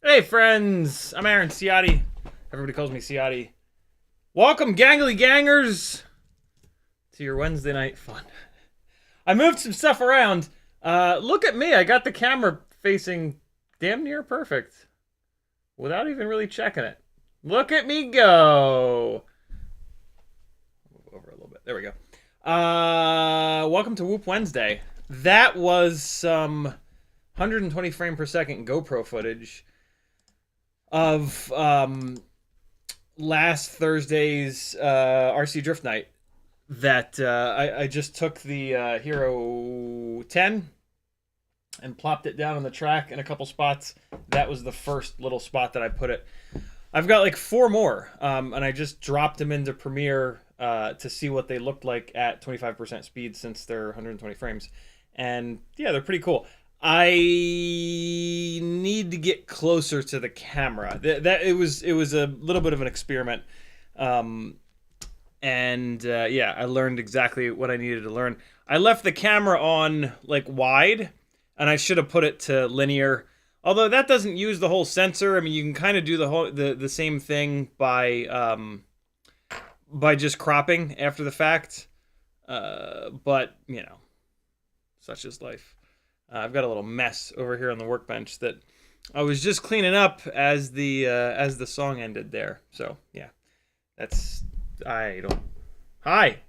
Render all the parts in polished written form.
Hey friends, I'm Aaron Ciotti. Everybody calls me Ciotti. Welcome, gangly gangers, to your Wednesday night fun. I moved some stuff around. Look at me, I got the camera facing damn near perfect without even really checking it. Look at me go. Move over a little bit. There we go. Welcome to Whoop Wednesday. That was some 120 frame per second GoPro footage of last Thursday's RC Drift Night that I just took the Hero 10 and plopped it down on the track in a couple spots. That was the first little spot that I put it. I've got like 4 more, and I just dropped them into Premiere to see what they looked like at 25% speed since they're 120 frames. And yeah, they're pretty cool. I need to get closer to the camera. It was a little bit of an experiment, and yeah, I learned exactly what I needed to learn. I left the camera on like wide, and I should have put it to linear. Although that doesn't use the whole sensor. I mean, you can kind of do the same thing by just cropping after the fact. But you know, such is life. I've got a little mess over here on the workbench that I was just cleaning up as the song ended there. So yeah, that's I don't. Hi.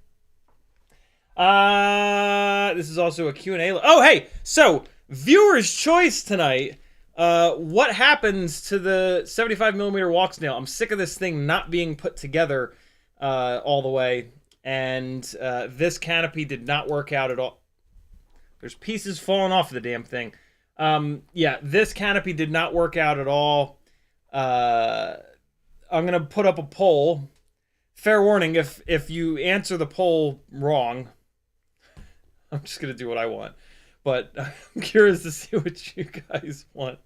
This is also a Q&A. Oh hey, so viewer's choice tonight. What happens to the 75mm Walksnail? I'm sick of this thing not being put together all the way, and this canopy did not work out at all. There's pieces falling off the damn thing. Yeah, this canopy did not work out at all. I'm gonna put up a poll. Fair warning, if you answer the poll wrong, I'm just gonna do what I want. But I'm curious to see what you guys want.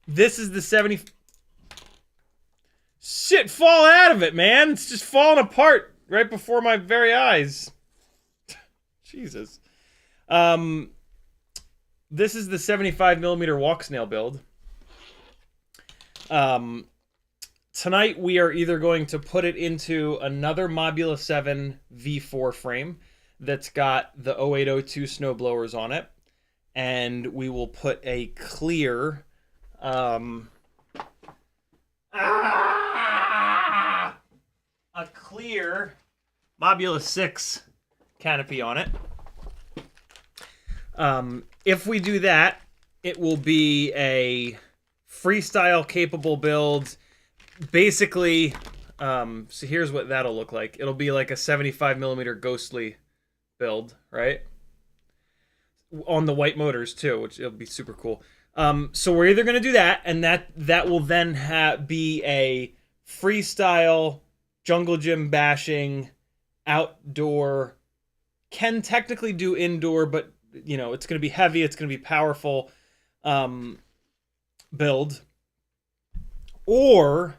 This is the 70. Shit, fall out of it, man! It's just falling apart right before my very eyes. Jesus. This is the 75mm Walksnail build. Tonight we are either going to put it into another Mobula 7 V4 frame that's got the 0802 snowblowers on it, and we will put a clear a clear Mobula 6 canopy on it. If we do that, it will be a freestyle capable build. Basically, so here's what that'll look like. It'll be like a 75mm ghostly build, right? On the white motors too, which it'll be super cool. So we're either gonna do that, and that will then be a freestyle jungle gym bashing outdoor. Can technically do indoor, but you know it's gonna be heavy. It's gonna be powerful build. Or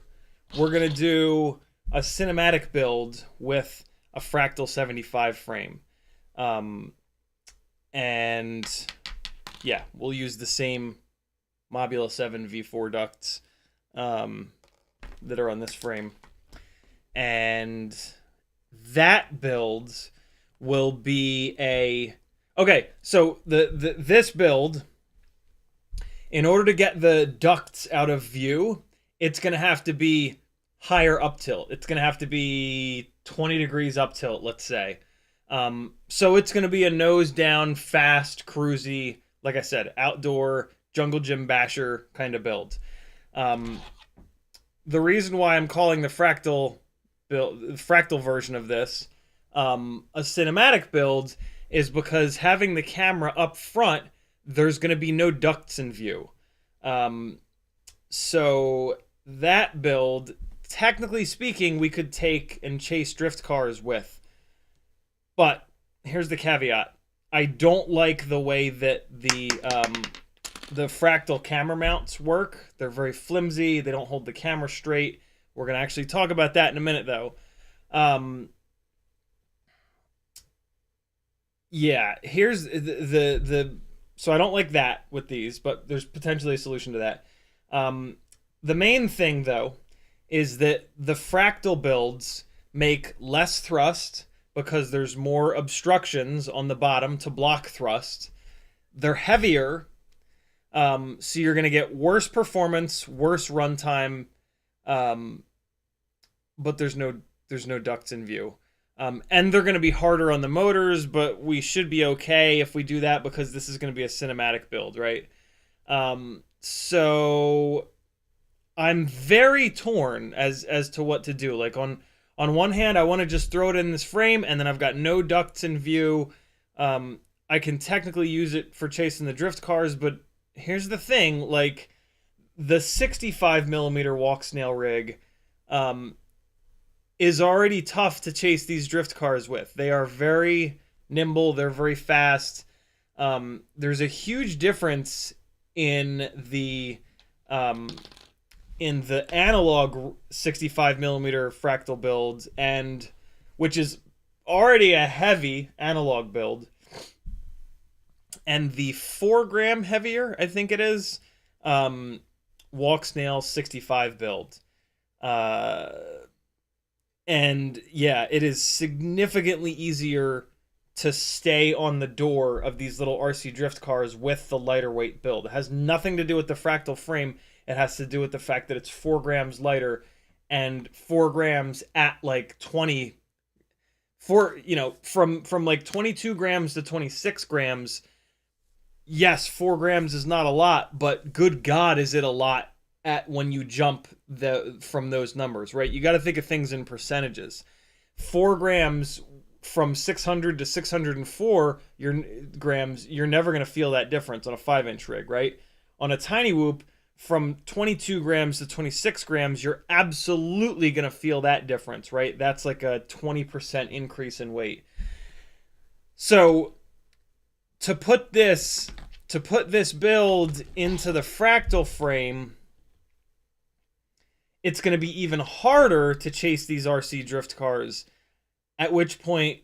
we're going to do a cinematic build with a Fractal 75 frame. And yeah, we'll use the same Mobula 7 V4 ducts that are on this frame. And that build will be a... Okay, so this build, in order to get the ducts out of view, it's going to have to be higher up tilt. It's going to have to be 20 degrees up tilt, let's say. So it's going to be a nose down, fast, cruisy, like I said, outdoor jungle gym basher kind of build. The reason why I'm calling the Fractal version of this a cinematic build is because having the camera up front, there's going to be no ducts in view. So that build, technically speaking, we could take and chase drift cars with. But here's the caveat. I don't like the way that the Fractal camera mounts work. They're very flimsy. They don't hold the camera straight. We're going to actually talk about that in a minute, though. Yeah, here's so I don't like that with these, but there's potentially a solution to that. The main thing, though, is that the Fractal builds make less thrust because there's more obstructions on the bottom to block thrust. They're heavier, so you're going to get worse performance, worse runtime, but there's no ducts in view. And they're going to be harder on the motors, but we should be okay if we do that because this is going to be a cinematic build, right? So I'm very torn as to what to do. Like on one hand, I want to just throw it in this frame, and then I've got no ducts in view. I can technically use it for chasing the drift cars, but here's the thing: like the 65mm Walksnail rig is already tough to chase these drift cars with. They are very nimble. They're very fast. There's a huge difference in the analog 65mm Fractal build, and which is already a heavy analog build, and the 4 gram heavier, I think it is, Walksnail 65 build. And yeah, it is significantly easier to stay on the door of these little RC drift cars with the lighter weight build. It has nothing to do with the Fractal frame. It has to do with the fact that it's 4 grams lighter, and 4 grams at like 20, from like 22 grams to 26 grams. Yes, 4 grams is not a lot, but good God, is it a lot at when you jump from those numbers, right? You got to think of things in percentages. 4 grams from 600 to 604 grams, you're never going to feel that difference on a 5-inch rig, right? On a tiny whoop, from 22 grams to 26 grams, you're absolutely going to feel that difference, right? That's like a 20% increase in weight. So to put this build into the Fractal frame, it's going to be even harder to chase these RC drift cars, at which point,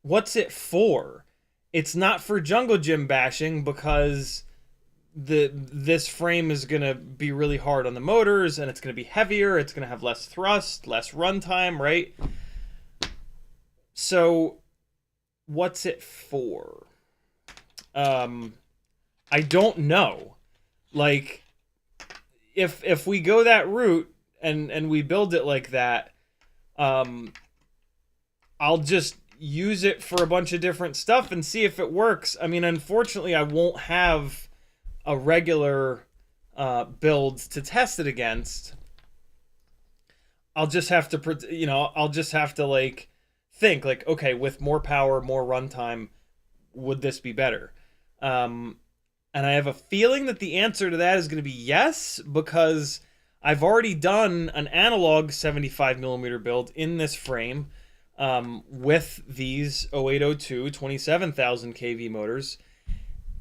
what's it for? It's not for jungle gym bashing, because this frame is going to be really hard on the motors, and it's going to be heavier, it's going to have less thrust, less runtime, right? So what's it for? I don't know. Like, if we go that route and we build it like that, I'll just use it for a bunch of different stuff and see if it works. I mean, unfortunately, I won't have a regular build to test it against. I'll just have to, like, think, like, okay, with more power, more runtime, would this be better? And I have a feeling that the answer to that is going to be yes, because I've already done an analog 75mm build in this frame with these 0802 27,000 kV motors,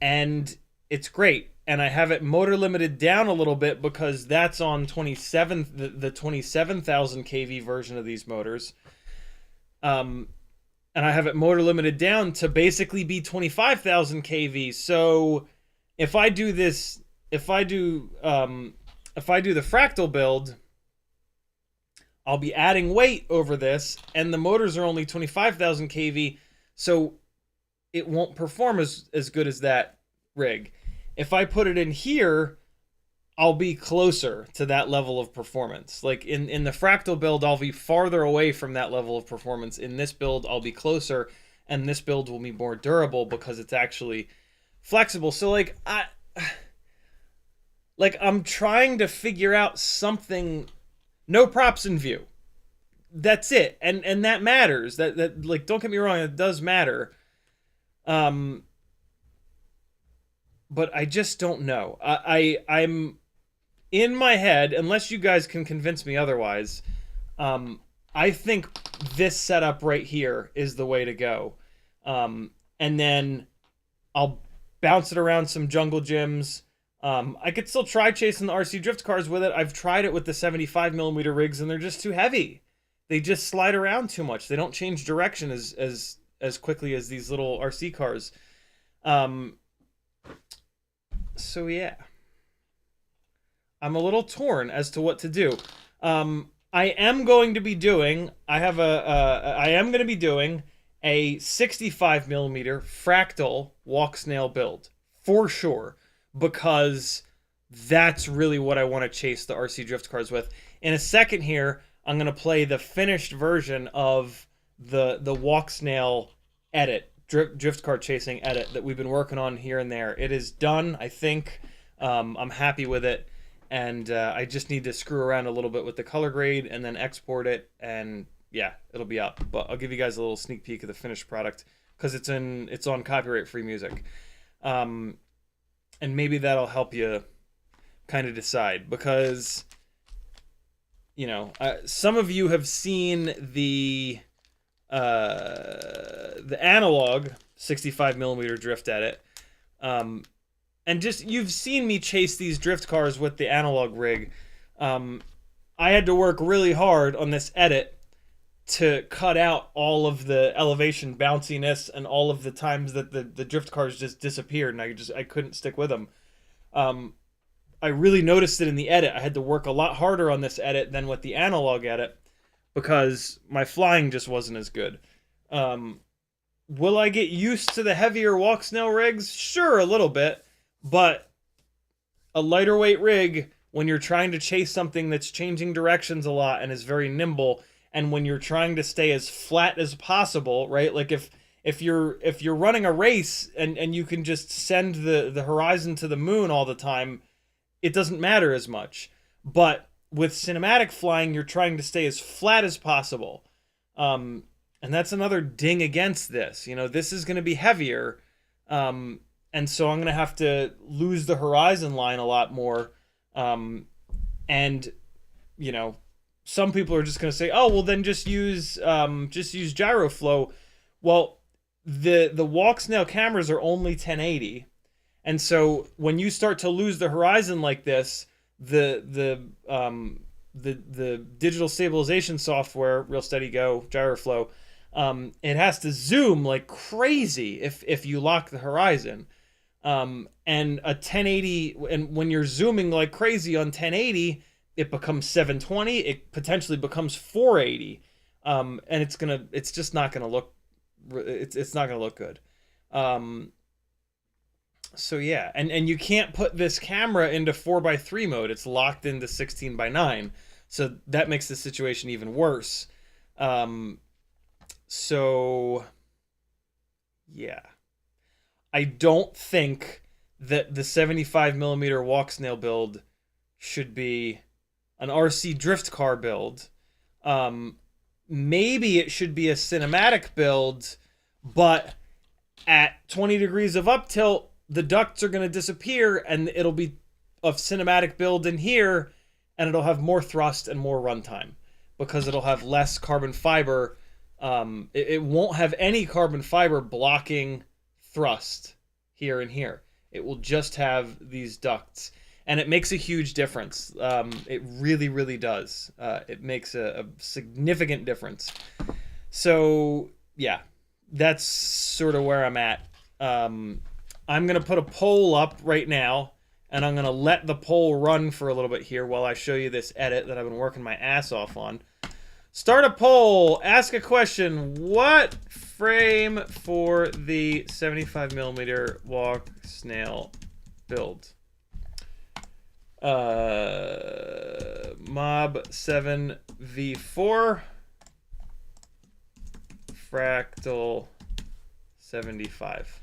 and it's great. And I have it motor limited down a little bit because that's on the 27,000 kV version of these motors. And I have it motor limited down to basically be 25,000 kV. So if I do the Fractal build, I'll be adding weight over this, and the motors are only 25,000 kV, so it won't perform as good as that rig. If I put it in here, I'll be closer to that level of performance. Like in the Fractal build, I'll be farther away from that level of performance. In this build, I'll be closer, and this build will be more durable because it's actually flexible. So like I'm trying to figure out something. No props in view. That's it. And that matters. That like, don't get me wrong, it does matter. But I just don't know. I'm in my head, unless you guys can convince me otherwise, I think this setup right here is the way to go. And then I'll bounce it around some jungle gyms. I could still try chasing the RC drift cars with it. I've tried it with the 75mm rigs, and they're just too heavy. They just slide around too much. They don't change direction as quickly as these little RC cars. So yeah, I'm a little torn as to what to do. I am going to be doing a 65mm Fractal Walksnail build for sure, because that's really what I want to chase the RC drift cars with. In a second here, I'm going to play the finished version of the Walksnail edit, drift car chasing edit that we've been working on here and there. It is done, I think. I'm happy with it, and I just need to screw around a little bit with the color grade and then export it, and yeah, it'll be up. But I'll give you guys a little sneak peek of the finished product because it's on copyright-free music. And maybe that'll help you kind of decide, because some of you have seen the analog 65mm drift edit, and just you've seen me chase these drift cars with the analog rig. I had to work really hard on this edit to cut out all of the elevation bounciness and all of the times that the drift cars just disappeared, and I couldn't stick with them. I really noticed it in the edit. I had to work a lot harder on this edit than with the analog edit because my flying just wasn't as good. Will I get used to the heavier Walksnail rigs? Sure, a little bit, but a lighter weight rig, when you're trying to chase something that's changing directions a lot and is very nimble, and when you're trying to stay as flat as possible, right? Like if you're running a race and you can just send the horizon to the moon all the time, it doesn't matter as much. But with cinematic flying, you're trying to stay as flat as possible. And that's another ding against this. You know, this is going to be heavier. And so I'm going to have to lose the horizon line a lot more. And, you know, some people are just going to say, oh, well, then just use gyro flow. Well, the Walksnail cameras are only 1080. And so when you start to lose the horizon like this, the digital stabilization software, Real Steady Go, GyroFlow, it has to zoom like crazy if you lock the horizon. And a 1080, and when you're zooming like crazy on 1080, it becomes 720. It potentially becomes 480, and it's just not gonna look. It's not gonna look good. So yeah, and you can't put this camera into 4:3 mode. It's locked into 16:9, so that makes the situation even worse. So yeah, I don't think that the 75mm Walksnail build should be an RC drift car build. Maybe it should be a cinematic build, but at 20 degrees of up tilt, the ducts are going to disappear, and it'll be a cinematic build in here, and it'll have more thrust and more runtime because it'll have less carbon fiber. It won't have any carbon fiber blocking thrust here and here. It will just have these ducts, and it makes a huge difference. It really, really does. It makes a significant difference. So yeah, that's sort of where I'm at. I'm going to put a poll up right now, and I'm going to let the poll run for a little bit here while I show you this edit that I've been working my ass off on. Start a poll. Ask a question. What frame for the 75mm Walksnail build? Mob 7v4. Fractal 75.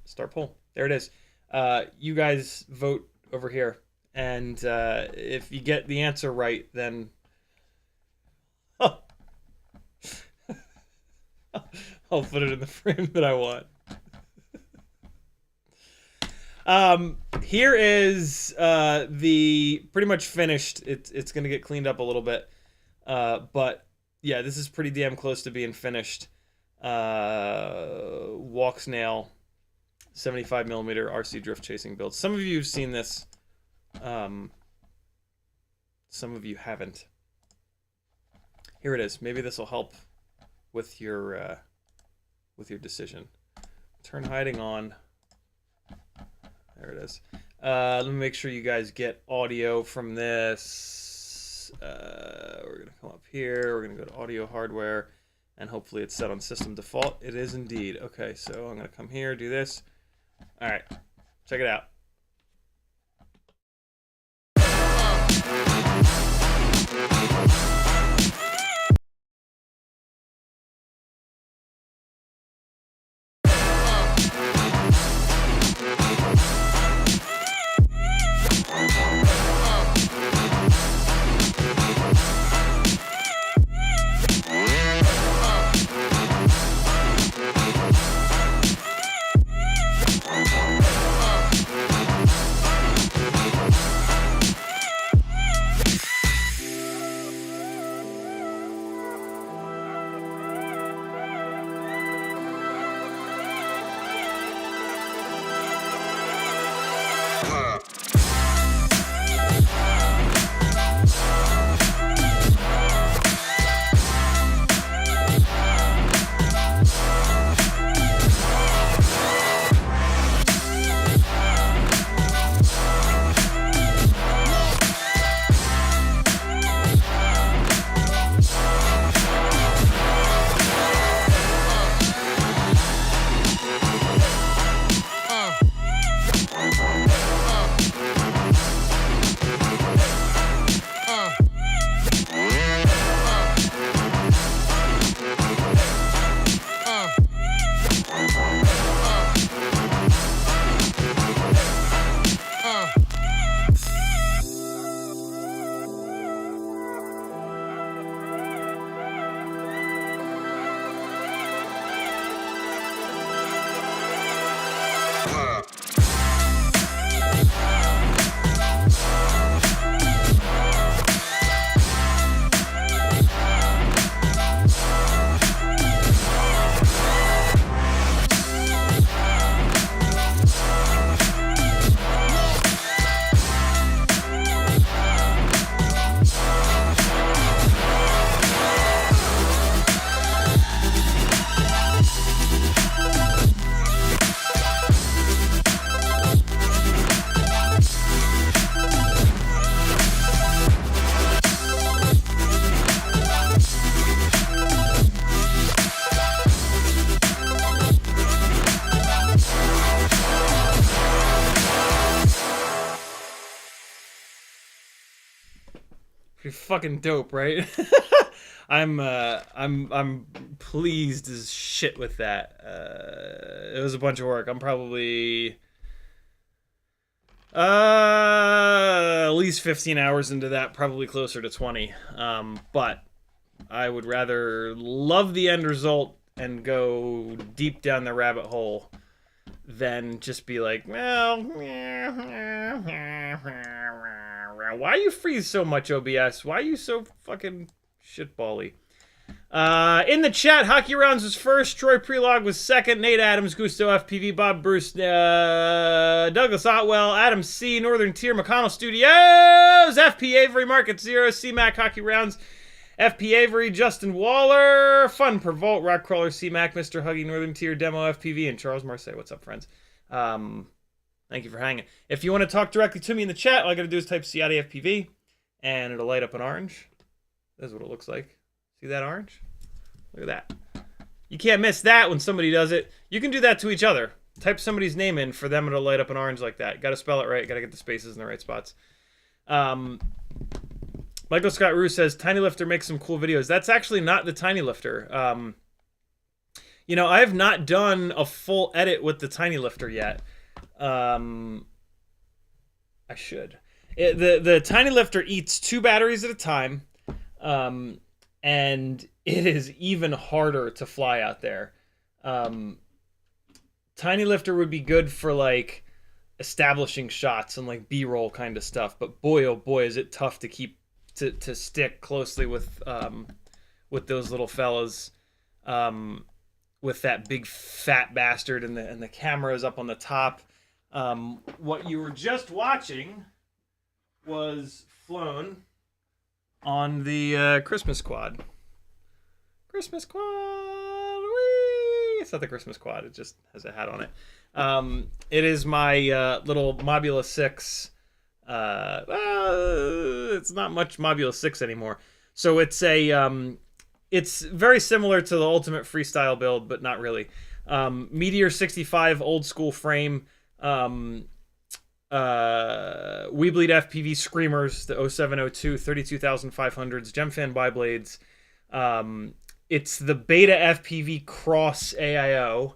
Start poll. There it is. You guys vote over here, and if you get the answer right, then I'll put it in the frame that I want. Here is the pretty much finished. It's gonna get cleaned up a little bit, but yeah, this is pretty damn close to being finished. Walksnail 75mm RC drift chasing build. Some of you have seen this. Some of you haven't. Here it is. Maybe this will help with your decision. Turn hiding on. There it is. Let me make sure you guys get audio from this. We're gonna come up here. We're gonna go to audio hardware. And hopefully it's set on system default. It is indeed. Okay, so I'm going to come here, do this. All right, check it out. fucking dope, right? I'm pleased as shit with that. It was a bunch of work. I'm probably at least 15 hours into that, probably closer to 20. But I would rather love the end result and go deep down the rabbit hole than just be like, well, why you freeze so much, OBS? Why are you so fucking shitbally? In the chat, Hockey Rounds was first, Troy Prelog was second, Nate Adams, Gusto FPV, Bob Bruce, Douglas Otwell, Adam C, Northern Tier, McConnell Studios, FP Avery, Market Zero, C-Mac, Hockey Rounds, FP Avery, Justin Waller, Fun Per Volt, Rockcrawler, C-Mac, Mr. Huggy, Northern Tier, Demo FPV, and Charles Marseille. What's up, friends? Thank you for hanging. If you want to talk directly to me in the chat, all I got to do is type CiottiFPV, and it'll light up an orange. That's what it looks like. See that orange? Look at that. You can't miss that when somebody does it. You can do that to each other. Type somebody's name in for them, it'll light up an orange like that. Got to spell it right. Got to get the spaces in the right spots. Michael Scott Rue says, Tiny Lifter makes some cool videos. That's actually not the Tiny Lifter. You know, I have not done a full edit with the Tiny Lifter yet. I should. The Tiny Lifter eats 2 batteries at a time. And it is even harder to fly out there. Tiny Lifter would be good for like establishing shots and like B-roll kind of stuff, but boy oh boy is it tough to keep to stick closely with those little fellas, with that big fat bastard and the camera is up on the top. What you were just watching was flown on the Christmas quad. Christmas quad! Whee! It's not the Christmas quad, it just has a hat on it. It is my little Mobula 6. It's not much Mobula 6 anymore. So it's a it's very similar to the Ultimate Freestyle build, but not really. Meteor 65 old school frame. We Bleed FPV Screamers, the 0702 32500s, Gemfan biblades. It's the Beta FPV Cross AIO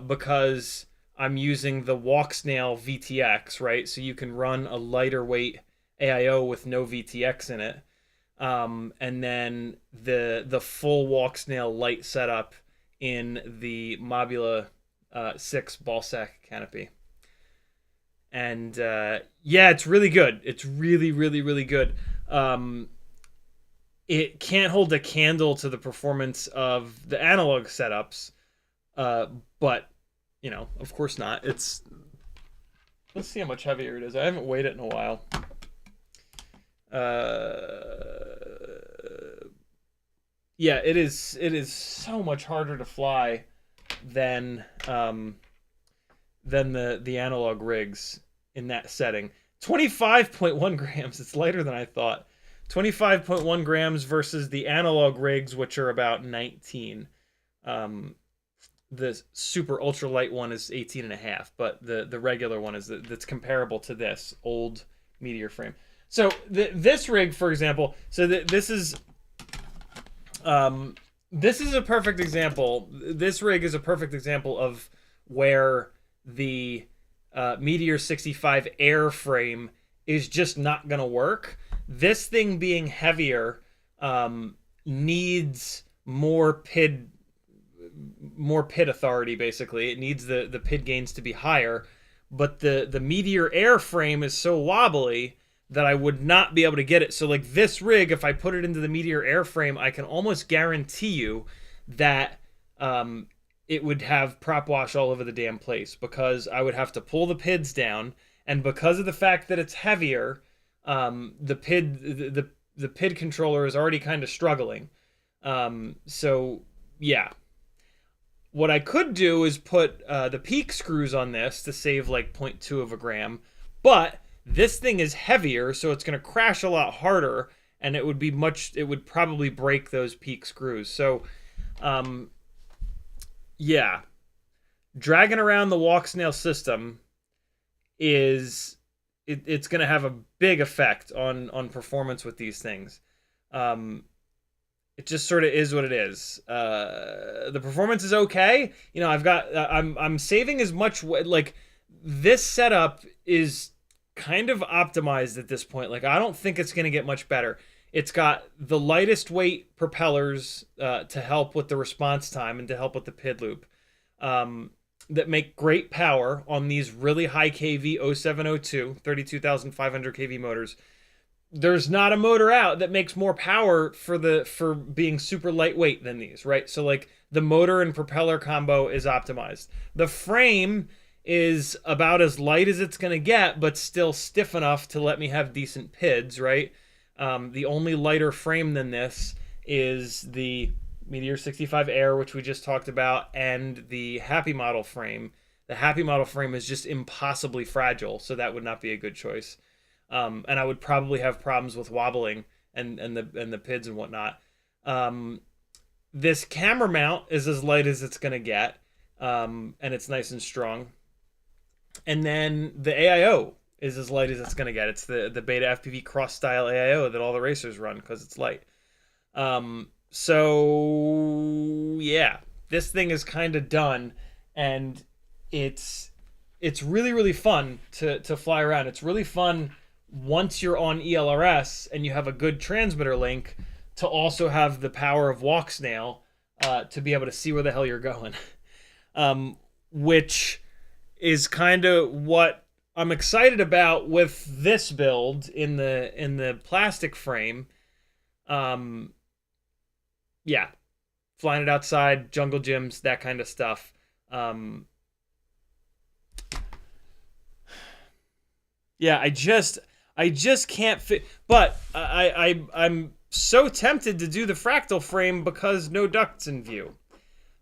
because I'm using the Walksnail VTX, right? So you can run a lighter weight AIO with no VTX in it. And then the full Walksnail light setup in the Mobula 6 ballsack canopy. And yeah, it's really good. It's really, really, really good. It can't hold a candle to the performance of the analog setups, but you know, of course not. Let's see how much heavier it is. I haven't weighed it in a while. Yeah, it is so much harder to fly than the analog rigs in that setting. 25.1 grams. It's lighter than I thought. 25.1 grams versus the analog rigs, which are about 19. The super ultra light one is 18.5, but the regular one is that's comparable to this old Meteor frame. So this rig, for example, so this is a perfect example. This rig is a perfect example of where the Meteor 65 airframe is just not going to work. This thing being heavier needs more PID authority, basically. It needs the PID gains to be higher, but the Meteor airframe is so wobbly that I would not be able to get it. So like this rig, if I put it into the Meteor airframe, I can almost guarantee you that it would have prop wash all over the damn place, because I would have to pull the PIDs down, and because of the fact that it's heavier, the PID controller is already kind of struggling. So yeah, what I could do is put the peak screws on this to save like 0.2 of a gram, but this thing is heavier, so it's going to crash a lot harder, and it would probably break those peak screws. So yeah, dragging around the Walksnail system it's going to have a big effect on performance with these things. It just sort of is what it is. The performance is okay. You know, I'm saving as much like this setup is kind of optimized at this point. Like I don't think it's going to get much better. It's got the lightest weight propellers to help with the response time and to help with the PID loop. That make great power on these really high kV 0702 32,500 kV motors. There's not a motor out that makes more power for being super lightweight than these, right? So like the motor and propeller combo is optimized. The frame is about as light as it's gonna get, but still stiff enough to let me have decent PIDs, right? The only lighter frame than this is the Meteor 65 Air, which we just talked about, and the Happy Model frame. The Happy Model frame is just impossibly fragile, so that would not be a good choice. And I would probably have problems with wobbling and the PIDs and whatnot. This camera mount is as light as it's gonna get, and it's nice and strong. And then the AIO is as light as it's gonna get. It's the Beta FPV cross style AIO that all the racers run because it's light. So yeah, this thing is kind of done, and it's really fun to fly around. It's really fun once you're on ELRS and you have a good transmitter link to also have the power of Walksnail to be able to see where the hell you're going, which is kind of what I'm excited about with this build in the plastic frame. Yeah, flying it outside, jungle gyms, that kind of stuff. Yeah, I just can't fit. But I'm so tempted to do the Fractal frame because no ducts in view.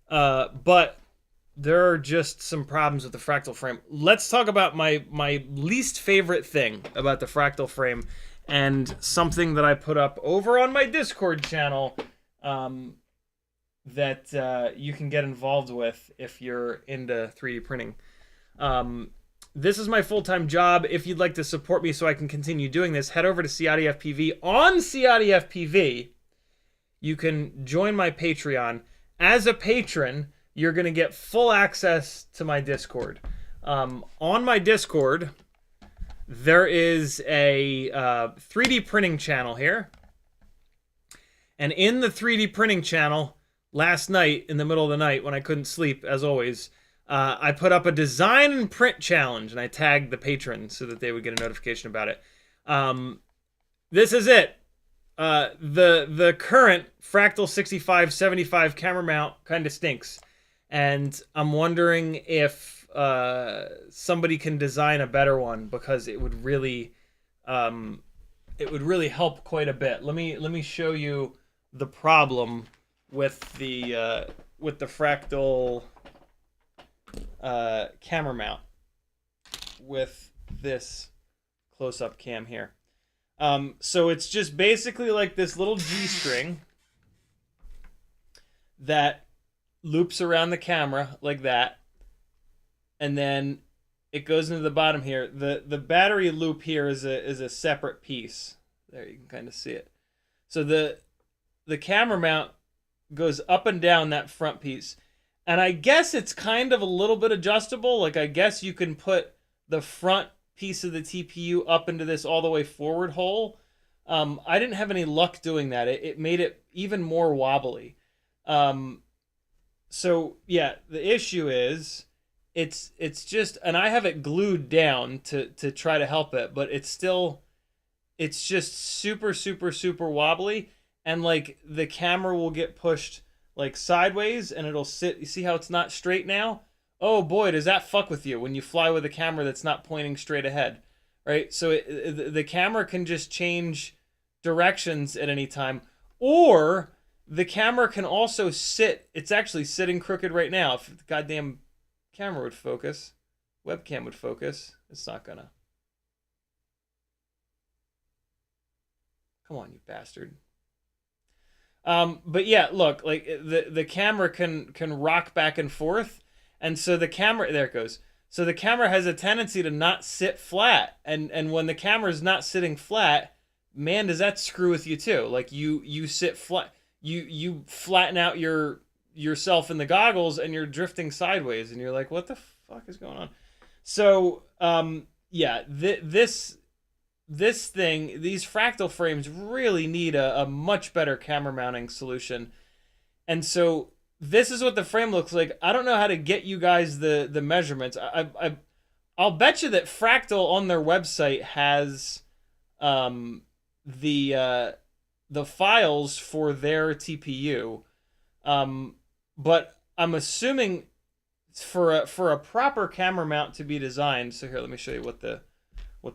But there are just some problems with the Fractal frame. Let's talk about my least favorite thing about the Fractal frame, and something that I put up over on my Discord channel that you can get involved with if you're into 3D printing. This is my full-time job. If you'd like to support me so I can continue doing this, head over to CiottiFPV. On CiottiFPV, you can join my Patreon. As a patron, you're going to get full access to my Discord. On my Discord, there is a 3D printing channel here. And in the 3D printing channel, last night, in the middle of the night, when I couldn't sleep, as always, I put up a design and print challenge, and I tagged the patrons so that they would get a notification about it. This is it. The current Fractal 6575 camera mount kind of stinks. And I'm wondering if somebody can design a better one, because it would really help quite a bit. Let me show you the problem with the Fractal camera mount with this close-up cam here. So it's just basically like this little G-string that loops around the camera like that, and then it goes into the bottom here. The battery loop here is a separate piece. There, you can kind of see it. So the camera mount goes up and down that front piece. And I guess it's kind of a little bit adjustable. Like, I guess you can put the front piece of the TPU up into this all the way forward hole. I didn't have any luck doing that. It made it even more wobbly. So yeah, the issue is it's just, and I have it glued down to try to help it, but it's just super wobbly, and like the camera will get pushed like sideways and it'll sit. You see how it's not straight now? Oh boy, does that fuck with you when you fly with a camera that's not pointing straight ahead, right? So the camera can just change directions at any time, or the camera can also sit. It's actually sitting crooked right now. If the goddamn camera would focus, webcam would focus. It's not gonna. Come on, you bastard. But yeah, look, like the camera can rock back and forth, and so the camera, there it goes. So the camera has a tendency to not sit flat, and when the camera is not sitting flat, man, does that screw with you too? Like you sit flat, you flatten out yourself in the goggles, and you're drifting sideways, and you're like, what the fuck is going on? So yeah, this thing, these fractal frames really need a much better camera mounting solution. And so this is what the frame looks like. I don't know how to get you guys the measurements. I'll bet you that Fractal on their website has the files for their TPU, but I'm assuming for a proper camera mount to be designed. So here, let me show you what the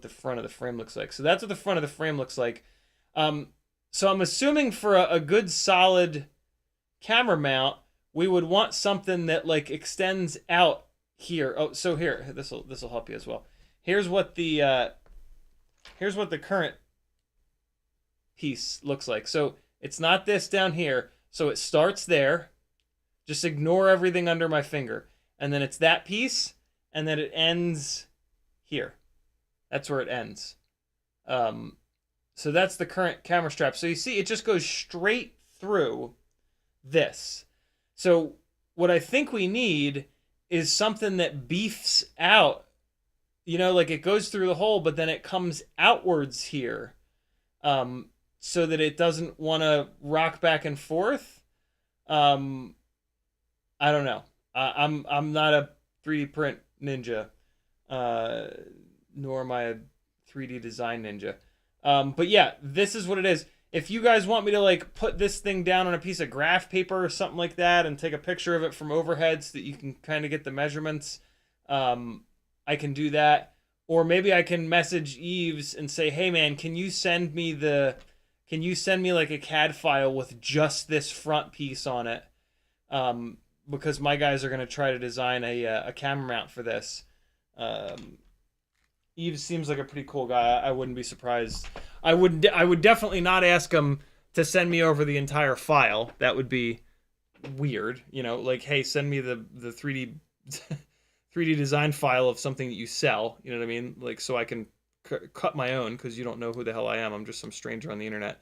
front of the frame looks like. So that's what the front of the frame looks like. So I'm assuming for a good solid camera mount, we would want something that like extends out here. Oh, so here, this will help you as well. Here's what the current piece looks like. So it's not this down here. So it starts there. Just ignore everything under my finger. And then it's that piece, and then it ends here. That's where it ends. So that's the current camera strap. So you see, it just goes straight through this. So what I think we need is something that beefs out, you know, like it goes through the hole, but then it comes outwards here, so that it doesn't want to rock back and forth. I don't know. I'm not a 3D print ninja, nor am I a 3D design ninja. But yeah, this is what it is. If you guys want me to like put this thing down on a piece of graph paper or something like that and take a picture of it from overhead so that you can kind of get the measurements, I can do that. Or maybe I can message Eves and say, hey man, can you send me like a CAD file with just this front piece on it? Because my guys are going to try to design a camera mount for this. Eves seems like a pretty cool guy. I wouldn't be surprised. I would definitely not ask him to send me over the entire file. That would be weird. You know, like, hey, send me the 3D 3D design file of something that you sell. You know what I mean? Like, so I can cut my own, because you don't know who the hell I am. I'm just some stranger on the internet.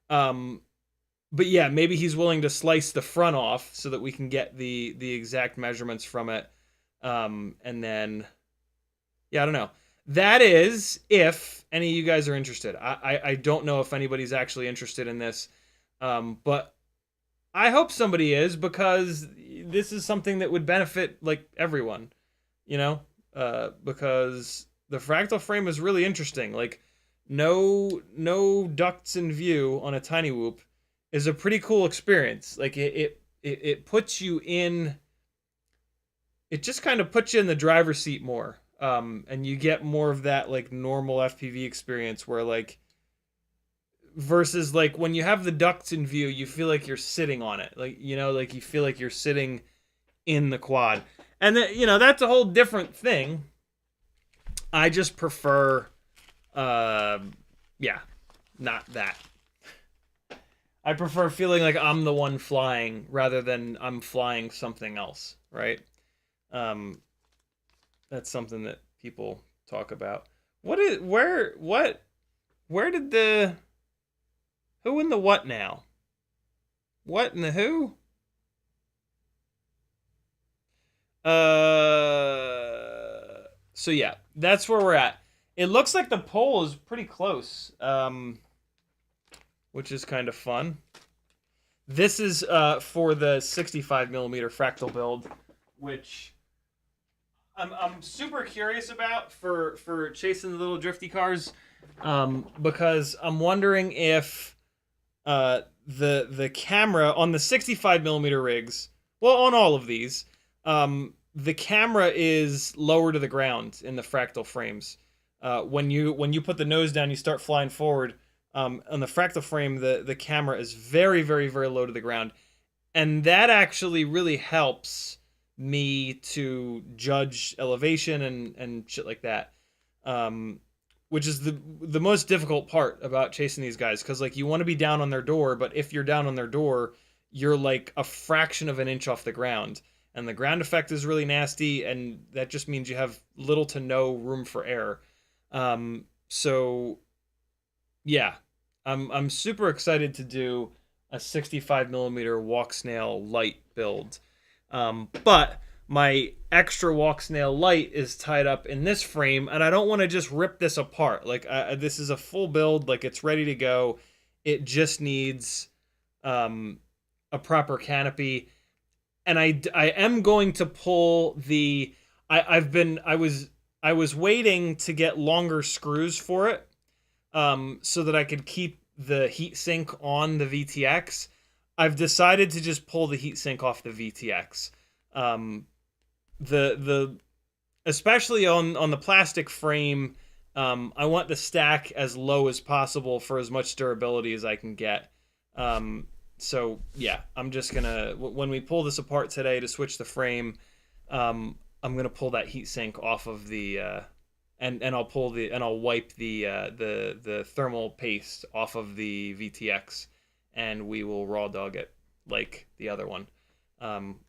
But yeah, maybe he's willing to slice the front off so that we can get the exact measurements from it. And then, yeah, I don't know. That is if any of you guys are interested. I don't know if anybody's actually interested in this, but I hope somebody is, because this is something that would benefit like everyone, you know, because the fractal frame is really interesting. Like no ducts in view on a tiny whoop is a pretty cool experience. Like it puts you in, it just kind of puts you in the driver's seat more. And you get more of that like normal FPV experience where like, versus like when you have the ducts in view, you feel like you're sitting on it. Like, you know, like you feel like you're sitting in the quad. And then, you know, that's a whole different thing. I just prefer, yeah, not that. I prefer feeling like I'm the one flying rather than I'm flying something else, right? That's something that people talk about. Where did the, who in the what now? What in the who? So yeah, that's where we're at. It looks like the pole is pretty close, which is kind of fun. This is for the 65mm fractal build, which I'm super curious about for chasing the little drifty cars, because I'm wondering if the camera on the 65mm rigs, well, on all of these, the camera is lower to the ground in the fractal frames. When you put the nose down, you start flying forward. On the fractal frame, the camera is very, very, very low to the ground, and that actually really helps me to judge elevation and shit like that, which is the most difficult part about chasing these guys, because like you want to be down on their door, but if you're down on their door, you're like a fraction of an inch off the ground, and the ground effect is really nasty, and that just means you have little to no room for error. So yeah, I'm super excited to do a 65 millimeter Walksnail light build, but my extra Walksnail light is tied up in this frame, and I don't want to just rip this apart. Like this is a full build, like it's ready to go. It just needs a proper canopy, and I am going to pull the. I was waiting to get longer screws for it, so that I could keep the heatsink on the VTX. I've decided to just pull the heatsink off the VTX. The especially on the plastic frame, I want the stack as low as possible for as much durability as I can get. So yeah, I'm just gonna, when we pull this apart today to switch the frame, I'm gonna pull that heatsink off of the and I'll wipe the thermal paste off of the VTX, and we will raw dog it like the other one,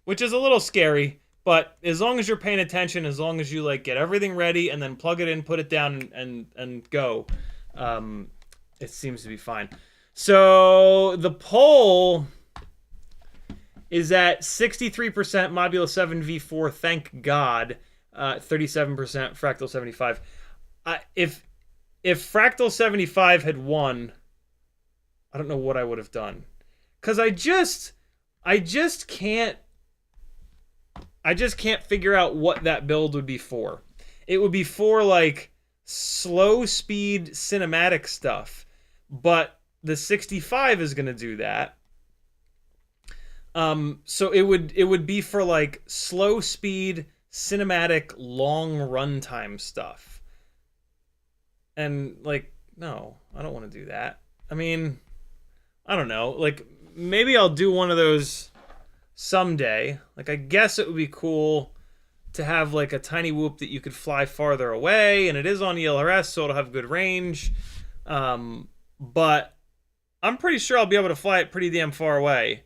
which is a little scary. But as long as you're paying attention, as long as you like get everything ready and then plug it in, put it down, and go, it seems to be fine. So the poll is at 63% Module 7 V4, thank God. 37% Fractal 75. If Fractal 75 had won, I don't know what I would have done, because I just can't figure out what that build would be for. It would be for like slow speed cinematic stuff, but the 65 is going to do that. So it would be for like slow speed cinematic long runtime stuff. And like, no, I don't want to do that. I mean, I don't know. Like, maybe I'll do one of those someday. Like, I guess it would be cool to have like a tiny whoop that you could fly farther away, and it is on ELRS, so it'll have good range. But I'm pretty sure I'll be able to fly it pretty damn far away.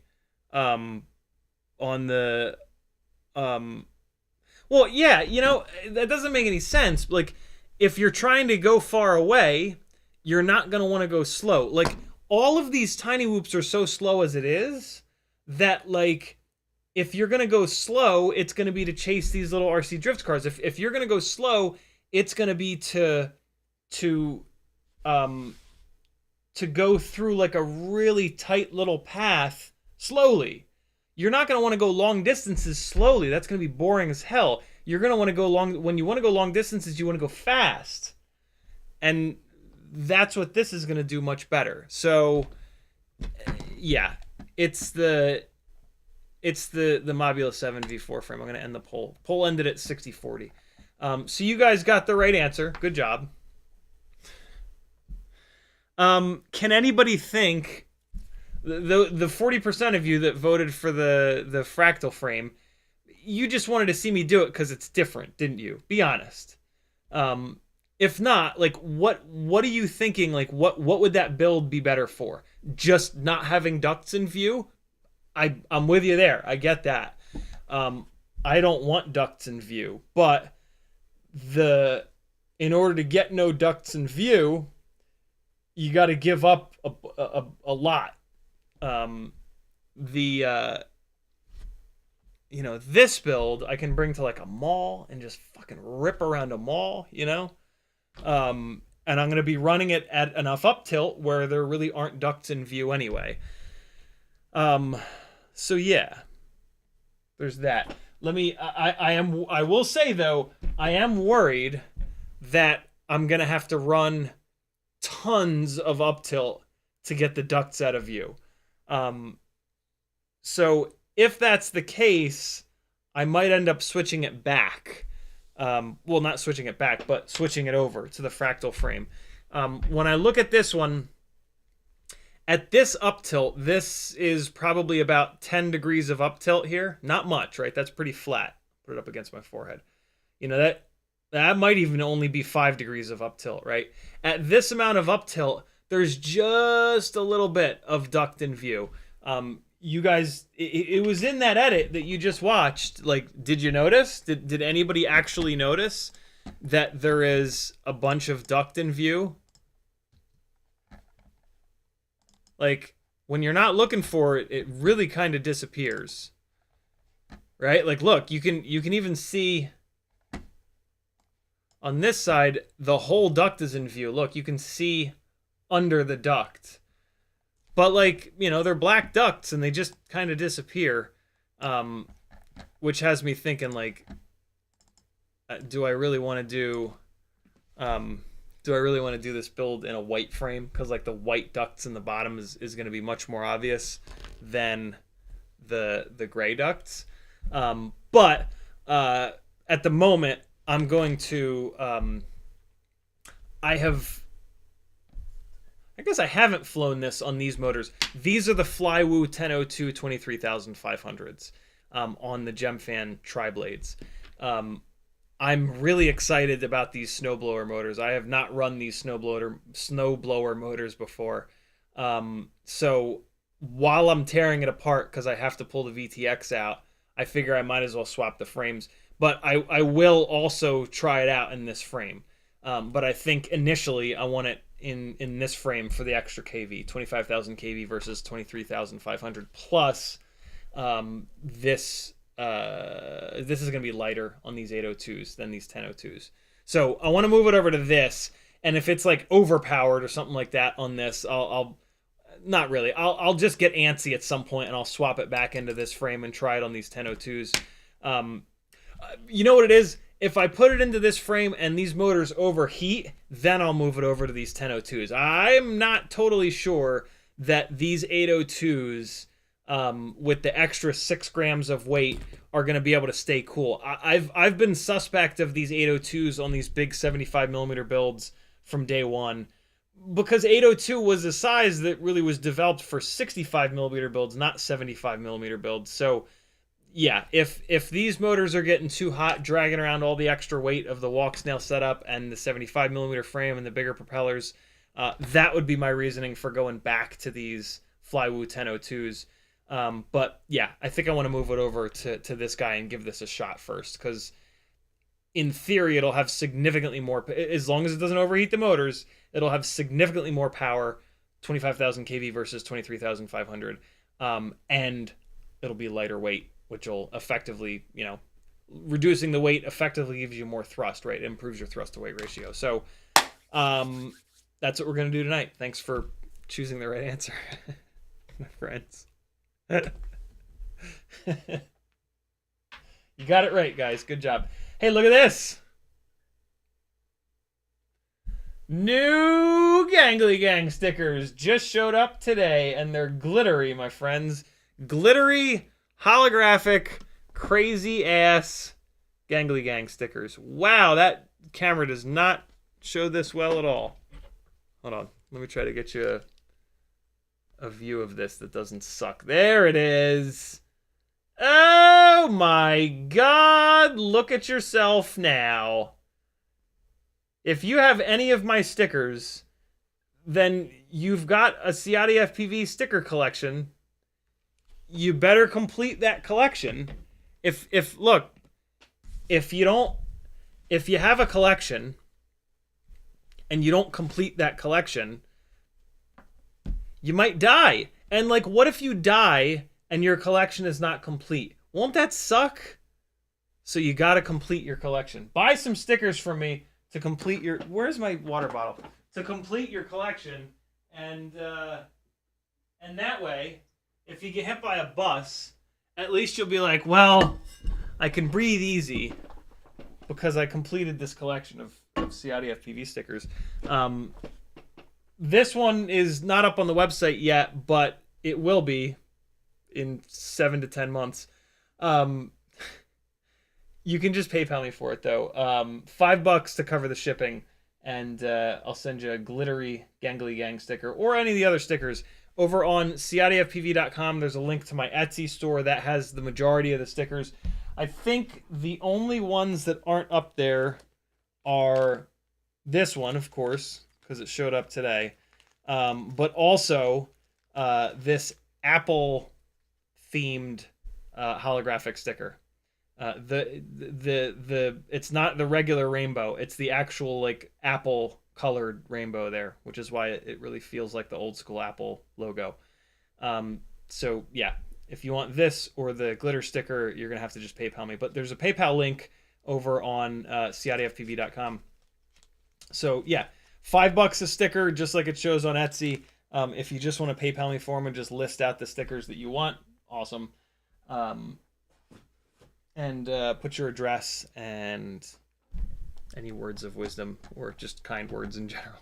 On the well, yeah, you know, that doesn't make any sense. Like, if you're trying to go far away, you're not going to want to go slow. Like, all of these tiny whoops are so slow as it is that, like, if you're going to go slow, it's going to be to chase these little RC drift cars. If you're going to go slow, it's going to be to go through, like, a really tight little path slowly. You're not going to want to go long distances slowly. That's going to be boring as hell. You're going to want to go long. When you want to go long distances, you want to go fast. And that's what this is going to do much better. So, yeah, it's the Mobula 7 V4 frame. I'm going to end the poll. Poll ended at 60-40. So you guys got the right answer. Good job. Can anybody think... The 40% of you that voted for the Fractal frame, you just wanted to see me do it because it's different, didn't you? Be honest. If not, like, what are you thinking? Like, what would that build be better for? Just not having ducts in view? I'm with you there. I get that. I don't want ducts in view, but in order to get no ducts in view, you got to give up a lot. You know, this build I can bring to like a mall and just fucking rip around a mall, you know? And I'm going to be running it at enough up tilt where there really aren't ducts in view anyway. So yeah, there's that. I will say though, I am worried that I'm going to have to run tons of up tilt to get the ducts out of view. So if that's the case, I might end up switching it back. Well, not switching it back, but switching it over to the Fractal frame. When I look at this one, at this up tilt, this is probably about 10 degrees of up tilt here. Not much, right? That's pretty flat. Put it up against my forehead. You know, that might even only be 5 degrees of up tilt, right? At this amount of up tilt, there's just a little bit of duct in view. You guys, it was in that edit that you just watched. Like, did you notice? Did anybody actually notice that there is a bunch of duct in view? like when you're not looking for it, it really kind of disappears. Right? Like look, you can even see on this side the whole duct is in view. Look, you can see under the duct. But like, you know, they're black ducts and they just kind of disappear. Which has me thinking like, do I really want to do this build in a white frame? Because like the white ducts in the bottom is going to be much more obvious than the gray ducts. But at the moment, I'm going to I guess I haven't flown this on these motors. These are the Flywoo 1002 23500s on the Gemfan tri-blades. I'm really excited about these snowblower motors. I have not run these snowblower motors before. So while I'm tearing it apart because I have to pull the VTX out, I figure I might as well swap the frames. But I will also try it out in this frame. But I think initially I want it in this frame for the extra kV, 25,000 kV versus 23,500 plus this is going to be lighter on these 802s than these 1002s. So I want to move it over to this, and if it's like overpowered or something like that on this, I'll not really. I'll just get antsy at some point and I'll swap it back into this frame and try it on these 1002s. You know what it is? If I put it into this frame and these motors overheat, then I'll move it over to these 1002s. I'm not totally sure that these 802s with the extra 6 grams of weight are going to be able to stay cool. I've been suspect of these 802s on these big 75mm builds from day one, because 802 was a size that really was developed for 65mm builds, not 75mm builds. So yeah, if these motors are getting too hot, dragging around all the extra weight of the Walksnail setup and the 75mm frame and the bigger propellers, that would be my reasoning for going back to these Flywoo 1002s. But yeah, I think I want to move it over to this guy and give this a shot first, because in theory it'll have significantly more, as long as it doesn't overheat the motors, it'll have significantly more power, 25,000 kV versus 23,500, and it'll be lighter weight, which will effectively, you know, reducing the weight effectively gives you more thrust, right? It improves your thrust to weight ratio. So that's what we're going to do tonight. Thanks for choosing the right answer, my friends. You got it right, guys. Good job. Hey, look at this. New Gangly Gang stickers just showed up today, and they're glittery, my friends. Glittery, holographic, crazy ass Gangly Gang stickers. Wow, that camera does not show this well at all. Hold on. Let me try to get you a view of this that doesn't suck. There it is. Oh my God. Look at yourself now. If you have any of my stickers, then you've got a CiottiFPV sticker collection. You better complete that collection. If you have a collection and you don't complete that collection, you might die. And like, what if you die and your collection is not complete? Won't that suck? So you gotta complete your collection. Buy some stickers from me to complete your, where's my water bottle? To complete your collection, and that way, if you get hit by a bus, at least you'll be like, well, I can breathe easy because I completed this collection of CiottiFPV stickers. This one is not up on the website yet, but it will be in 7 to 10 months. You can just PayPal me for it, though. $5 to cover the shipping, and I'll send you a glittery Gangly Gang sticker, or any of the other stickers. Over on CiottiFPV.com, there's a link to my Etsy store that has the majority of the stickers. I think the only ones that aren't up there are this one, of course, because it showed up today, but also this Apple-themed holographic sticker. It's not the regular rainbow. It's the actual like Apple colored rainbow there, which is why it really feels like the old school Apple logo. So yeah, if you want this or the glitter sticker, you're gonna have to just PayPal me. But there's a PayPal link over on CiottiFPV.com. So yeah, $5 a sticker, just like it shows on Etsy. If you just want to PayPal me for them and just list out the stickers that you want, awesome. And put your address and any words of wisdom or just kind words in general.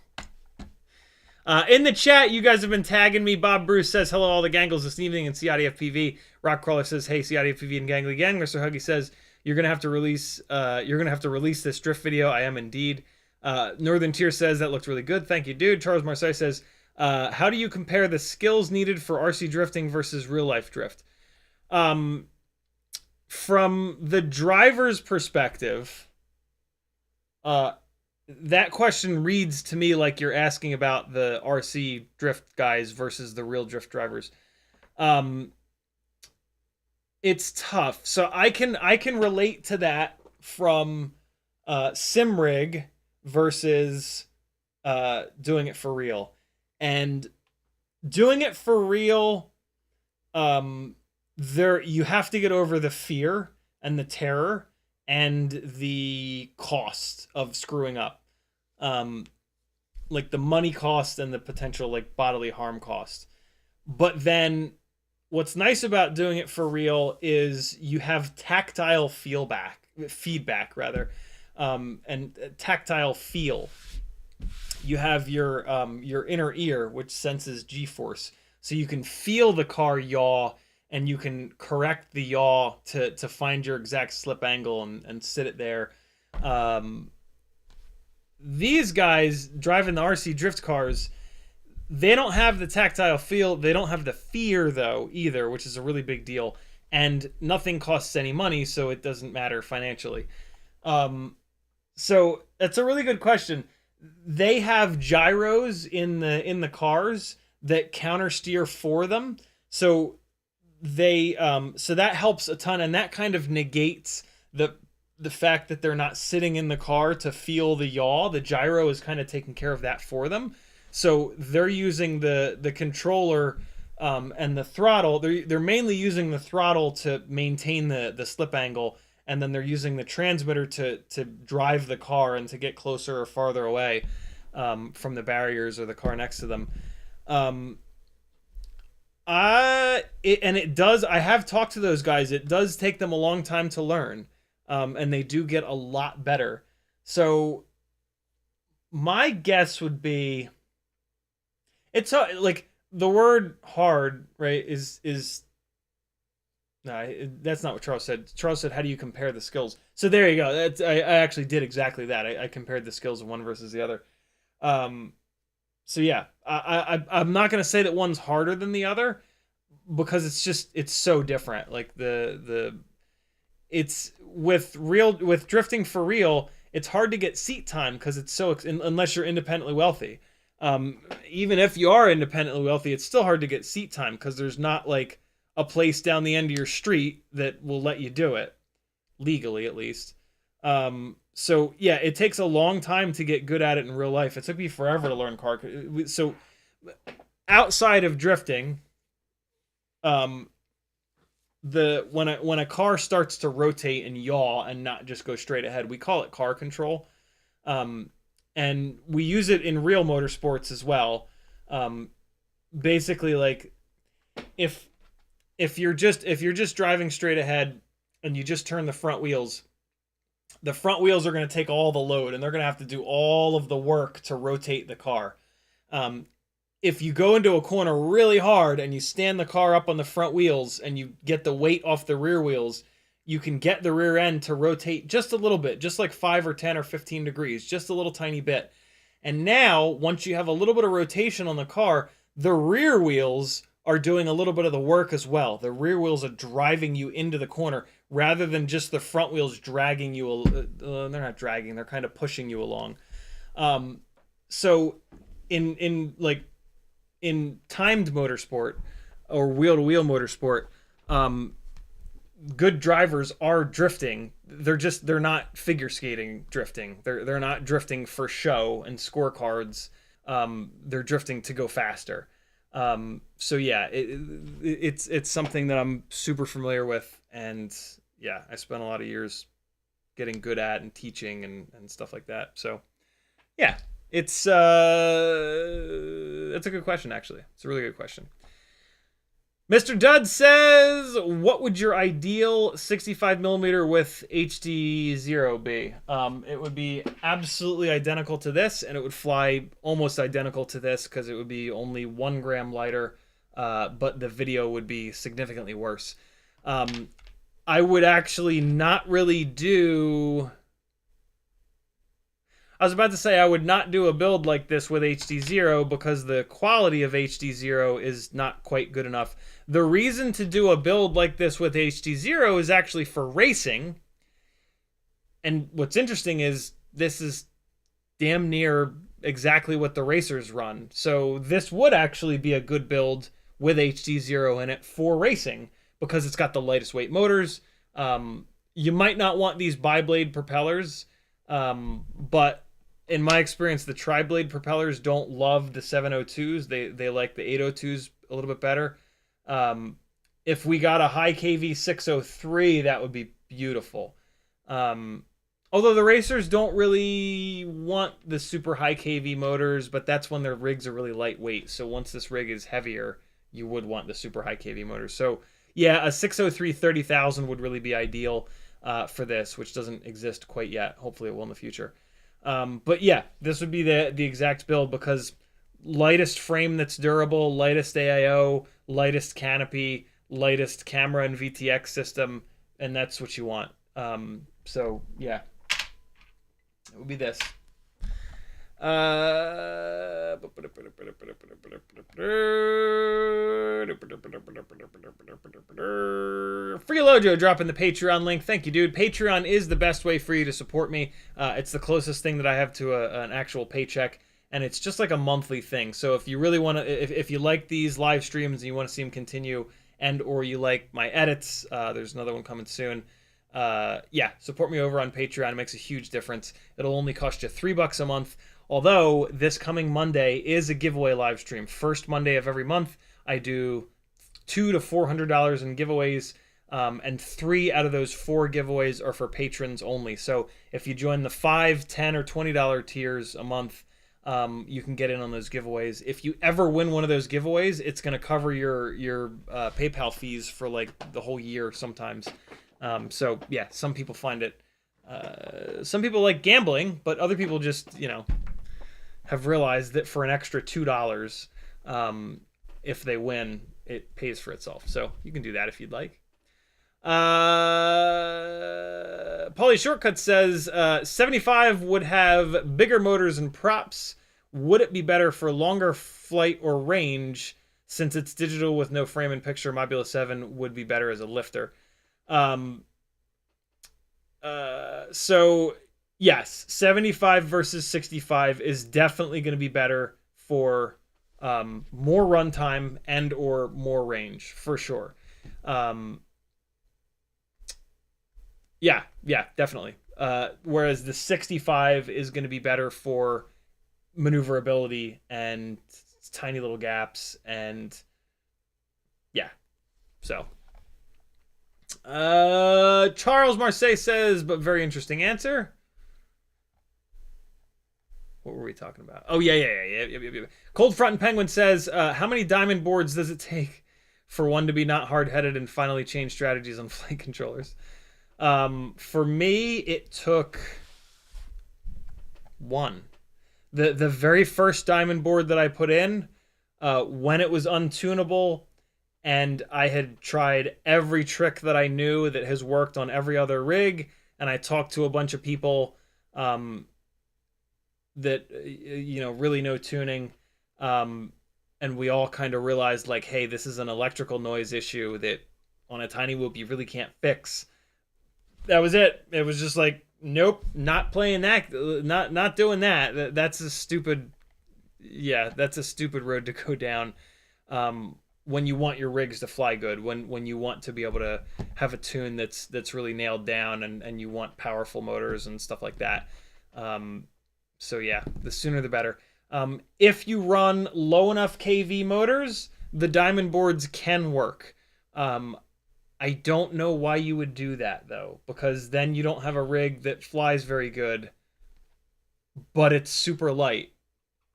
In the chat, you guys have been tagging me. Bob Bruce says, hello all the gangles this evening in CiottiFPV. Rockcrawler says, hey, CiottiFPV and Gangly Gang. Mr. Huggy says, you're gonna have to release this drift video. I am indeed. Northern Tier says, that looked really good. Thank you, dude. Charles Marseille says, how do you compare the skills needed for RC drifting versus real life drift? From the driver's perspective, that question reads to me like you're asking about the RC drift guys versus the real drift drivers. It's tough. So I can relate to that from SimRig versus doing it for real. And doing it for real, you have to get over the fear and the terror and the cost of screwing up. Like the money cost and the potential like bodily harm cost. But then what's nice about doing it for real is you have tactile feedback, and tactile feel. You have your inner ear, which senses G-force. So you can feel the car yaw, and you can correct the yaw to find your exact slip angle and sit it there. These guys driving the RC drift cars, they don't have the tactile feel. They don't have the fear, though, either, which is a really big deal. And nothing costs any money, so it doesn't matter financially. So that's a really good question. They have gyros in the cars that counter steer for them. So so that helps a ton, and that kind of negates the fact that they're not sitting in the car to feel the yaw. The gyro is kind of taking care of that for them. So they're using the controller and the throttle. They're mainly using the throttle to maintain the slip angle, and then they're using the transmitter to drive the car and to get closer or farther away from the barriers or the car next to them. I have talked to those guys. It does take them a long time to learn, and they do get a lot better. So my guess would be, it's like the word hard, right? That's not what Charles said. Charles said, how do you compare the skills? So there you go. I actually did exactly that. I compared the skills of one versus the other. So yeah, I'm not going to say that one's harder than the other, because it's so different. Like it's with drifting for real, it's hard to get seat time because it's so, unless you're independently wealthy. Even if you are independently wealthy, it's still hard to get seat time because there's not like a place down the end of your street that will let you do it legally, at least. So yeah, it takes a long time to get good at it in real life. It took me forever to learn car. So outside of drifting, when a car starts to rotate and yaw and not just go straight ahead, we call it car control. And we use it in real motorsports as well. Basically, like if you're just driving straight ahead and you just turn the front wheels are going to take all the load, and they're going to have to do all of the work to rotate the car. If you go into a corner really hard and you stand the car up on the front wheels and you get the weight off the rear wheels, you can get the rear end to rotate just a little bit, just like 5 or 10 or 15 degrees, just a little tiny bit. And now, once you have a little bit of rotation on the car, the rear wheels are doing a little bit of the work as well. The rear wheels are driving you into the corner rather than just the front wheels dragging you. They're not dragging, they're kind of pushing you along. So in timed motorsport or wheel-to-wheel motorsport, good drivers are drifting. They're not figure skating drifting. They're not drifting for show and scorecards. They're drifting to go faster. So yeah, it's something that I'm super familiar with, and yeah, I spent a lot of years getting good at and teaching and stuff like that. So yeah, it's a good question, actually. It's a really good question. Mr. Dud says, what would your ideal 65mm with HDZero be? It would be absolutely identical to this, and it would fly almost identical to this because it would be only 1 gram lighter, but the video would be significantly worse. I would actually not really do... I was about to say I would not do a build like this with HDZero because the quality of HDZero is not quite good enough. The reason to do a build like this with HDZero is actually for racing. And what's interesting is this is damn near exactly what the racers run. So this would actually be a good build with HDZero in it for racing because it's got the lightest weight motors. You might not want these bi-blade propellers, but in my experience, the tri-blade propellers don't love the 702s. They like the 802s a little bit better. If we got a high KV 603, that would be beautiful. Although the racers don't really want the super high KV motors, but that's when their rigs are really lightweight. So once this rig is heavier, you would want the super high KV motors. So yeah, a 603 30,000 would really be ideal for this, which doesn't exist quite yet. Hopefully it will in the future. But yeah, this would be the exact build because lightest frame that's durable, lightest AIO, lightest canopy, lightest camera and VTX system, and that's what you want. So yeah, it would be this. Free Lojo dropping the Patreon link. Thank you, dude. Patreon is the best way for you to support me. It's the closest thing that I have to an actual paycheck, and it's just like a monthly thing. So if you really want to, if you like these live streams and you want to see them continue, and or you like my edits, there's another one coming soon. Yeah, support me over on Patreon. It makes a huge difference. It'll only cost you $3 a month. Although this coming Monday is a giveaway live stream. First Monday of every month, I do $200 to $400 in giveaways, and 3 out of those 4 giveaways are for patrons only. So if you join the $5, $10, or $20 tiers a month, you can get in on those giveaways. If you ever win one of those giveaways, it's going to cover your PayPal fees for like the whole year sometimes. So yeah, some people find it. Some people like gambling, but other people just, you know, have realized that for an extra $2, if they win, it pays for itself. So you can do that if you'd like. Pauly Shortcut says 75 would have bigger motors and props. Would it be better for longer flight or range? Since it's digital with no frame and picture, Mobula 7 would be better as a lifter. So yes, 75 versus 65 is definitely going to be better for more runtime and or more range for sure. Yeah, definitely. Whereas the 65 is going to be better for maneuverability and tiny little gaps, and yeah, so. Charles Marseille says, but very interesting answer. What were we talking about? Oh, yeah. Cold Front and Penguin says, how many diamond boards does it take for one to be not hard-headed and finally change strategies on flight controllers? For me, it took 1. The very first diamond board that I put in, when it was untunable, and I had tried every trick that I knew that has worked on every other rig, and I talked to a bunch of people that, you know, really know tuning, and we all kind of realized, like, hey, this is an electrical noise issue that on a tiny whoop you really can't fix. That was it. It was just like, nope, not playing that, not doing that. That's a stupid, yeah, that's a stupid road to go down. when you want your rigs to fly good, when you want to be able to have a tune that's really nailed down, and you want powerful motors and stuff like that. So yeah, the sooner the better. If you run low enough kV motors, the diamond boards can work. I don't know why you would do that though, because then you don't have a rig that flies very good, but it's super light.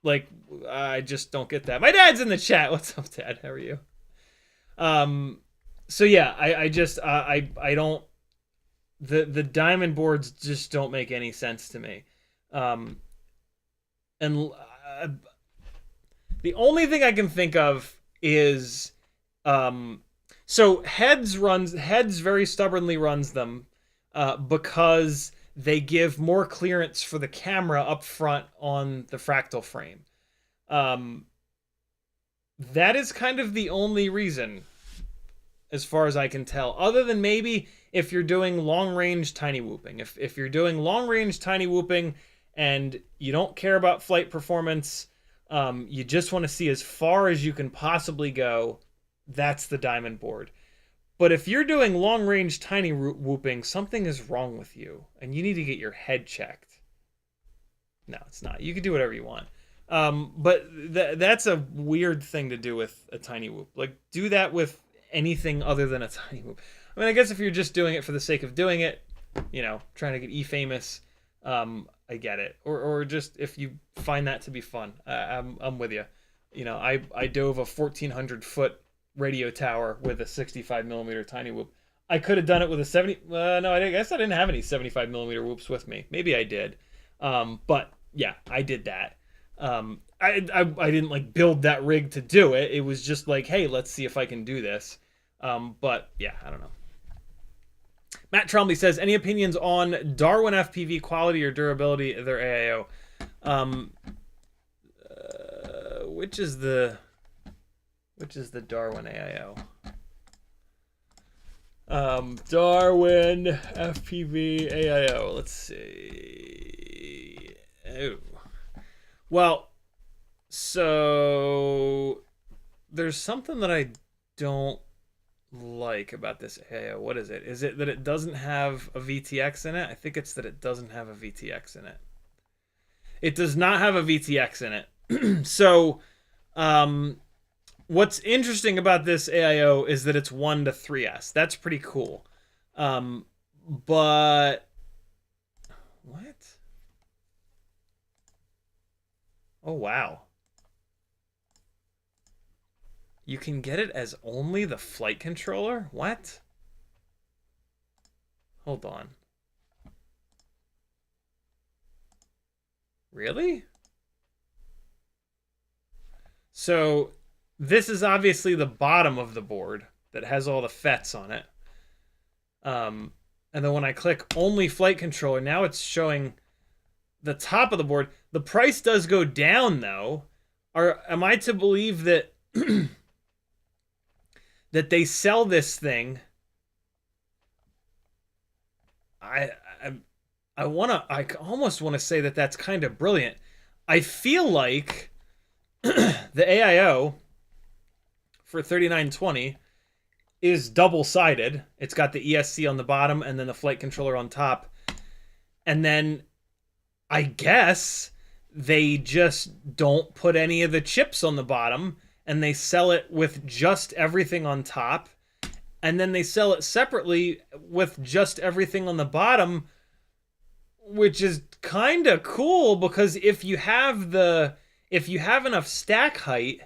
Like, I just don't get that. My dad's in the chat. What's up, Dad? How are you? So yeah, I just I don't, the diamond boards just don't make any sense to me. And the only thing I can think of is so Heads very stubbornly runs them because they give more clearance for the camera up front on the Fractal frame. That is kind of the only reason, as far as I can tell, other than maybe if you're doing long-range tiny whooping. If you're doing long-range tiny whooping and you don't care about flight performance, you just want to see as far as you can possibly go, that's the diamond board. But if you're doing long-range tiny whooping, something is wrong with you, and you need to get your head checked. No, it's not. You can do whatever you want. But that's a weird thing to do with a tiny whoop. Like, do that with anything other than a tiny whoop. I mean, I guess if you're just doing it for the sake of doing it, you know, trying to get E-famous, I get it. Or just if you find that to be fun, I'm with you. You know, I dove a 1,400-foot radio tower with a 65mm tiny whoop. I could have done it with a 70. No, I guess I didn't have any 75mm whoops with me. Maybe I did. But yeah, I did that. I didn't like build that rig to do it. It was just like, hey, let's see if I can do this. But yeah, I don't know. Matt Trombley says, any opinions on Darwin FPV quality or durability of their AIO? Which is the Darwin AIO? Darwin FPV AIO. Let's see. Oh. Well, so there's something that I don't like about this AIO. What is it? Is it that it doesn't have a VTX in it? I think it's that it doesn't have a VTX in it. It does not have a VTX in it. So, what's interesting about this AIO is that it's 1 to 3S. That's pretty cool. But what? Oh, wow. You can get it as only the flight controller? What? Hold on. Really? So this is obviously the bottom of the board that has all the FETs on it. And then when I click only flight controller, now it's showing the top of the board. The price does go down though. Am I to believe that that they sell this thing? I almost want to say that that's kind of brilliant. I feel like the AIO for $39.20 is double-sided. It's got the ESC on the bottom and then the flight controller on top. And then I guess they just don't put any of the chips on the bottom and they sell it with just everything on top. And then they sell it separately with just everything on the bottom, which is kind of cool because if you have enough stack height,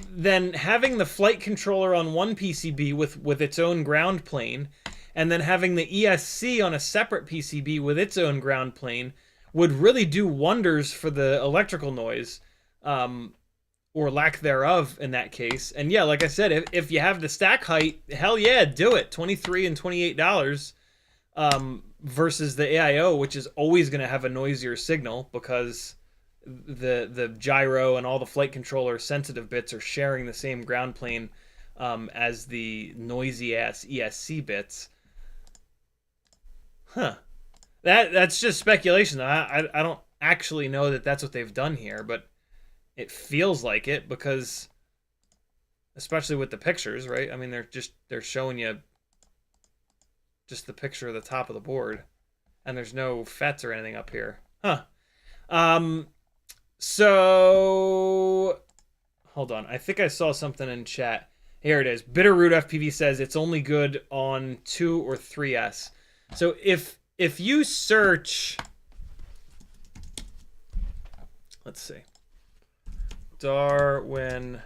then having the flight controller on one PCB with its own ground plane, and then having the ESC on a separate PCB with its own ground plane would really do wonders for the electrical noise, or lack thereof in that case. And yeah, like I said, if you have the stack height, hell yeah, do it. $23 and $28 versus the AIO, which is always going to have a noisier signal because the gyro and all the flight controller sensitive bits are sharing the same ground plane as the noisy ass ESC bits. Huh. That's just speculation. I don't actually know that that's what they've done here, but it feels like it because especially with the pictures, right? I mean, they're showing you just the picture of the top of the board, and there's no FETs or anything up here. Huh. So hold on. I think I saw something in chat. Here it is. Bitterroot FPV says it's only good on 2 or 3S. So if you search, let's see, Darwin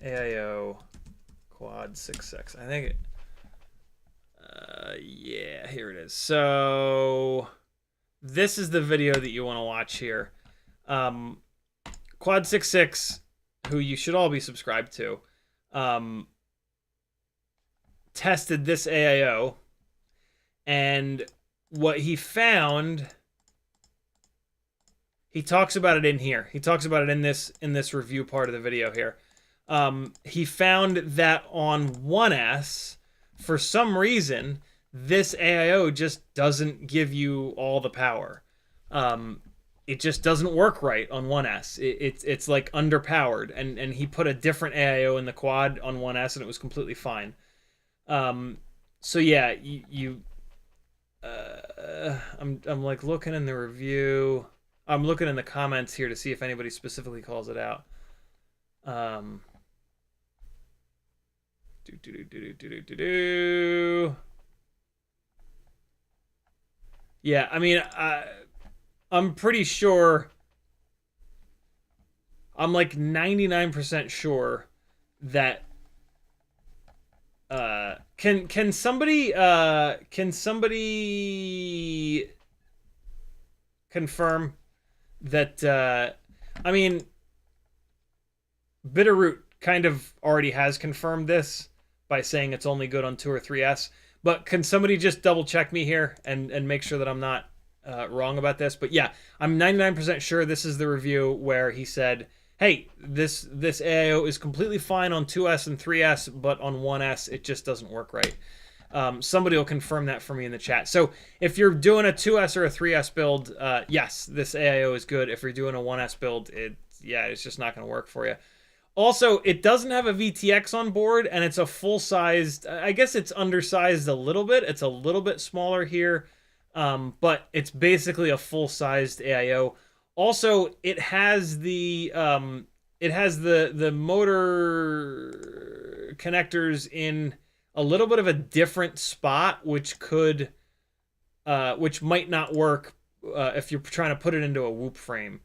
AIO quad 6X. I think it, yeah, here it is. So this is the video that you want to watch here. Quad 6X, who you should all be subscribed to, tested this AIO, and what he found, he talks about it in here. He talks about it in this review part of the video here. He found that on 1S, for some reason, this AIO just doesn't give you all the power. It just doesn't work right on 1S. It's like underpowered, and he put a different AIO in the quad on 1S, and it was completely fine. So yeah, I'm like looking in the review. I'm looking in the comments here to see if anybody specifically calls it out. Yeah, I mean, I'm pretty sure. I'm like 99% sure that can somebody confirm that I mean, Bitterroot kind of already has confirmed this by saying it's only good on 2 or 3S, but can somebody just double check me here and make sure that I'm not wrong about this? But yeah, I'm 99% sure this is the review where he said, hey, this AIO is completely fine on 2S and 3S, but on 1S it just doesn't work right. Somebody will confirm that for me in the chat. So if you're doing a 2S or a 3S build, yes, this AIO is good. If you're doing a 1S build, it's just not going to work for you. Also, it doesn't have a VTX on board, and it's a full-sized, I guess it's undersized a little bit. It's a little bit smaller here, but it's basically a full-sized AIO. Also, it has the motor connectors in a little bit of a different spot, which might not work if you're trying to put it into a whoop frame.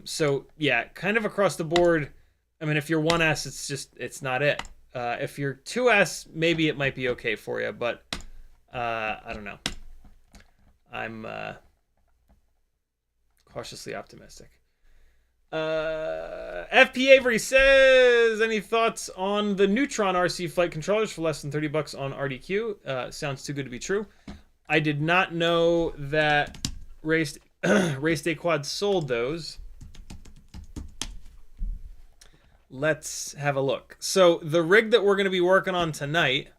So yeah, kind of across the board. I mean, if you're 1S, it's not it. If you're 2S, maybe it might be okay for you, but I don't know. I'm cautiously optimistic. FP Avery says, any thoughts on the Neutron RC flight controllers for less than $30 on RDQ? Sounds too good to be true. I did not know that Race Day Quad sold those. Let's have a look. So the rig that we're going to be working on tonight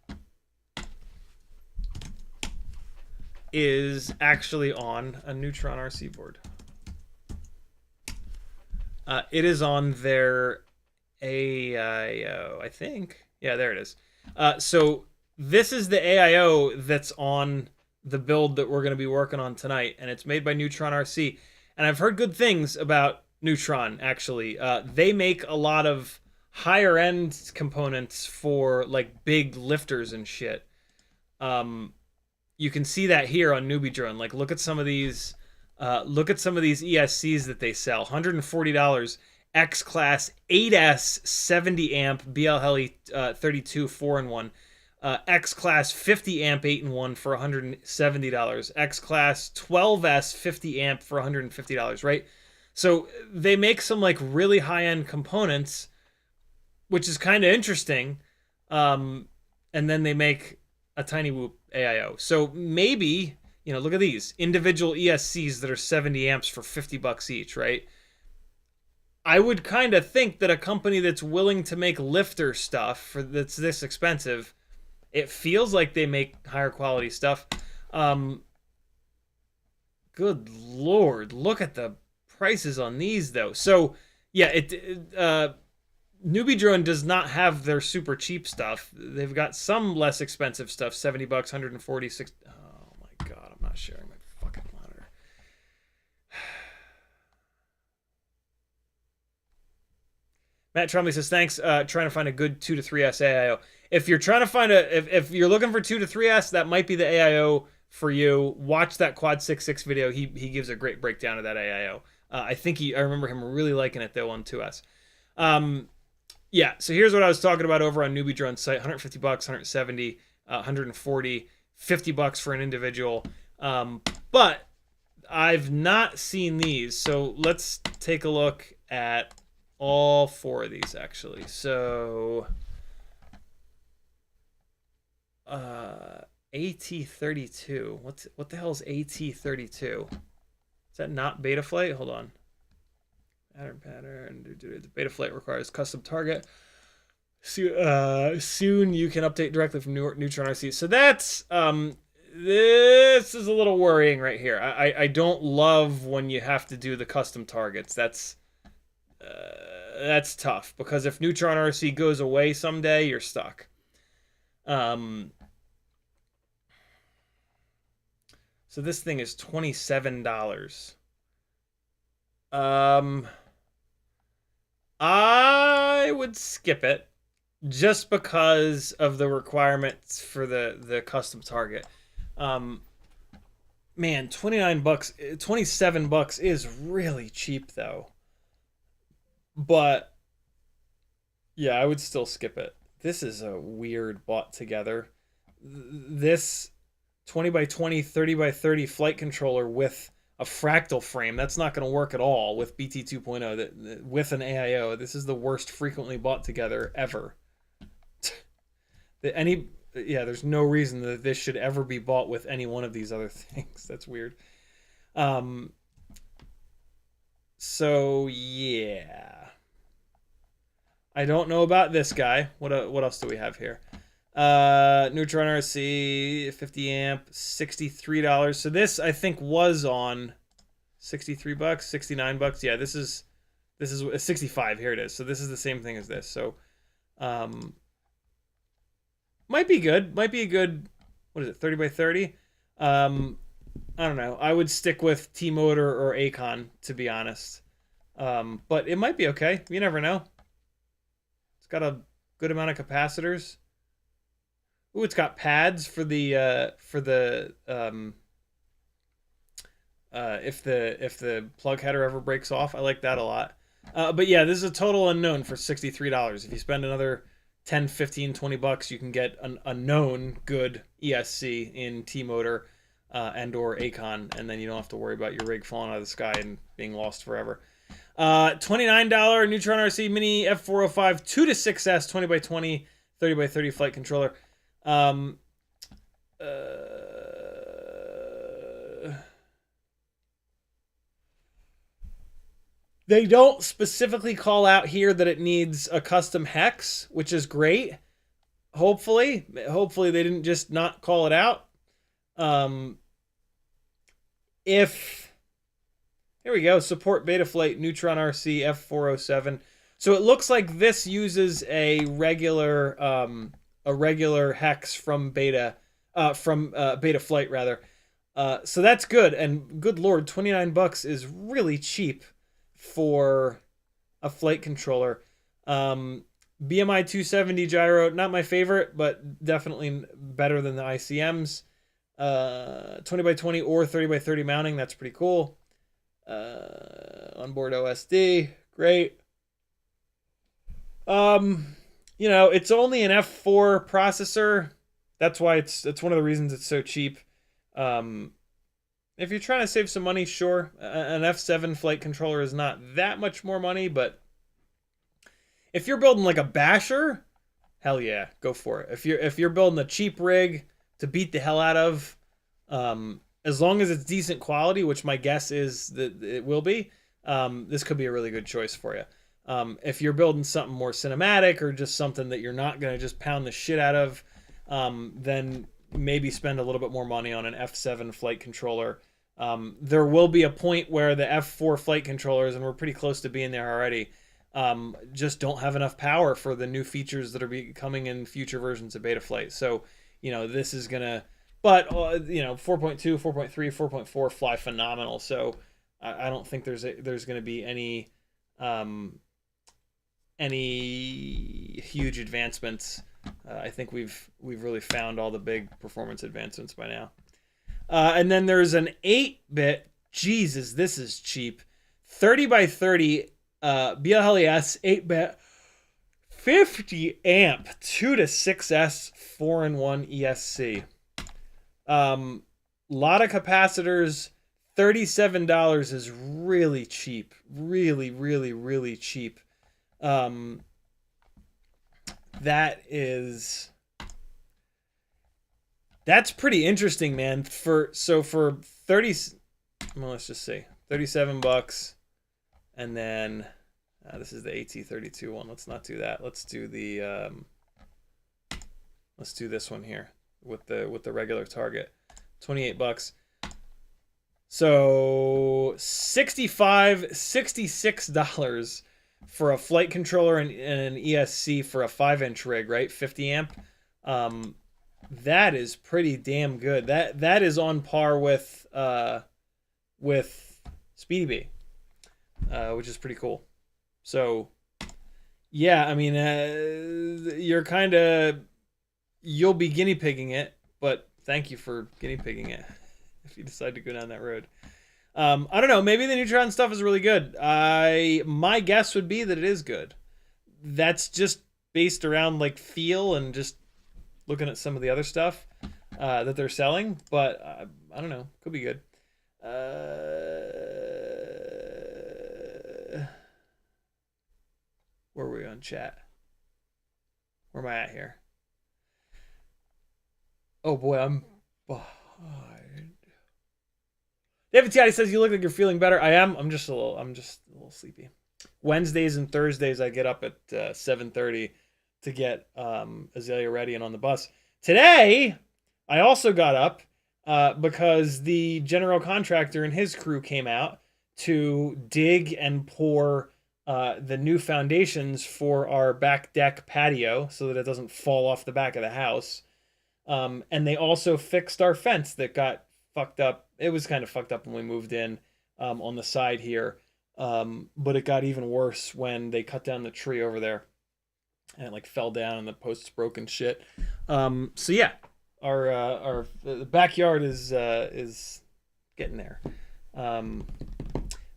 is actually on a Neutron RC board. It is on their AIO, I think. Yeah, there it is. So this is the AIO that's on the build that we're going to be working on tonight, and it's made by Neutron RC. And I've heard good things about Neutron, actually. They make a lot of higher-end components for, like, big lifters and shit. You can see that here on Newbie Drone. Like, look at some of these... ESCs that they sell. $140, X-Class 8S 70 amp BL Heli 32 4-in-1. X-Class 50 amp 8-in-1 for $170. X-Class 12S 50 amp for $150, right? So they make some like really high-end components, which is kind of interesting. And then they make a tiny whoop AIO. So maybe... You know, look at these individual ESCs that are 70 amps for $50 each, right? I would kind of think that a company that's willing to make lifter stuff that's this expensive, it feels like they make higher quality stuff. Good Lord, look at the prices on these though. So yeah, Newbie Drone does not have their super cheap stuff. They've got some less expensive stuff, 70 bucks, 146. Oh my god, I'm not sharing my fucking monitor. Matt Trumley says, thanks, trying to find a good 2 to 3S AIO. If you're trying to find if you're looking for 2 to 3S, that might be the AIO for you. Watch that Quad 66 video. He gives a great breakdown of that AIO. I remember him really liking it though on 2S. Yeah, so here's what I was talking about over on Newbie Drone's site. 150 bucks, 170, 140, 50 bucks for an individual. But I've not seen these, so let's take a look at all 4 of these actually. So AT32. What the hell is AT32? Is that not Betaflight? Hold on. Pattern. The Betaflight requires custom target. Soon you can update directly from Neutron RC. So that's this is a little worrying right here. I don't love when you have to do the custom targets. That's tough because if Neutron RC goes away someday, you're stuck. So this thing is $27. I would skip it just because of the requirements for the custom target. Man, 29 bucks, 27 bucks is really cheap though. But yeah, I would still skip it. This is a weird bought together. This 20 by 20, 30 by 30 flight controller with a fractal frame, that's not going to work at all with BT 2.0 with an AIO. This is the worst frequently bought together ever. There's no reason that this should ever be bought with any one of these other things. That's weird. So yeah, I don't know about this guy. What else do we have here? Neutron RC 50 amp, $63. So this I think was on 63 bucks, 69 bucks. Yeah, this is 65. Here it is. So this is the same thing as this. So might be good. Might be a good, what is it, 30 by 30? I don't know. I would stick with T-Motor or Acon, to be honest. But it might be okay. You never know. It's got a good amount of capacitors. Ooh, it's got pads for the if the plug header ever breaks off. I like that a lot. But yeah, this is a total unknown for $63. If you spend another 10, 15, 20 bucks, you can get a known good ESC in T-Motor and or Acon, and then you don't have to worry about your rig falling out of the sky and being lost forever. $29 Neutron RC Mini F405 2 to 6S 20 by 20, 30 by 30 flight controller. They don't specifically call out here that it needs a custom hex, which is great. Hopefully they didn't just not call it out. Here we go, support Betaflight Neutron RC F407. So it looks like this uses a regular hex from Betaflight rather. So that's good, and good lord, 29 bucks is really cheap for a flight controller. BMI 270 gyro, not my favorite, but definitely better than the ICMs. 20 by 20 or 30 by 30 mounting, that's pretty cool. Onboard OSD, great. It's only an F4 processor. That's why it's one of the reasons it's so cheap. If you're trying to save some money, sure. An F7 flight controller is not that much more money, but if you're building like a basher, hell yeah, go for it. If you're building a cheap rig to beat the hell out of, as long as it's decent quality, which my guess is that it will be, this could be a really good choice for you. If you're building something more cinematic or just something that you're not going to just pound the shit out of, then maybe spend a little bit more money on an F7 flight controller. There will be a point where the F4 flight controllers, and we're pretty close to being there already, just don't have enough power for the new features that are coming in future versions of Betaflight. So, this is gonna, but 4.2, 4.3, 4.4 fly phenomenal. So I don't think there's going to be any huge advancements. I think we've really found all the big performance advancements by now. And then there's an 8-bit. Jesus, this is cheap. 30 by 30 BLHES 8-bit 50 amp 2 to 6S 4-in-1 ESC. Lot of capacitors. $37 is really cheap. Really, really, really cheap. That's pretty interesting, man. For 30, well, let's just say $37, and then this is the AT32 one. Let's not do that. Let's do the let's do this one here with the regular target. $28. So $66 for a flight controller and an ESC for a 5-inch rig, right? 50 amp. That is pretty damn good. That is on par with Speedy Bee, which is pretty cool. So yeah, I mean, you'll be guinea pigging it, but thank you for guinea pigging it if you decide to go down that road. I don't know. Maybe the Neutron stuff is really good. My guess would be that it is good. That's just based around like feel and just looking at some of the other stuff that they're selling. But I don't know. Could be good. Where are we on chat? Where am I at here? Oh boy, I'm behind. David Ciotti says you look like you're feeling better. I am. I'm just a little sleepy. Wednesdays and Thursdays I get up at 7:30 to get Azalea ready and on the bus. Today I also got up because the general contractor and his crew came out to dig and pour the new foundations for our back deck patio so that it doesn't fall off the back of the house. And they also fixed our fence that got fucked up. It was kind of fucked up when we moved in on the side here. But it got even worse when they cut down the tree over there and it like fell down and the posts broke and shit. So yeah, our the backyard is getting there.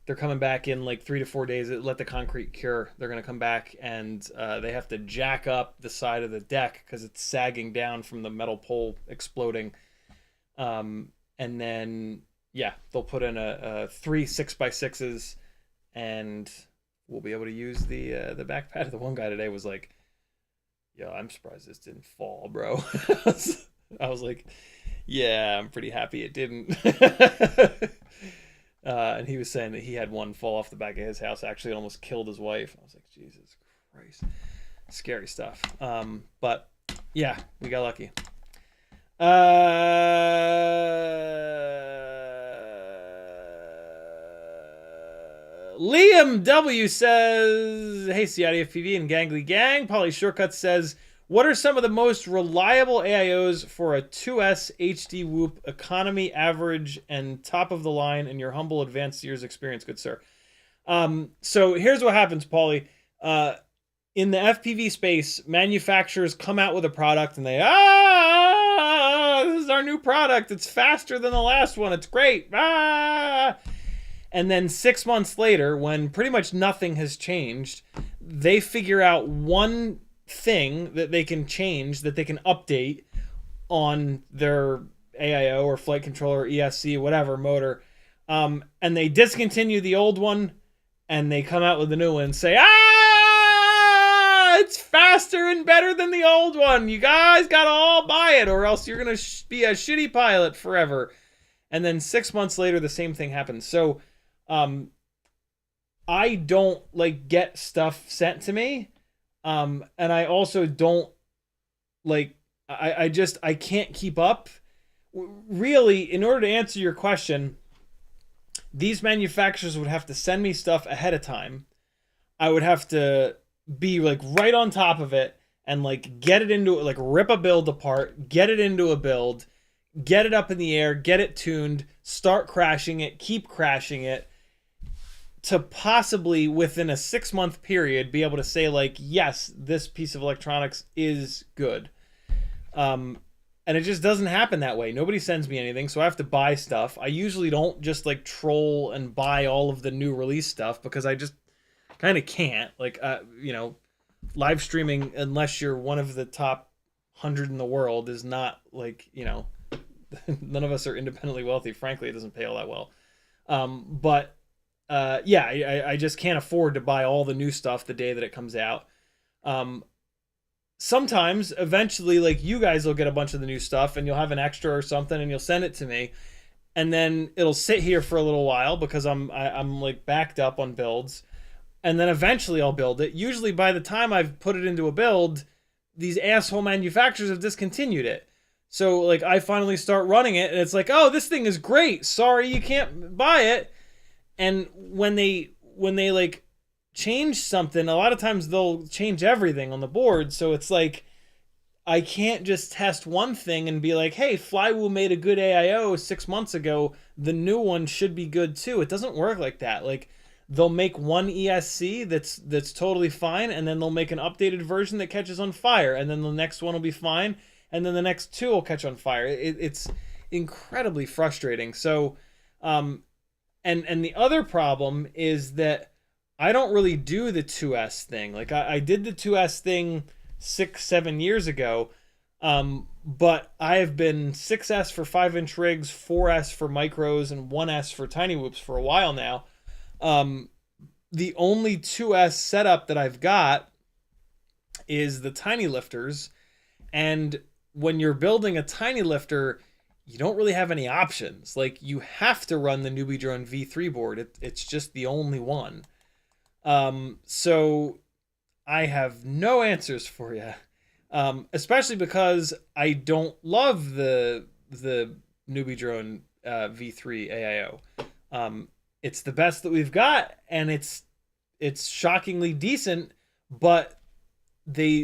They're coming back in like 3 to 4 days. Let the concrete cure. They're going to come back and they have to jack up the side of the deck because it's sagging down from the metal pole exploding. And then, yeah, they'll put in a 3 6x6s and we'll be able to use the back pad. The one guy today was like, yo, I'm surprised this didn't fall, bro. I was like, yeah, I'm pretty happy it didn't. And he was saying that he had one fall off the back of his house. Actually, it almost killed his wife. I was like, Jesus Christ. Scary stuff. But, yeah, we got lucky. Liam W says, hey, CiottiFPV and Gangly Gang. Polly Shortcut says, what are some of the most reliable AIOs for a 2S HD Whoop economy, average, and top of the line in your humble advanced years experience, good sir? So here's what happens, Paulie. In the FPV space, manufacturers come out with a product and they, this is our new product. It's faster than the last one. It's great. And then 6 months later, when pretty much nothing has changed, they figure out one thing that they can change, that they can update on their AIO or flight controller, ESC, whatever motor, and they discontinue the old one and they come out with a new one and say, it's faster and better than the old one. You guys gotta all buy it or else you're gonna be a shitty pilot forever. And then 6 months later, the same thing happens. So I don't like get stuff sent to me. And I also don't like, I can't keep up. Really, in order to answer your question, these manufacturers would have to send me stuff ahead of time. I would have to be like right on top of it and like get it into like rip a build apart, get it into a build, get it up in the air, get it tuned, start crashing it, keep crashing it, to possibly within a 6-month period be able to say like, yes, this piece of electronics is good. And it just doesn't happen that way. Nobody sends me anything, so I have to buy stuff. I usually don't just like troll and buy all of the new release stuff because I just kind of can't. Like, you know, live streaming, unless you're one of the top 100 in the world, is not like, you know, none of us are independently wealthy. Frankly, it doesn't pay all that well. But yeah, I just can't afford to buy all the new stuff the day that it comes out. Sometimes, eventually, like you guys will get a bunch of the new stuff and you'll have an extra or something and you'll send it to me. And then it'll sit here for a little while because I'm like backed up on builds. And then eventually I'll build it. Usually by the time I've put it into a build, these asshole manufacturers have discontinued it. So like I finally start running it and it's like, oh, this thing is great. Sorry, you can't buy it. And when they like change something, a lot of times they'll change everything on the board. So it's like I can't just test one thing and be like, hey, Flywheel made a good AIO 6 months ago. The new one should be good too. It doesn't work like that. Like they'll make one ESC that's totally fine, and then they'll make an updated version that catches on fire, and then the next one will be fine, and then the next two will catch on fire. It's incredibly frustrating. So, and the other problem is that I don't really do the 2S thing. Like I did the 2S thing 6-7 years ago, but I have been 6S for 5-inch rigs, 4S for micros, and 1S for tiny whoops for a while now. The only 2S setup that I've got is the tiny lifters, and when you're building a tiny lifter, you don't really have any options. Like you have to run the Newbie Drone V3 board. It's just the only one. So I have no answers for you, especially because I don't love the Newbie Drone V3 AIO. It's the best that we've got, and it's shockingly decent, but the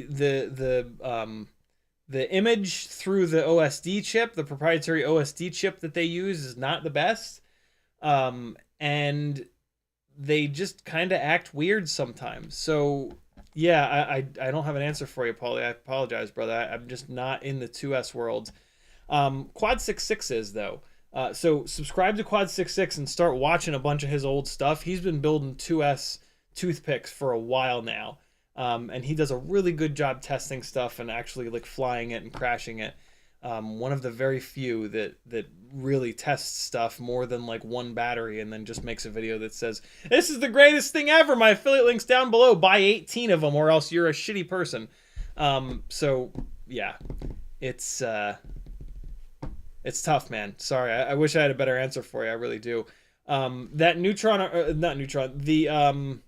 image through the OSD chip, the proprietary OSD chip that they use, is not the best, and they just kind of act weird sometimes. So yeah, I don't have an answer for you, Paulie. I apologize, brother. I'm just not in the 2S world. Quad 66 is though. So subscribe to Quad 66 and start watching a bunch of his old stuff. He's been building 2S toothpicks for a while now. And he does a really good job testing stuff and actually like flying it and crashing it. One of the very few that really tests stuff more than like one battery and then just makes a video that says, this is the greatest thing ever. My affiliate link's down below. Buy 18 of them or else you're a shitty person. So yeah, it's tough, man. Sorry. I wish I had a better answer for you. I really do. That Neutron, not Neutron, the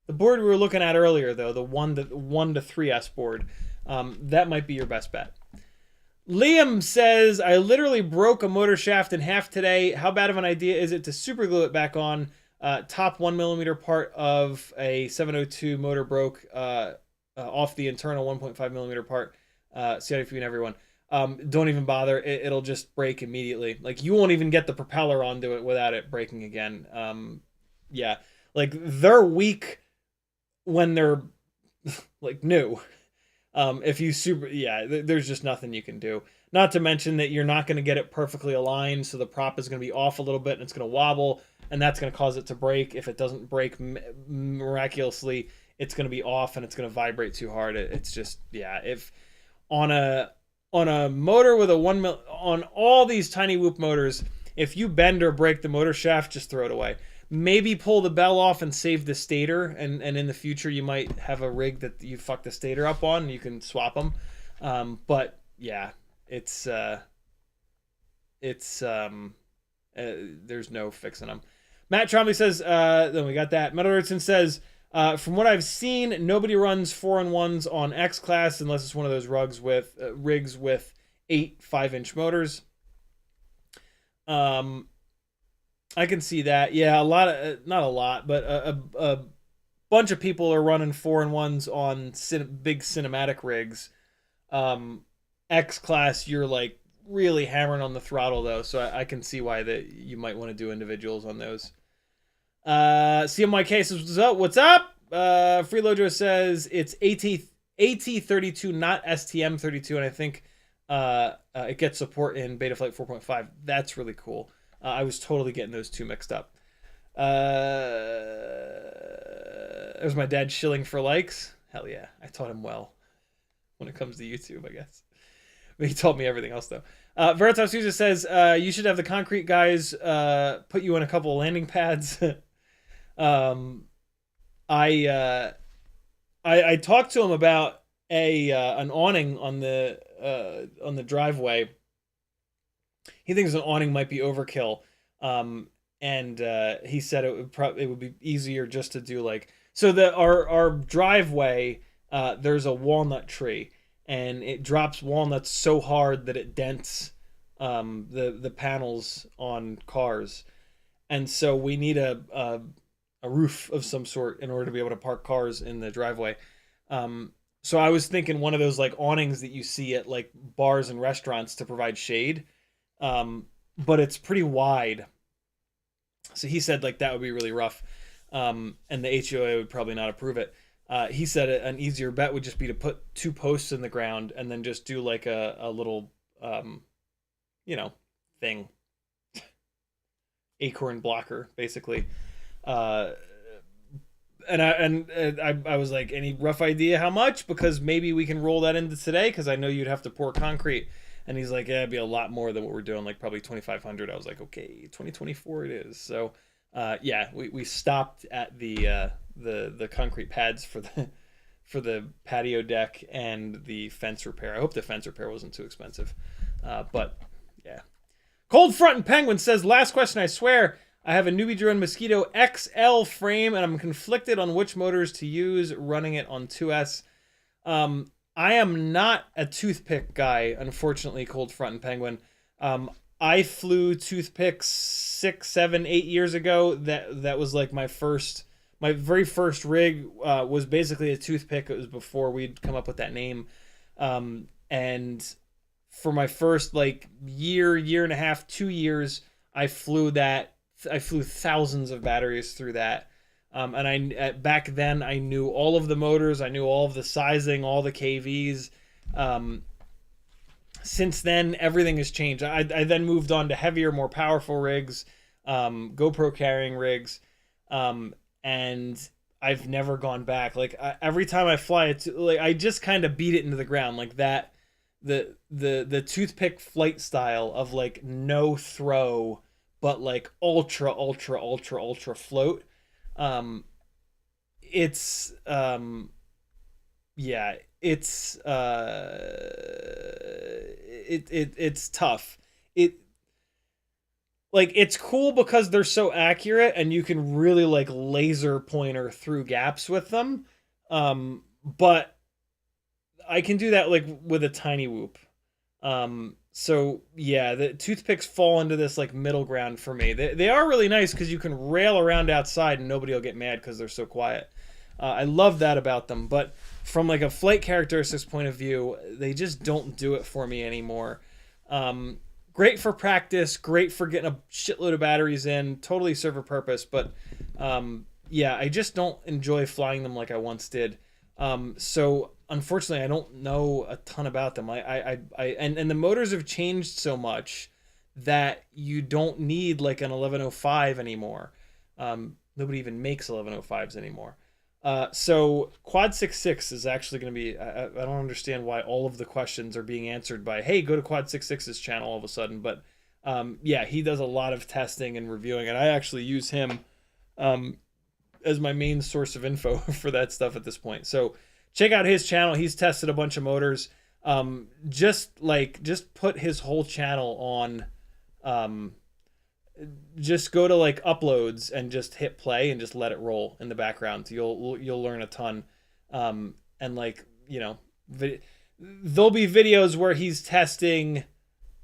board we were looking at earlier, though, the 1 to 3S board, that might be your best bet. Liam says, I literally broke a motor shaft in half today. How bad of an idea is it to super glue it back on? Top 1mm part of a 702 motor broke off the internal 1.5mm part. CiottiFPV and everyone. Don't even bother. It'll just break immediately. Like, you won't even get the propeller onto it without it breaking again. Yeah. Like, they're weak when they're, like, new. If you there's just nothing you can do. Not to mention that you're not going to get it perfectly aligned, so the prop is going to be off a little bit, and it's going to wobble, and that's going to cause it to break. If it doesn't break miraculously, it's going to be off, and it's going to vibrate too hard. It's just, yeah. If on a motor with a 1mm, on all these tiny whoop motors, if you bend or break the motor shaft, just throw it away. Maybe pull the bell off and save the stator, and in the future you might have a rig that you fuck the stator up on and you can swap them. But yeah, there's no fixing them. Matt Trombley says, then we got that. Metal Ritzon says, from what I've seen, nobody runs 4-in-1s on X class unless it's one of those rigs with 8 5-inch motors. I can see that. Yeah, a lot of, not a lot, but a bunch of people are running 4-in-1s on big cinematic rigs. X class, you're like really hammering on the throttle though, so I can see why that you might want to do individuals on those. CMYK says, what's up? Freeloader says it's AT32, not STM32, and I think it gets support in Betaflight 4.5. That's really cool. I was totally getting those two mixed up. There's my dad shilling for likes. Hell yeah, I taught him well when it comes to YouTube, I guess. But he taught me everything else, though. Veritas Sousa says, you should have the concrete guys put you on a couple of landing pads. I talked to him about an awning on the driveway. He thinks an awning might be overkill. And he said it would be easier just to do like, so that our driveway, there's a walnut tree, and it drops walnuts so hard that it dents the panels on cars, and so we need a roof of some sort in order to be able to park cars in the driveway. So I was thinking one of those like awnings that you see at like bars and restaurants to provide shade, but it's pretty wide. So he said like that would be really rough, and the HOA would probably not approve it. He said an easier bet would just be to put 2 posts in the ground and then just do like a little, thing, acorn blocker, basically. And I was like, any rough idea how much? Because maybe we can roll that into today, because I know you'd have to pour concrete. And he's like, yeah, it'd be a lot more than what we're doing, like probably 2,500. I was like, okay, 2024 it is. So, yeah, we stopped at the concrete pads for the patio deck and the fence repair. I hope the fence repair wasn't too expensive. But yeah. Cold Front and Penguin says, last question, I swear. I have a newbie drone Mosquito XL frame, and I'm conflicted on which motors to use running it on 2S. I am not a toothpick guy, unfortunately, Cold Front and Penguin. I flew toothpicks 6, 7, 8 years ago. That was like my very first rig was basically a toothpick. It was before we'd come up with that name. And for my first like year and a half, 2 years, I flew thousands of batteries through that. And back then I knew all of the motors, I knew all of the sizing, all the KVs. Since then, everything has changed. I then moved on to heavier, more powerful rigs, GoPro carrying rigs, and I've never gone back. Like every time I fly it, like I just kind of beat it into the ground, like that. The toothpick flight style of like no throw, but like ultra float. It's tough. It's cool because they're so accurate and you can really like laser pointer through gaps with them. But I can do that like with a tiny whoop. So yeah, the toothpicks fall into this like middle ground for me. They are really nice because you can rail around outside and nobody will get mad because they're so quiet. I love that about them, but from like a flight characteristics point of view, they just don't do it for me anymore. Great for practice, great for getting a shitload of batteries in, totally serve a purpose, but yeah, I just don't enjoy flying them like I once did. So unfortunately, I don't know a ton about them. And the motors have changed so much that you don't need like an 1105 anymore. Nobody even makes 1105s anymore. So Quad 66 is actually going to be, I don't understand why all of the questions are being answered by, hey, go to Quad 66's channel all of a sudden. But yeah, he does a lot of testing and reviewing, and I actually use him as my main source of info for that stuff at this point. So check out his channel. He's tested a bunch of motors. Just put his whole channel on, just go to like uploads and just hit play and just let it roll in the background. You'll learn a ton. And like, you know, there'll be videos where he's testing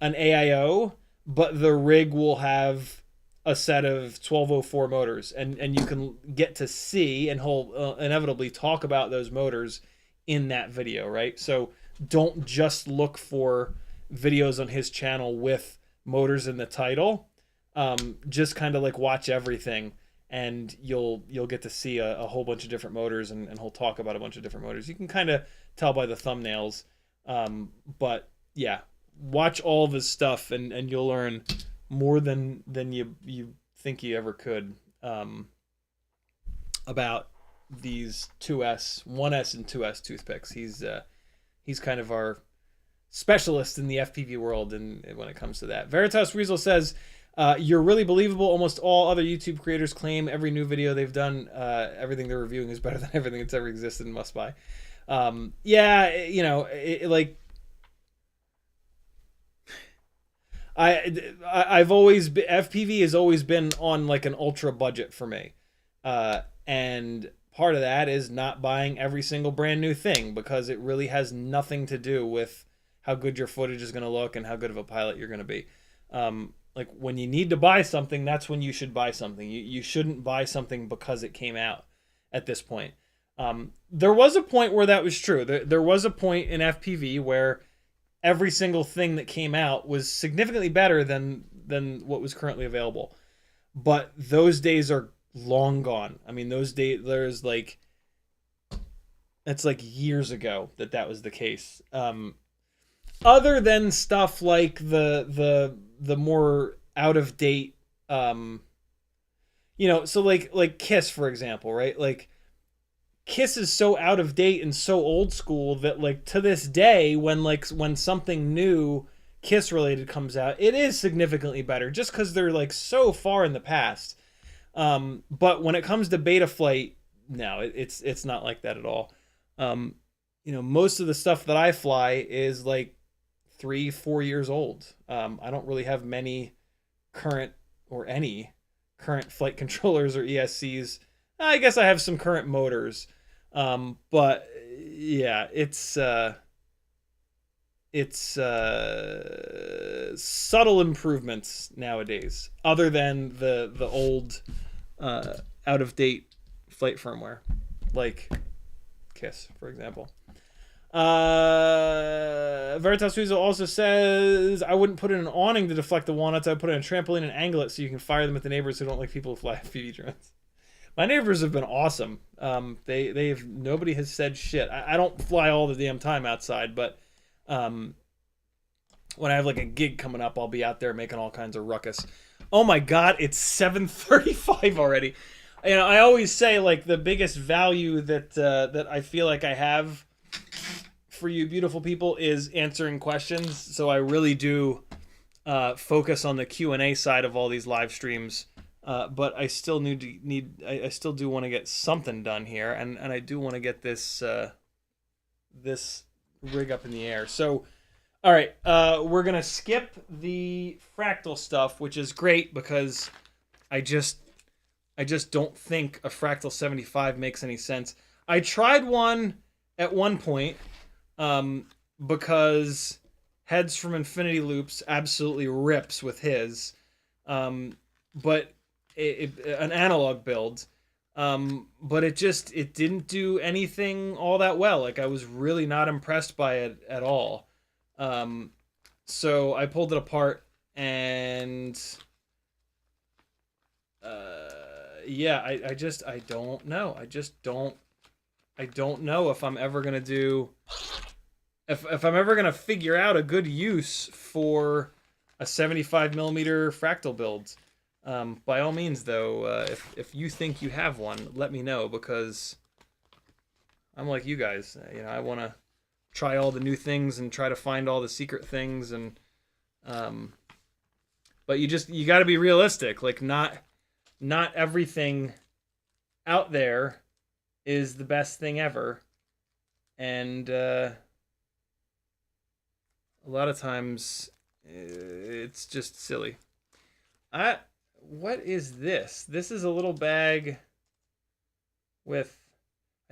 an AIO, but the rig will have a set of 1204 motors, and you can get to see, and he'll inevitably talk about those motors in that video, right? So don't just look for videos on his channel with motors in the title. Just kind of like watch everything, and you'll get to see a whole bunch of different motors, and he'll talk about a bunch of different motors. You can kind of tell by the thumbnails, but yeah, watch all of his stuff, and you'll learn more than you think you ever could, about these 1S and 2S toothpicks. He's kind of our specialist in the FPV world, and when it comes to that. Veritas Riesel says, you're really believable. Almost all other YouTube creators claim every new video they've done, everything they're reviewing is better than everything that's ever existed and must buy. Yeah, you know, like, I've always been, FPV has always been on like an ultra budget for me, and part of that is not buying every single brand new thing, because it really has nothing to do with how good your footage is going to look and how good of a pilot you're going to be. Like, when you need to buy something, that's when you should buy something. You shouldn't buy something because it came out at this point. There was a point where that was true. There was a point in FPV where every single thing that came out was significantly better than what was currently available. But those days are long gone. I mean, those days, there's like, it's like years ago that was the case. Other than stuff like the more out of date, you know, so like Kiss, for example, right? Like, Kiss is so out of date and so old school that, like, to this day, when something new Kiss related comes out, it is significantly better, just because they're like so far in the past. But when it comes to Betaflight, no, it's not like that at all. You know, most of the stuff that I fly is like 3-4 years old. I don't really have many current or any current flight controllers or ESCs. I guess I have some current motors. But yeah, it's subtle improvements nowadays, other than the old, out of date flight firmware, like Kiss, for example. Veritas Weasel also says, I wouldn't put in an awning to deflect the walnuts. I would put in a trampoline and angle it so you can fire them at the neighbors who don't like people who fly FPV drones. My neighbors have been awesome. Nobody has said shit. I don't fly all the damn time outside, but when I have like a gig coming up, I'll be out there making all kinds of ruckus. Oh my god, it's 7:35 already. You know, I always say, like, the biggest value that I feel like I have for you beautiful people is answering questions. So I really do focus on the Q&A side of all these live streams. But I still I still do want to get something done here, and I do want to get this this rig up in the air. So, all right, we're gonna skip the Fractal stuff, which is great because I just don't think a Fractal 75 makes any sense. I tried one at one point, because Heads from Infinity Loops absolutely rips with his, but an analog build, but it didn't do anything all that well. Like, I was really not impressed by it at all. So I pulled it apart, and yeah, I don't know. I don't know if I'm ever gonna do, if I'm ever gonna figure out a good use for a 75mm Fractal build. By all means, though, if you think you have one, let me know, because I'm like you guys. You know, I want to try all the new things and try to find all the secret things, and but you got to be realistic. Like, not everything out there is the best thing ever, and a lot of times it's just silly. What is this? This is a little bag with,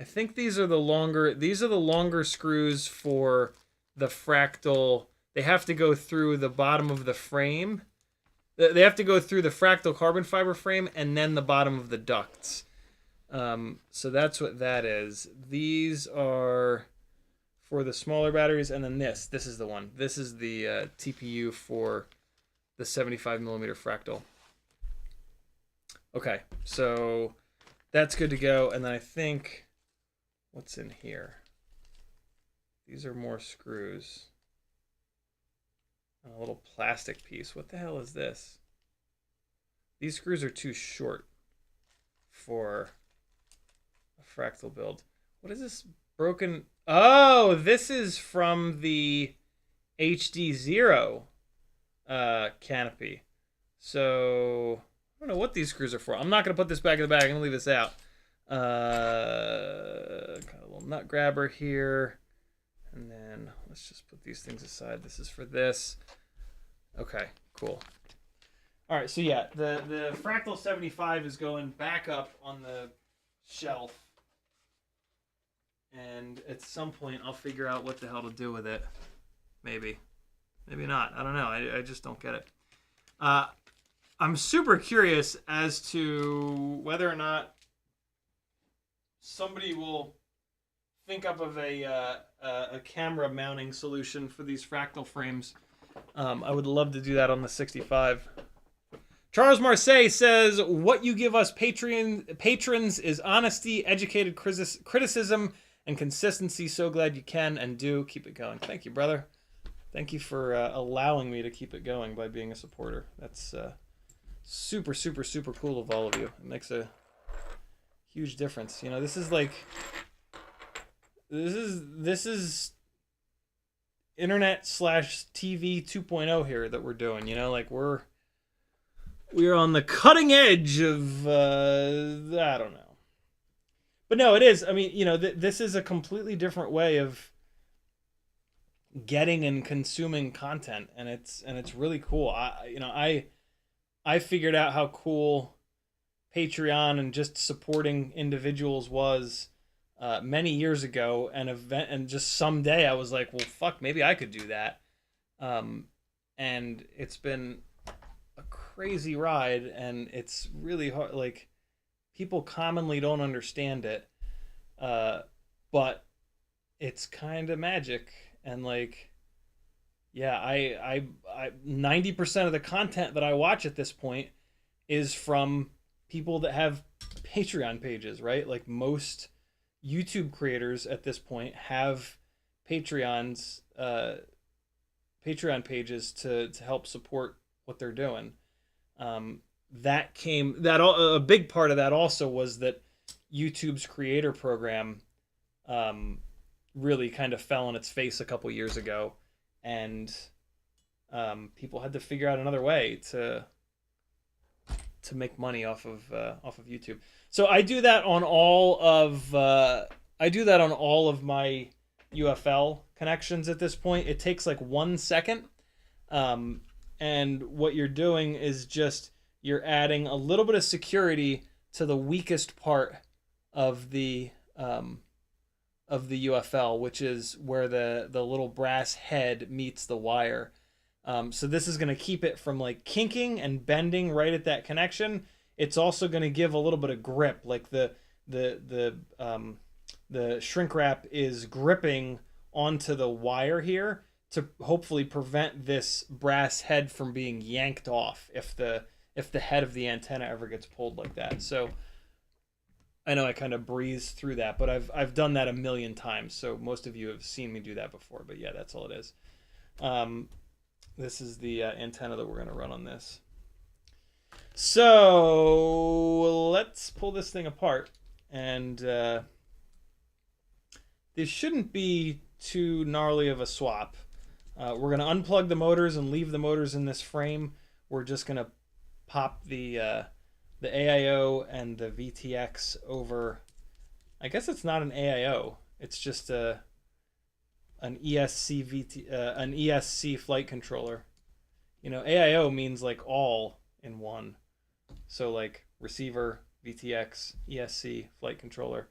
I think these are the longer screws for the Fractal. They have to go through the bottom of the frame, They have to go through the Fractal carbon fiber frame and then the bottom of the ducts. So that's what that is. These are for the smaller batteries, and then this is the one. This is the TPU for the 75mm Fractal. Okay, so that's good to go. And then I think, what's in here? These are more screws. And a little plastic piece. What the hell is this? These screws are too short for a Fractal build. What is this broken? Oh, this is from the HDZero canopy. So I don't know what these screws are for. I'm not going to put this back in the bag. I'm going to leave this out. Got a little nut grabber here. And then let's just put these things aside. This is for this. Okay, cool. All right, so yeah, the Fractal 75 is going back up on the shelf. And at some point, I'll figure out what the hell to do with it. Maybe. Maybe not. I don't know. I just don't get it. I'm super curious as to whether or not somebody will think up of a camera mounting solution for these Fractal frames. I would love to do that on the 65. Charles Marseille says, what you give us patrons is honesty, educated criticism, and consistency. So glad you can and do. Keep it going. Thank you, brother. Thank you for allowing me to keep it going by being a supporter. That's super, super, super cool of all of you. It makes a huge difference. You know, this is like... This is internet/TV 2.0 here that we're doing. You know, like we're on the cutting edge of I don't know. But no, it is. I mean, you know, this is a completely different way of getting and consuming content, and it's really cool. I figured out how cool Patreon and just supporting individuals was many years ago, and just someday I was like, well, fuck, maybe I could do that. And it's been a crazy ride, and it's really hard. Like, people commonly don't understand it, but it's kind of magic. And like, yeah, I 90% of the content that I watch at this point is from people that have Patreon pages, right? Like most YouTube creators at this point have Patreon pages to help support what they're doing. A big part of that also was that YouTube's creator program really kind of fell on its face a couple years ago, and people had to figure out another way to make money off of YouTube. So I do that on all of my UFL connections at this point. It takes like 1 second, and what you're doing is just you're adding a little bit of security to the weakest part of the UFL, which is where the little brass head meets the wire. So this is going to keep it from like kinking and bending right at that connection. It's also going to give a little bit of grip, like the shrink wrap is gripping onto the wire here to hopefully prevent this brass head from being yanked off if the head of the antenna ever gets pulled like that. So I know I kind of breezed through that, but I've done that a million times, so most of you have seen me do that before. But yeah, that's all it is. This is the antenna that we're going to run on this. So let's pull this thing apart, and this shouldn't be too gnarly of a swap. We're going to unplug the motors and leave the motors in this frame. We're just going to pop the AIO and the VTX over. I guess it's not an AIO. It's just an ESC flight controller. You know, AIO means like all in one. So like receiver, VTX, ESC, flight controller.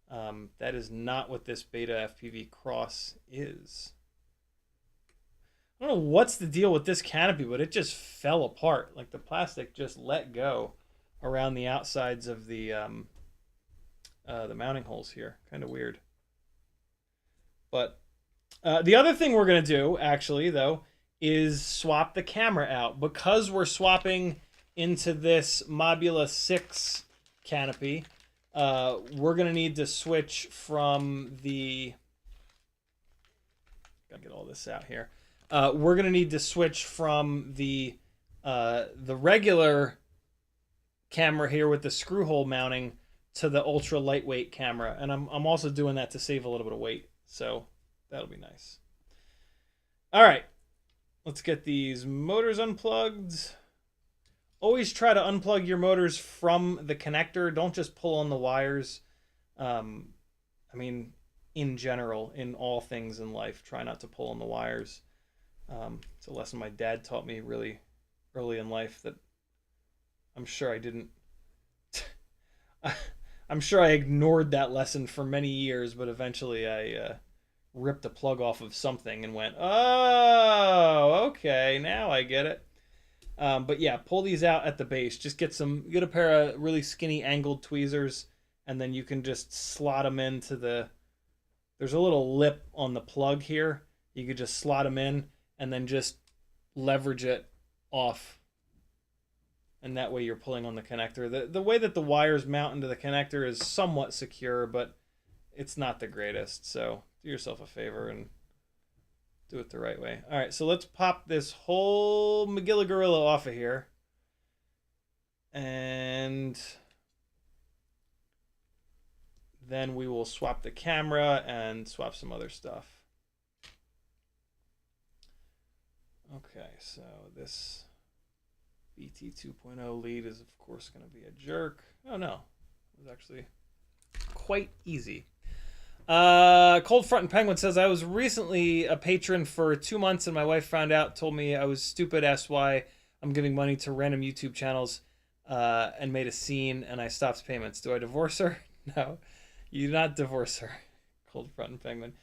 That is not what this Beta FPV Cross is. I don't know what's the deal with this canopy, but it just fell apart. Like the plastic just let go around the outsides of the mounting holes here. Kind of weird. But the other thing we're going to do, actually, though, is swap the camera out. Because we're swapping into this Mobula 6 canopy, we're going to need to switch from the... Gotta get all this out here. We're going to need to switch from the regular camera here with the screw hole mounting to the ultra lightweight camera. And I'm also doing that to save a little bit of weight. So that'll be nice. All right. Let's get these motors unplugged. Always try to unplug your motors from the connector. Don't just pull on the wires. I mean, in general, in all things in life, try not to pull on the wires. It's a lesson my dad taught me really early in life that I'm sure I didn't. I'm sure I ignored that lesson for many years, but eventually I ripped a plug off of something and went, oh, okay, now I get it. But yeah, pull these out at the base. Just get a pair of really skinny angled tweezers, and then you can just slot them into there's a little lip on the plug here. You could just slot them in and then just leverage it off. And that way you're pulling on the connector. The way that the wires mount into the connector is somewhat secure, but it's not the greatest. So do yourself a favor and do it the right way. All right, so let's pop this whole Magilla Gorilla off of here. And then we will swap the camera and swap some other stuff. Okay, so this BT 2.0 lead is, of course, going to be a jerk. Oh, no. It was actually quite easy. Cold Front and Penguin says, I was recently a patron for 2 months, and my wife found out, told me I was stupid, asked why I'm giving money to random YouTube channels, and made a scene, and I stopped payments. Do I divorce her? No, you do not divorce her, Cold Front and Penguin.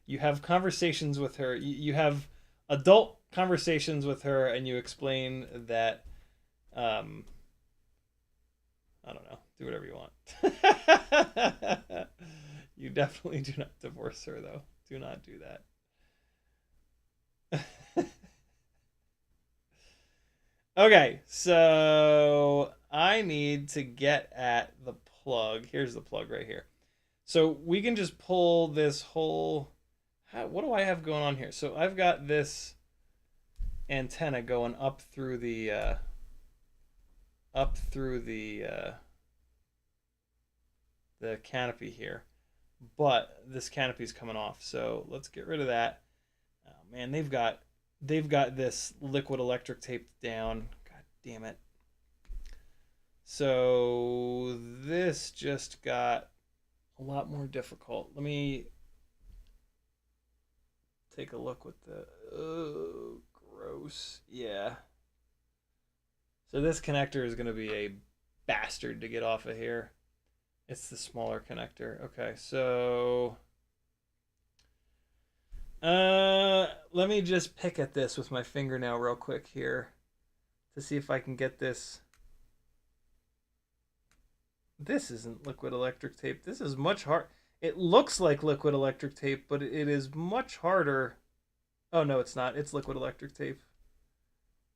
You have conversations with her. You have adult conversations with her, and you explain that, I don't know, do whatever you want. You definitely do not divorce her, though. Do not do that. Okay, so I need to get at the plug. Here's the plug right here. So we can just pull this whole... what do I have going on here? So I've got this antenna going up through the canopy here, but this canopy is coming off. So let's get rid of that. Oh man, they've got this liquid electric tape down. God damn it. So this just got a lot more difficult. Let me take a look with the... Oh, gross. Yeah. So this connector is going to be a bastard to get off of here. It's the smaller connector. Okay, so... let me just pick at this with my fingernail real quick here to see if I can get this. This isn't liquid electric tape. This is much hard. It looks like liquid electric tape, but it is much harder. Oh, no, it's not. It's liquid electric tape.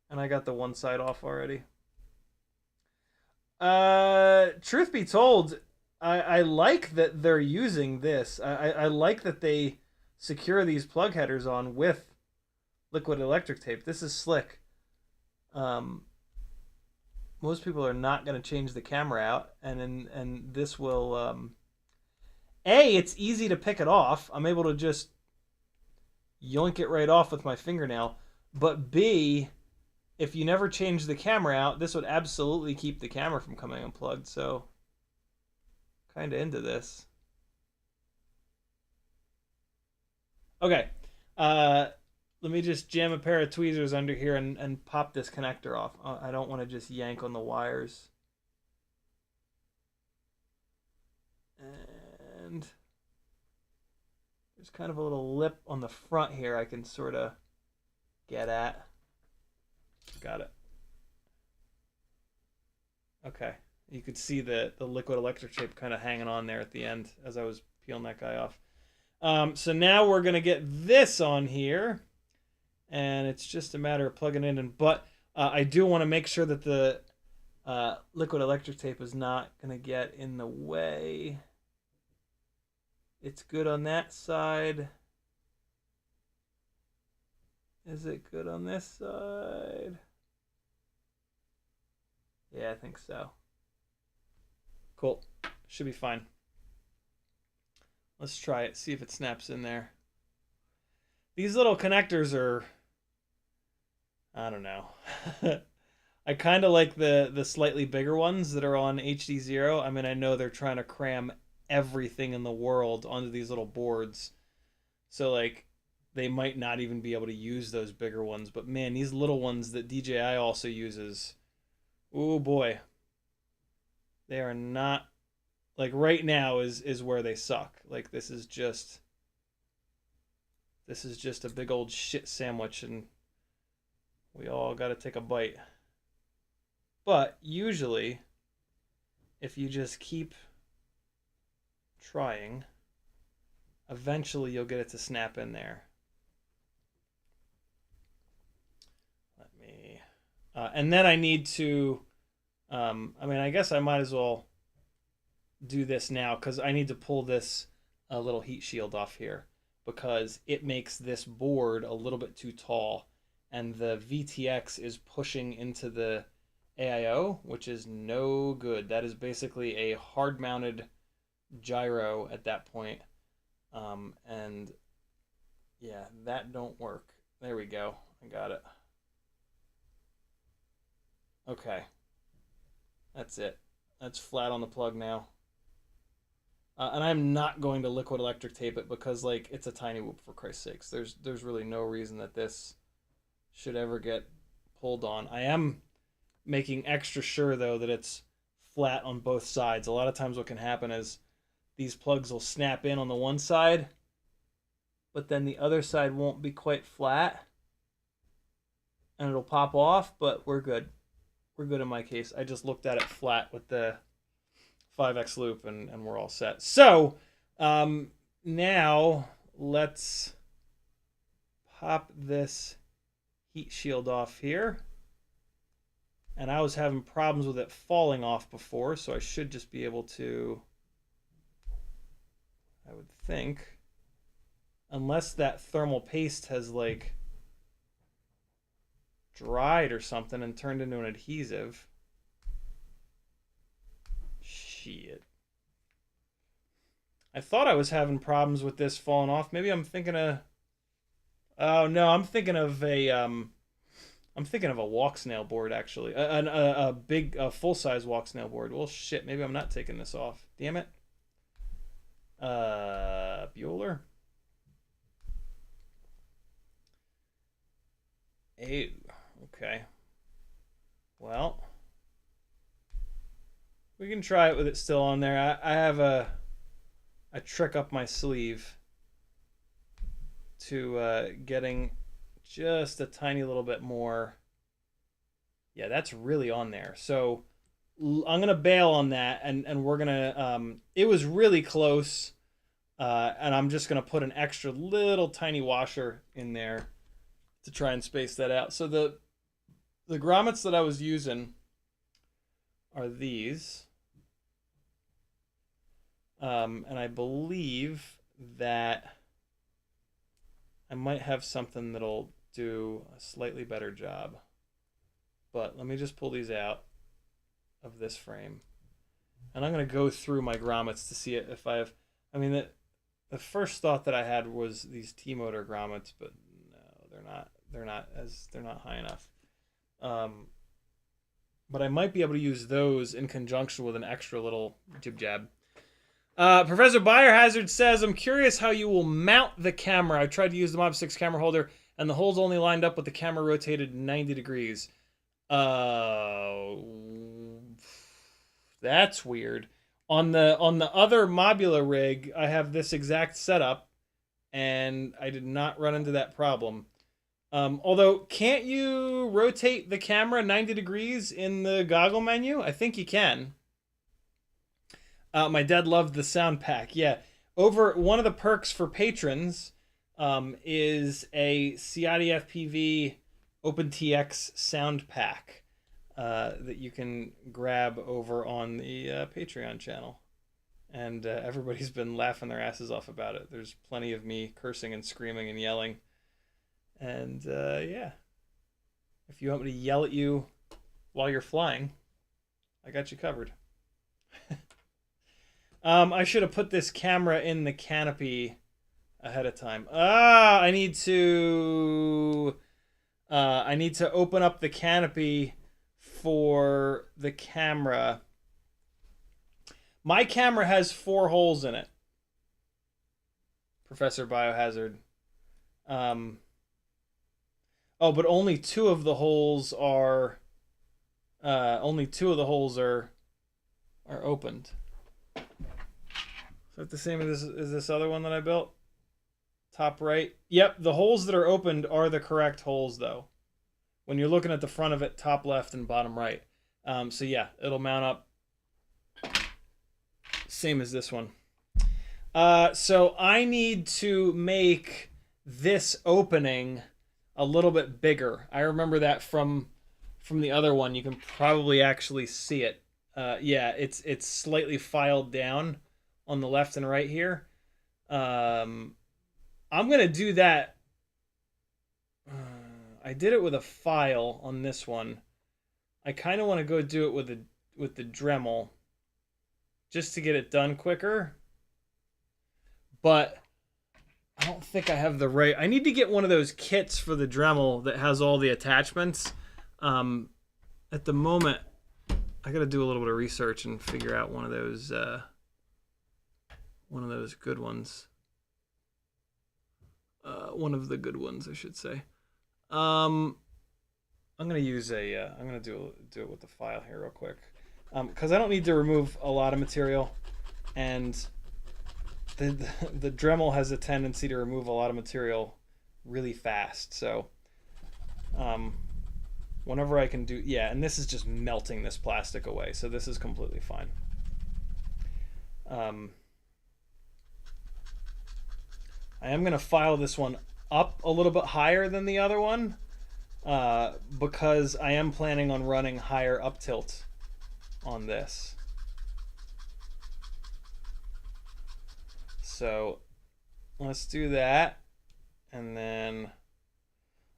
And I got the one side off already. Truth be told, I like that they're using this. I like that they secure these plug headers on with liquid electric tape. This is slick. Most people are not going to change the camera out, and this will... A, it's easy to pick it off. I'm able to just yoink it right off with my fingernail. But B, if you never change the camera out, this would absolutely keep the camera from coming unplugged. So, kind of into this. Okay. Let me just jam a pair of tweezers under here and pop this connector off. I don't want to just yank on the wires. And there's kind of a little lip on the front here I can sort of get at. Got it. Okay. You could see the liquid electric tape kind of hanging on there at the end as I was peeling that guy off. So now we're going to get this on here. And it's just a matter of plugging it in. But I do want to make sure that the liquid electric tape is not going to get in the way. It's good on that side. Is it good on this side? Yeah, I think so. Cool. Should be fine. Let's try it, see if it snaps in there. These little connectors are, I don't know. I kind of like the slightly bigger ones that are on HDZero. I mean, I know they're trying to cram everything in the world onto these little boards. So, like, they might not even be able to use those bigger ones. But, man, these little ones that DJI also uses, oh, boy. They are not, like, right now is where they suck. Like, this is just a big old shit sandwich, and we all got to take a bite. But usually, if you just keep trying, eventually you'll get it to snap in there. Let me, and then I need to, I mean, I guess I might as well do this now because I need to pull this little heat shield off here because it makes this board a little bit too tall, and the VTX is pushing into the AIO, which is no good. That is basically a hard-mounted gyro at that point. And yeah, that don't work. There we go. I got it. Okay. That's it. That's flat on the plug now. And I'm not going to liquid electric tape it because, like, it's a tiny whoop, for Christ's sakes. There's really no reason that this should ever get pulled on. I am making extra sure, though, that it's flat on both sides. A lot of times what can happen is these plugs will snap in on the one side, but then the other side won't be quite flat, and it'll pop off, but we're good. We're good in my case. I just looked at it flat with the 5X loop, and we're all set. So, now let's pop this heat shield off here. And I was having problems with it falling off before, so I should just be able to, I would think, unless that thermal paste has, like, dried or something and turned into an adhesive. Shit. I thought I was having problems with this falling off. Maybe I'm thinking of, oh no, I'm thinking of a Walksnail board, actually. A big, full-size Walksnail board. Well, shit, maybe I'm not taking this off. Damn it. Bueller? Ew. Okay. Well, we can try it with it still on there. I have a trick up my sleeve to getting just a tiny little bit more. Yeah, that's really on there. So I'm gonna bail on that, and we're gonna. It was really close, and I'm just gonna put an extra little tiny washer in there to try and space that out. So the grommets that I was using are these, and I believe that I might have something that'll do a slightly better job. But let me just pull these out of this frame. And I'm going to go through my grommets to see if I have... I mean, the first thought that I had was these T-motor grommets, but no, they're not high enough. But I might be able to use those in conjunction with an extra little jib-jab. Professor Biohazard says, I'm curious how you will mount the camera. I tried to use the Mob 6 camera holder, and the holes only lined up with the camera rotated 90 degrees. That's weird. On the other Mobula rig, I have this exact setup, and I did not run into that problem. Although, can't you rotate the camera 90 degrees in the goggle menu? I think you can. My dad loved the sound pack. Yeah. Over one of the perks for patrons is a CiottiFPV OpenTX sound pack that you can grab over on the Patreon channel. And everybody's been laughing their asses off about it. There's plenty of me cursing and screaming and yelling. And yeah, if you want me to yell at you while you're flying, I got you covered. I should have put this camera in the canopy ahead of time. I need to open up the canopy for the camera. My camera has 4 holes in it. Professor Biohazard. Oh, but only 2 of the holes are opened. Is that the same as this other one that I built? Top right. Yep, the holes that are opened are the correct holes, though. When you're looking at the front of it, top left and bottom right. So yeah, it'll mount up. Same as this one. So I need to make this opening a little bit bigger. I remember that from the other one. You can probably actually see it. Yeah, it's slightly filed down on the left and right here. I'm gonna do that. I did it with a file on this one. I kind of want to go do it with the Dremel, just to get it done quicker. But I don't think I have the right. I need to get one of those kits for the Dremel that has all the attachments. At the moment, I got to do a little bit of research and figure out one of those good ones. One of the good ones, I should say. I'm gonna use I'm gonna do it with the file here real quick, because I don't need to remove a lot of material, and the Dremel has a tendency to remove a lot of material really fast. So, whenever I can do, yeah, and this is just melting this plastic away, so this is completely fine. I am gonna file this one up a little bit higher than the other one, because I am planning on running higher up tilt on this. So let's do that. And then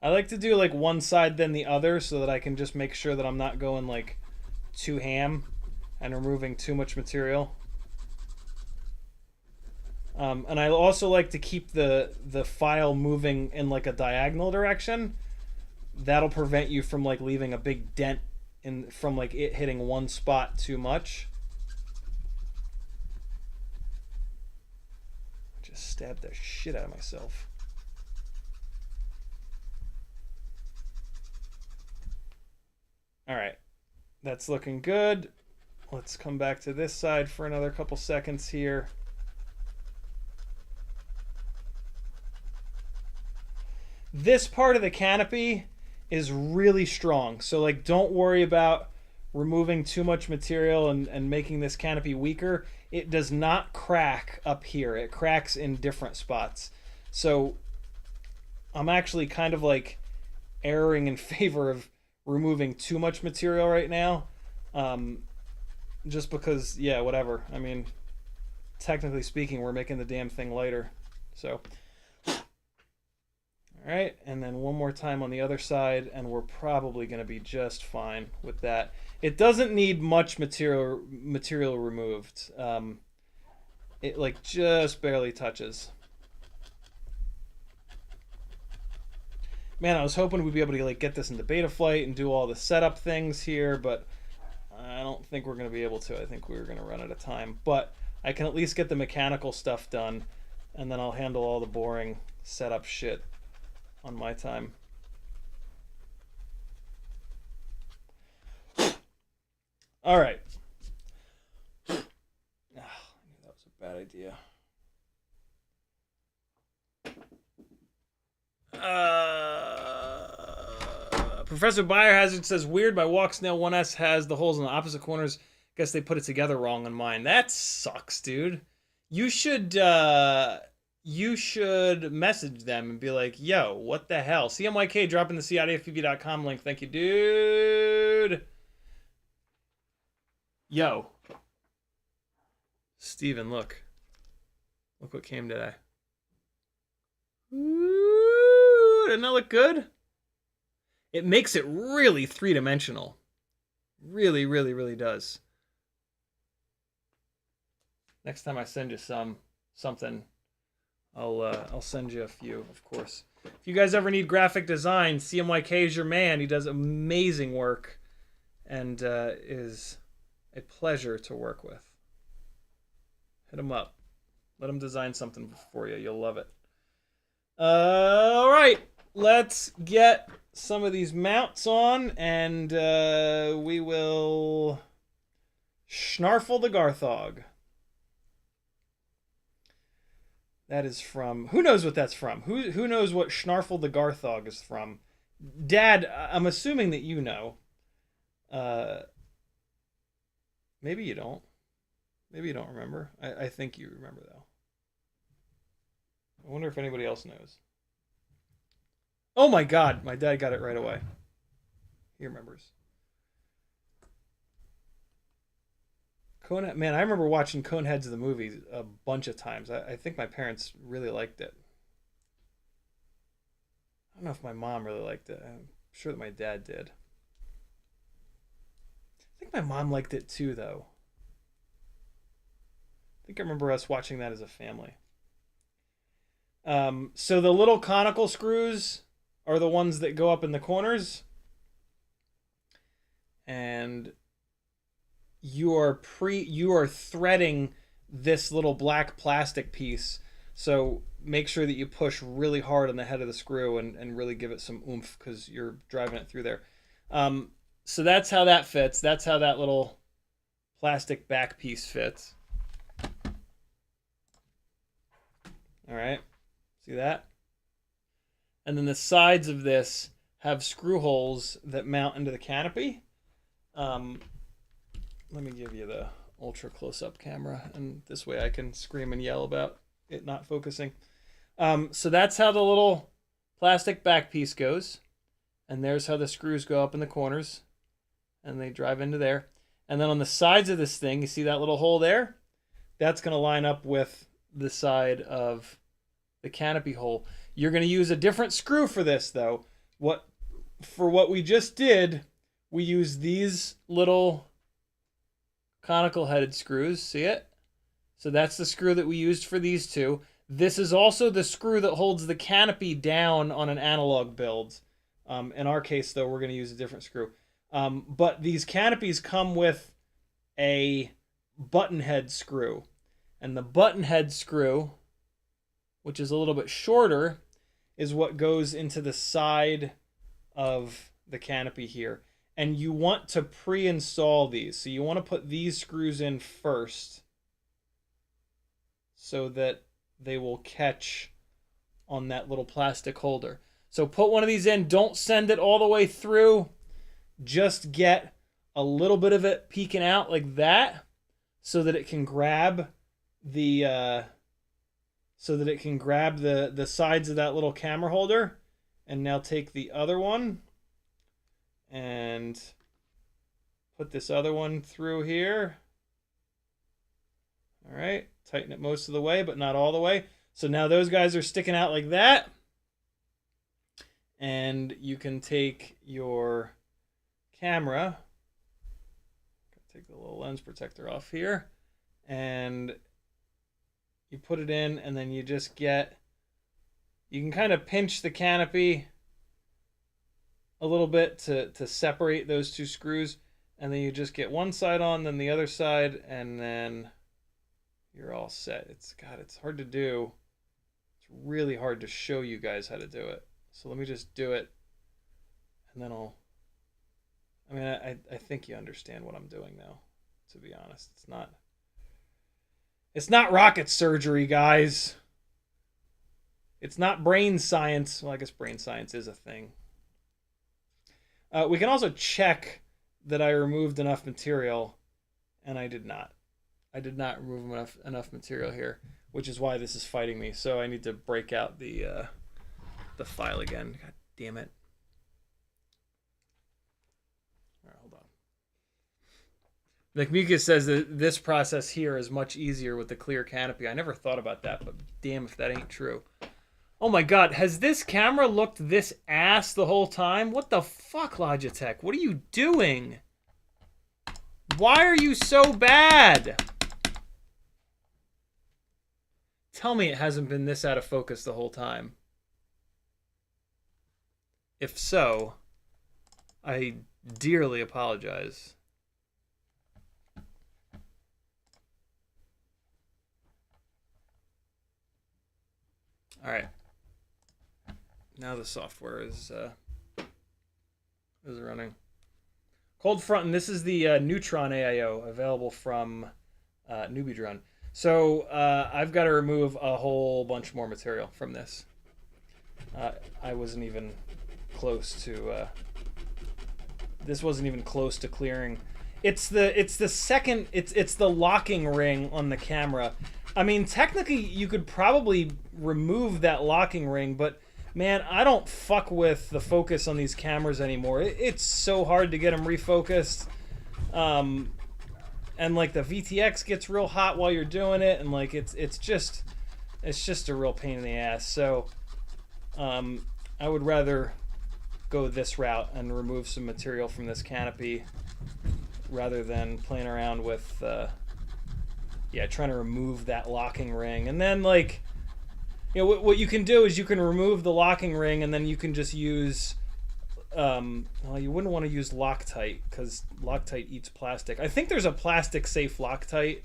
I like to do like one side then the other, so that I can just make sure that I'm not going like too ham and removing too much material. And I also like to keep the file moving in like a diagonal direction. That'll prevent you from like leaving a big dent from like it hitting one spot too much. I just stabbed the shit out of myself. All right, that's looking good. Let's come back to this side for another couple seconds here. This part of the canopy is really strong, so like don't worry about removing too much material and making this canopy weaker. It does not crack up here. It cracks in different spots. So I'm actually kind of like erring in favor of removing too much material right now, just because, yeah, whatever. I mean, technically speaking, we're making the damn thing lighter. So all right, and then one more time on the other side, and we're probably going to be just fine with that. It doesn't need much material removed. It like just barely touches. Man, I was hoping we'd be able to like get this into Betaflight and do all the setup things here, but I don't think we're going to be able to. I think we're going to run out of time. But I can at least get the mechanical stuff done, and then I'll handle all the boring setup shit on my time. All right. I knew that was a bad idea. Professor Biohazard says, weird, my Walksnail 1S has the holes in the opposite corners. Guess they put it together wrong on mine. That sucks, dude. You should message them and be like, yo, what the hell? CMYK dropping the CiottiFPV.com link. Thank you, dude. Yo. Steven, look. Look what came today. Ooh, doesn't that look good? It makes it really three-dimensional. Really, really, really does. Next time I send you something, I'll send you a few, of course. If you guys ever need graphic design, CMYK is your man. He does amazing work and is a pleasure to work with. Hit him up. Let him design something for you. You'll love it. All right, let's get some of these mounts on, and we will snarfle the Garthog. That is from... Who knows what that's from? Who knows what Snarfle the Garthog is from? Dad, I'm assuming that you know. Maybe you don't. Maybe you don't remember. I think you remember, though. I wonder if anybody else knows. Oh my god, my dad got it right away. He remembers. Conehead, man, I remember watching Coneheads the movie a bunch of times. I think my parents really liked it. I don't know if my mom really liked it. I'm sure that my dad did. I think my mom liked it too, though. I think I remember us watching that as a family. So the little conical screws are the ones that go up in the corners. And you are threading this little black plastic piece. So make sure that you push really hard on the head of the screw and really give it some oomph because you're driving it through there. So that's how that fits. That's how that little plastic back piece fits. All right. See that? And then the sides of this have screw holes that mount into the canopy. Let me give you the ultra close-up camera, and this way I can scream and yell about it not focusing. So that's how the little plastic back piece goes. And there's how the screws go up in the corners. And they drive into there. And then on the sides of this thing, you see that little hole there? That's going to line up with the side of the canopy hole. You're going to use a different screw for this, though. For what we just did, we used these little conical headed screws. See it? So that's the screw that we used for these two. This is also the screw that holds the canopy down on an analog build. In our case, though, we're going to use a different screw. But these canopies come with a button head screw. And the button head screw, which is a little bit shorter, is what goes into the side of the canopy here. And you want to pre-install these. So you want to put these screws in first so that they will catch on that little plastic holder. So put one of these in. Don't send it all the way through. Just get a little bit of it peeking out like that so that it can grab the the sides of that little camera holder. And now take the other one and put this other one through here. All right, tighten it most of the way, but not all the way. So now those guys are sticking out like that. And you can take your camera, take the little lens protector off here, and you put it in, and then you just get, you can kind of pinch the canopy a little bit to separate those two screws, and then you just get one side on, then the other side, and then you're all set. It's hard to do. It's really hard to show you guys how to do it. So let me just do it, and then I think you understand what I'm doing now, to be honest. It's not rocket surgery, guys. It's not brain science. Well, I guess brain science is a thing. We can also check that I removed enough material, and I did not. I did not remove enough material here, which is why this is fighting me. So I need to break out the file again. God damn it. All right, hold on. Like Mika says that this process here is much easier with the clear canopy. I never thought about that, but damn if that ain't true. Oh my god, has this camera looked this ass the whole time? What the fuck, Logitech? What are you doing? Why are you so bad? Tell me it hasn't been this out of focus the whole time. If so, I dearly apologize. All right. Now the software is running. Cold front, and this is the Neutron AIO available from NewbieDrone. So I've got to remove a whole bunch more material from this. I wasn't even close to. This wasn't even close to clearing. It's the locking ring on the camera. I mean, technically, you could probably remove that locking ring, but man, I don't fuck with the focus on these cameras anymore. It's so hard to get them refocused. And like the VTX gets real hot while you're doing it, and like it's just a real pain in the ass. So I would rather go this route and remove some material from this canopy rather than playing around with trying to remove that locking ring. And then, like, you know, what you can do is you can remove the locking ring, and then you can just use well, you wouldn't want to use Loctite because Loctite eats plastic. I think there's a plastic safe Loctite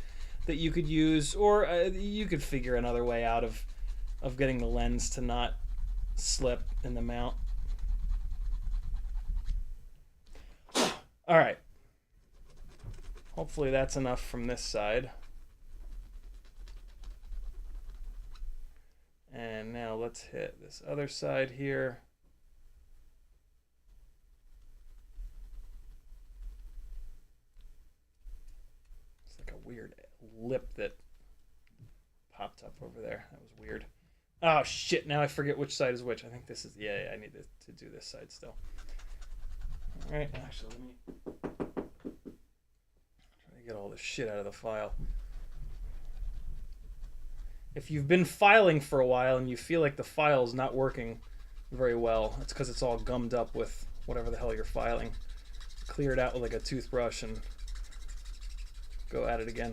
that you could use, or you could figure another way out of getting the lens to not slip in the mount. All right. Hopefully that's enough from this side. And now let's hit this other side here. It's like a weird lip that popped up over there. That was weird. Oh shit, now I forget which side is which. I think this is, yeah, I need to do this side still. All right, actually, let me try to get all this shit out of the file. If you've been filing for a while and you feel like the file is not working very well, it's because it's all gummed up with whatever the hell you're filing. Clear it out with like a toothbrush and go at it again.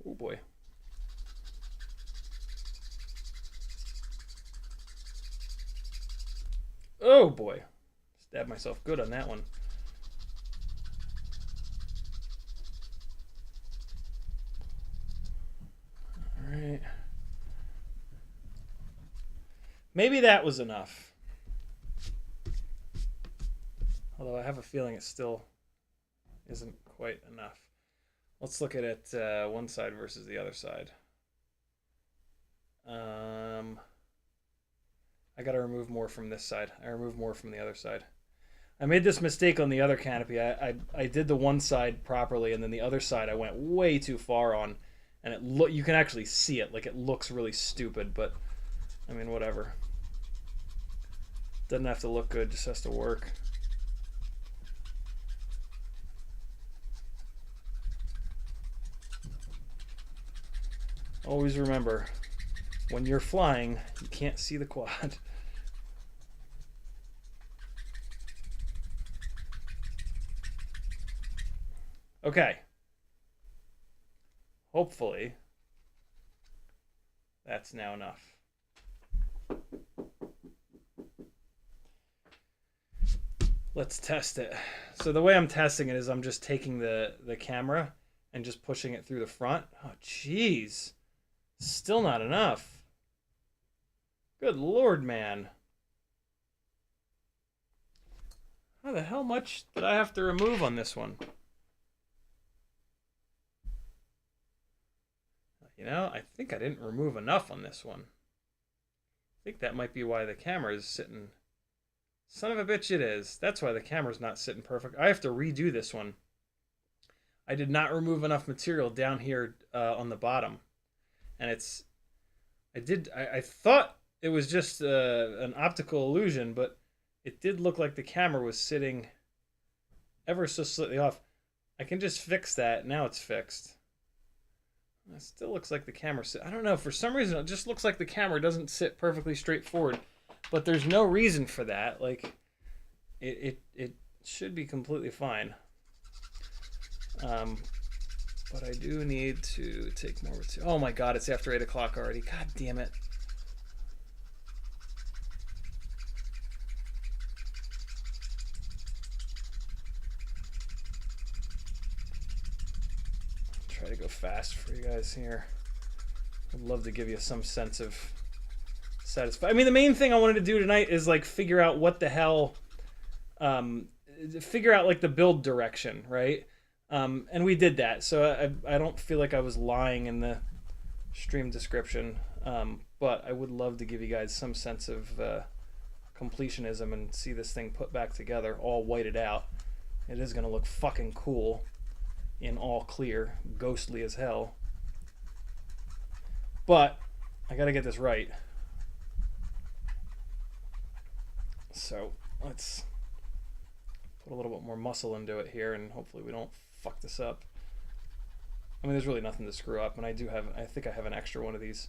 Oh boy. Oh boy. Stabbed myself good on that one. Alright. Maybe that was enough. Although I have a feeling it still isn't quite enough. Let's look at it one side versus the other side. I gotta remove more from this side. I removed more from the other side. I made this mistake on the other canopy. I did the one side properly, and then the other side I went way too far on, and you can actually see it. Like, it looks really stupid, but I mean, whatever. Doesn't have to look good, just has to work. Always remember, when you're flying, you can't see the quad. Okay. Hopefully, that's now enough. Let's test it. So the way I'm testing it is I'm just taking the camera and just pushing it through the front. Oh, jeez. Still not enough. Good Lord, man. How the hell much did I have to remove on this one? You know, I think I didn't remove enough on this one. think that might be why the camera is sitting. Son of a bitch, it is. That's why the camera's not sitting perfect. I have to redo this one. I did not remove enough material down here on the bottom. And it's... I thought it was just an optical illusion, but it did look like the camera was sitting ever so slightly off. I can just fix that. Now it's fixed. It still looks like the camera sit. I don't know. For some reason, it just looks like the camera doesn't sit perfectly straightforward. But there's no reason for that. Like, it should be completely fine. But I do need to take more material. Oh my god, it's after 8 o'clock already. God damn it. Try to go fast for you guys here. I'd love to give you some sense of satisfaction. I mean, the main thing I wanted to do tonight is like figure out what the hell, figure out like the build direction, right? And we did that, so I don't feel like I was lying in the stream description, but I would love to give you guys some sense of completionism and see this thing put back together, all whited out. It is going to look fucking cool in all clear, ghostly as hell. But I got to get this right. So let's put a little bit more muscle into it here, and hopefully we don't fuck this up. I mean, there's really nothing to screw up, and I think I have an extra one of these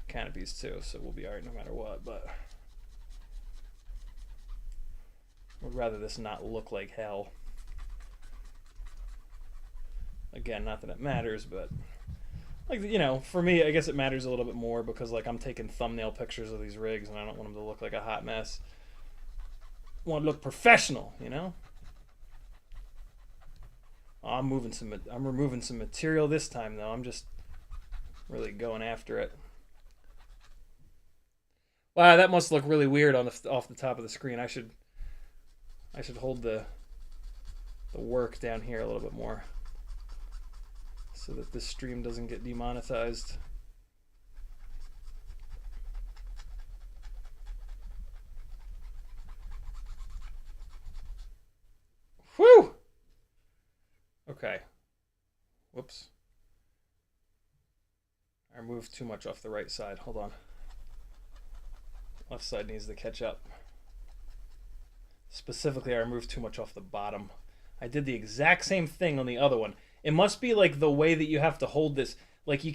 canopies too, so we'll be alright no matter what, but I would rather this not look like hell. Again, not that it matters, but like, you know, for me, I guess it matters a little bit more because like I'm taking thumbnail pictures of these rigs and I don't want them to look like a hot mess. I want to look professional, you know? Oh, I'm removing some material this time though. I'm just really going after it. Wow, that must look really weird on off the top of the screen. I should hold the work down here a little bit more so that this stream doesn't get demonetized. Whew! Okay. Whoops. I moved too much off the right side. Hold on. Left side needs to catch up. Specifically, I removed too much off the bottom. I did the exact same thing on the other one. It must be like the way that you have to hold this. Like you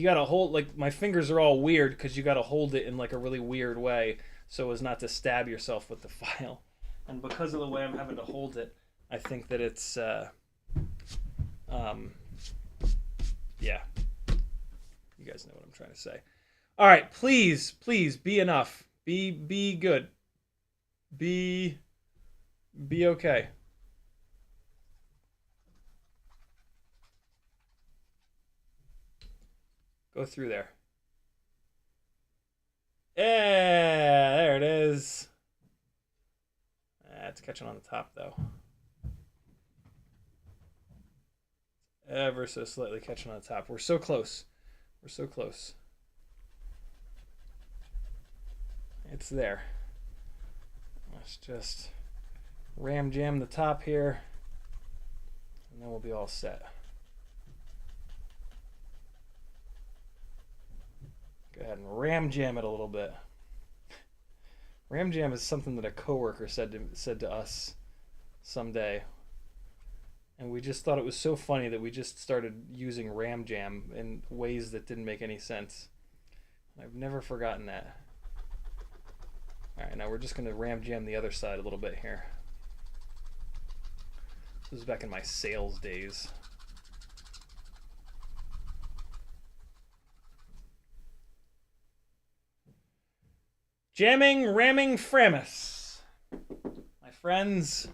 gotta hold, like my fingers are all weird because you gotta hold it in like a really weird way so as not to stab yourself with the file. And because of the way I'm having to hold it, I think that it's, yeah. You guys know what I'm trying to say. All right, please be enough. Be good. Be okay. Go through there. Yeah, there it is. It's catching on the top though. Ever so slightly catching on the top. We're so close. We're so close. It's there. Let's just ram jam the top here, and then we'll be all set. Go ahead and ram jam it a little bit. Ram jam is something that a coworker said to us someday, and we just thought it was so funny that we just started using ram jam in ways that didn't make any sense. I've never forgotten that. All right, now we're just going to ram jam the other side a little bit here. This was back in my sales days. Jamming, ramming, framus. My friends.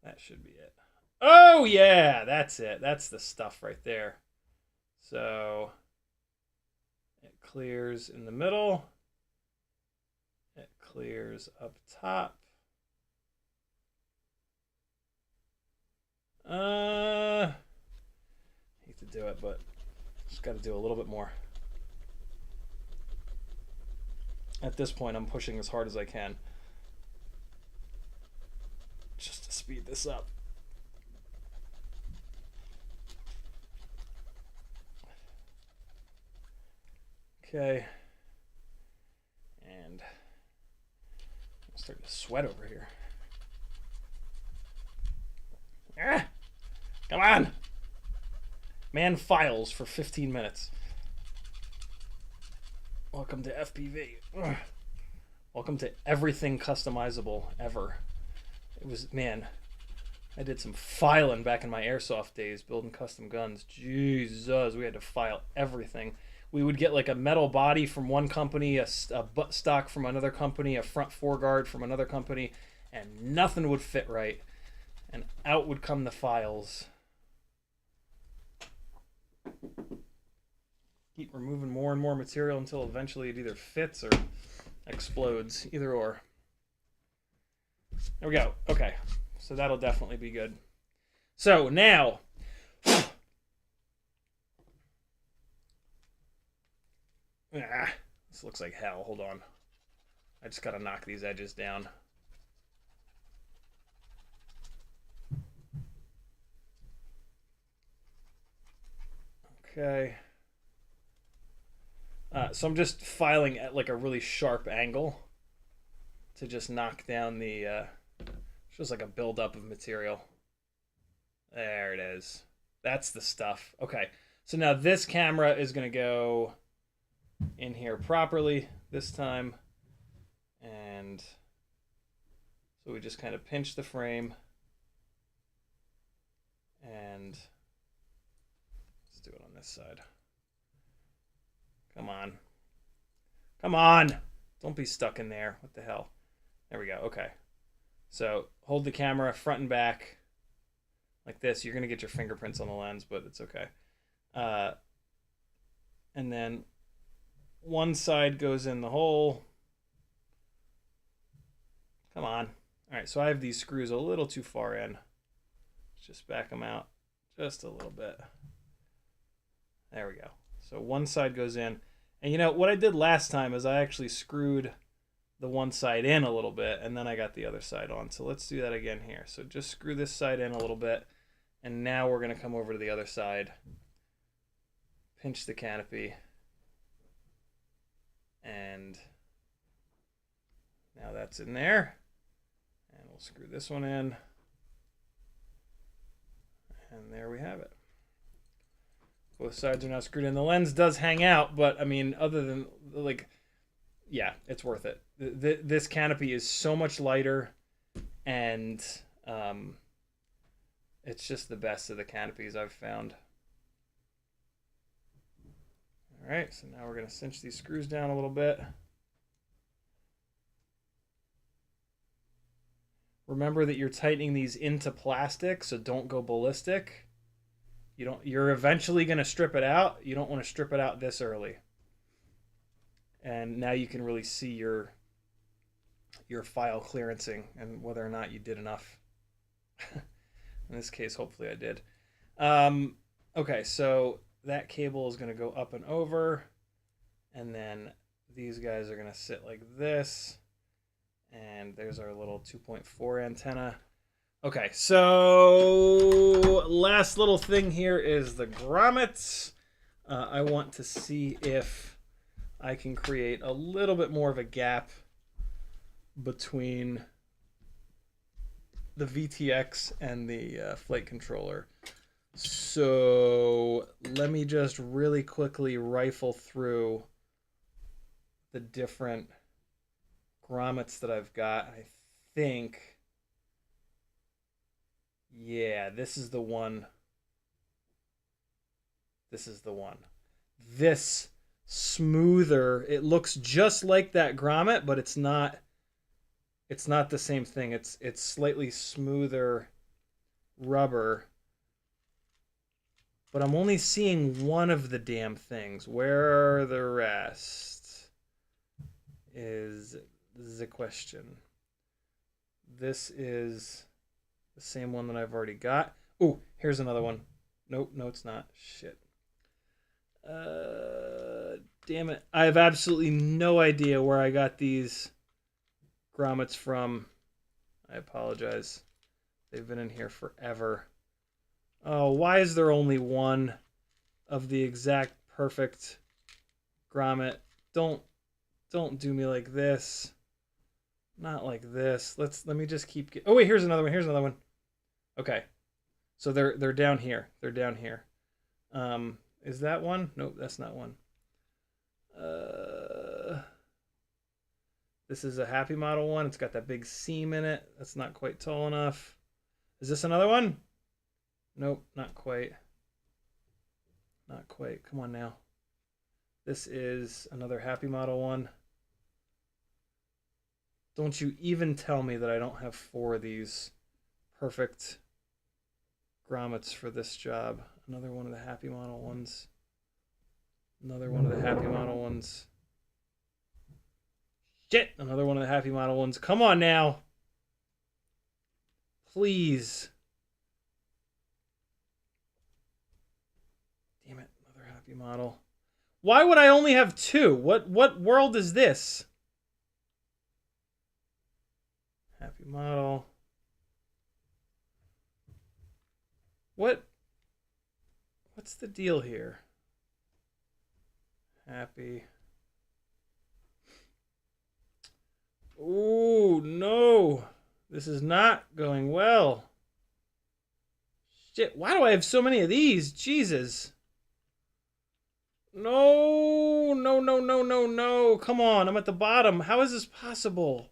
That should be it. Oh, yeah, that's it. That's the stuff right there. So it clears in the middle. It clears up top. Hate to do it, but just got to do a little bit more. At this point, I'm pushing as hard as I can just to speed this up. Okay. And I'm starting to sweat over here. Ah, come on. Man files for 15 minutes. Welcome to FPV. Ugh. Welcome to everything customizable ever. It was, man, I did some filing back in my airsoft days, building custom guns. Jesus, we had to file everything. We would get like a metal body from one company, a butt stock from another company, a front foreguard from another company, and nothing would fit right. And out would come the files. Keep removing more and more material until eventually it either fits or explodes. Either or. There we go. Okay. So that'll definitely be good. So now... this looks like hell. Hold on. I just gotta knock these edges down. Okay. So I'm just filing at like a really sharp angle to just knock down the just like a buildup of material. There it is. That's the stuff. Okay. So now this camera is going to go in here properly this time. And so we just kind of pinch the frame. And let's do it on this side. Come on. Come on! Don't be stuck in there. What the hell? There we go. Okay. So hold the camera front and back like this. You're going to get your fingerprints on the lens, but it's okay. And then one side goes in the hole. Come on. All right, so I have these screws a little too far in. Let's just back them out just a little bit. There we go. So one side goes in. And you know, what I did last time is I actually screwed the one side in a little bit, and then I got the other side on. So let's do that again here. So just screw this side in a little bit, and now we're going to come over to the other side, pinch the canopy, and now that's in there. And we'll screw this one in, and there we have it. Both sides are now screwed in. The lens does hang out, but I mean, other than like, yeah, it's worth it. This canopy is so much lighter, and it's just the best of the canopies I've found. All right, so now we're going to cinch these screws down a little bit. Remember that you're tightening these into plastic, so don't go ballistic. You're eventually going to strip it out. You don't want to strip it out this early. And now you can really see your file clearancing and whether or not you did enough. In this case, hopefully I did. Okay, so that cable is going to go up and over. And then these guys are going to sit like this. And there's our little 2.4 antenna. Okay, so last little thing here is the grommets. I want to see if I can create a little bit more of a gap between the VTX and the flight controller. So let me just really quickly rifle through the different grommets that I've got. I think... yeah, this is the one. This is the one. This smoother, it looks just like that grommet, but it's not the same thing. It's slightly smoother rubber. But I'm only seeing one of the damn things. Where are the rest? Is the question. This is the same one that I've already got. Oh, here's another one. Nope, no, it's not. Shit. Damn Damn it. I have absolutely no idea where I got these grommets from. I apologize. They've been in here forever. Oh, why is there only one of the exact perfect grommet? Don't do me like this. Not like this. Let me just keep. Oh wait, here's another one. Here's another one. Okay, so they're down here. They're down here. Is that one? Nope, that's not one. This is a Happy Model one. It's got that big seam in it. That's not quite tall enough. Is this another one? Nope, not quite. Not quite. Come on now. This is another Happy Model one. Don't you even tell me that I don't have 4 of these perfect grommets for this job. Another one of the Happy Model ones. Another one of the Happy Model ones. Shit! Another one of the Happy Model ones. Come on now! Please. Damn it, another Happy Model. Why would I only have 2? What world is this? Happy Model. What's the deal here? Happy. Ooh, no. This is not going well. Shit, why do I have so many of these? Jesus. No, no, no, no, no, no. Come on, I'm at the bottom. How is this possible?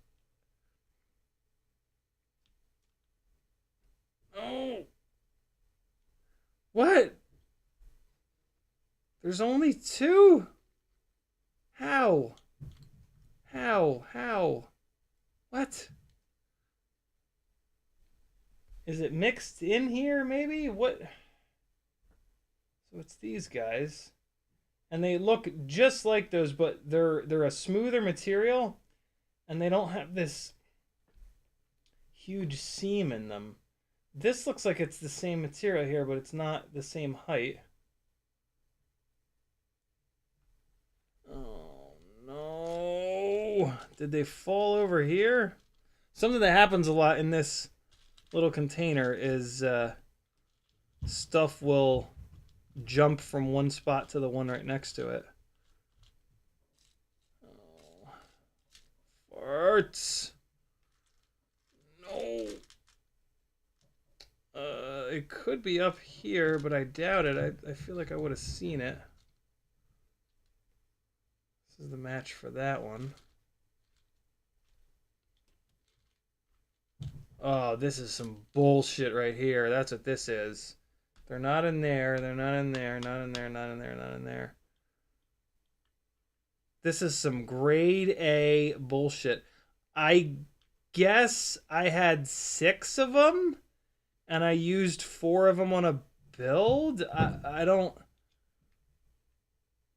Oh. What? There's only 2? How? How? What? Is it mixed in here, maybe? What? So it's these guys. And they look just like those, but they're a smoother material. And they don't have this huge seam in them. This looks like it's the same material here, but it's not the same height. Oh, no. Did they fall over here? Something that happens a lot in this little container is stuff will jump from one spot to the one right next to it. Oh. Farts. No. It could be up here, but I doubt it. I feel like I would have seen it. This is the match for that one. Oh, this is some bullshit right here. That's what this is. They're not in there. They're not in there. Not in there. Not in there. Not in there. This is some grade A bullshit. I guess I had 6 of them, and I used 4 of them on a build. I don't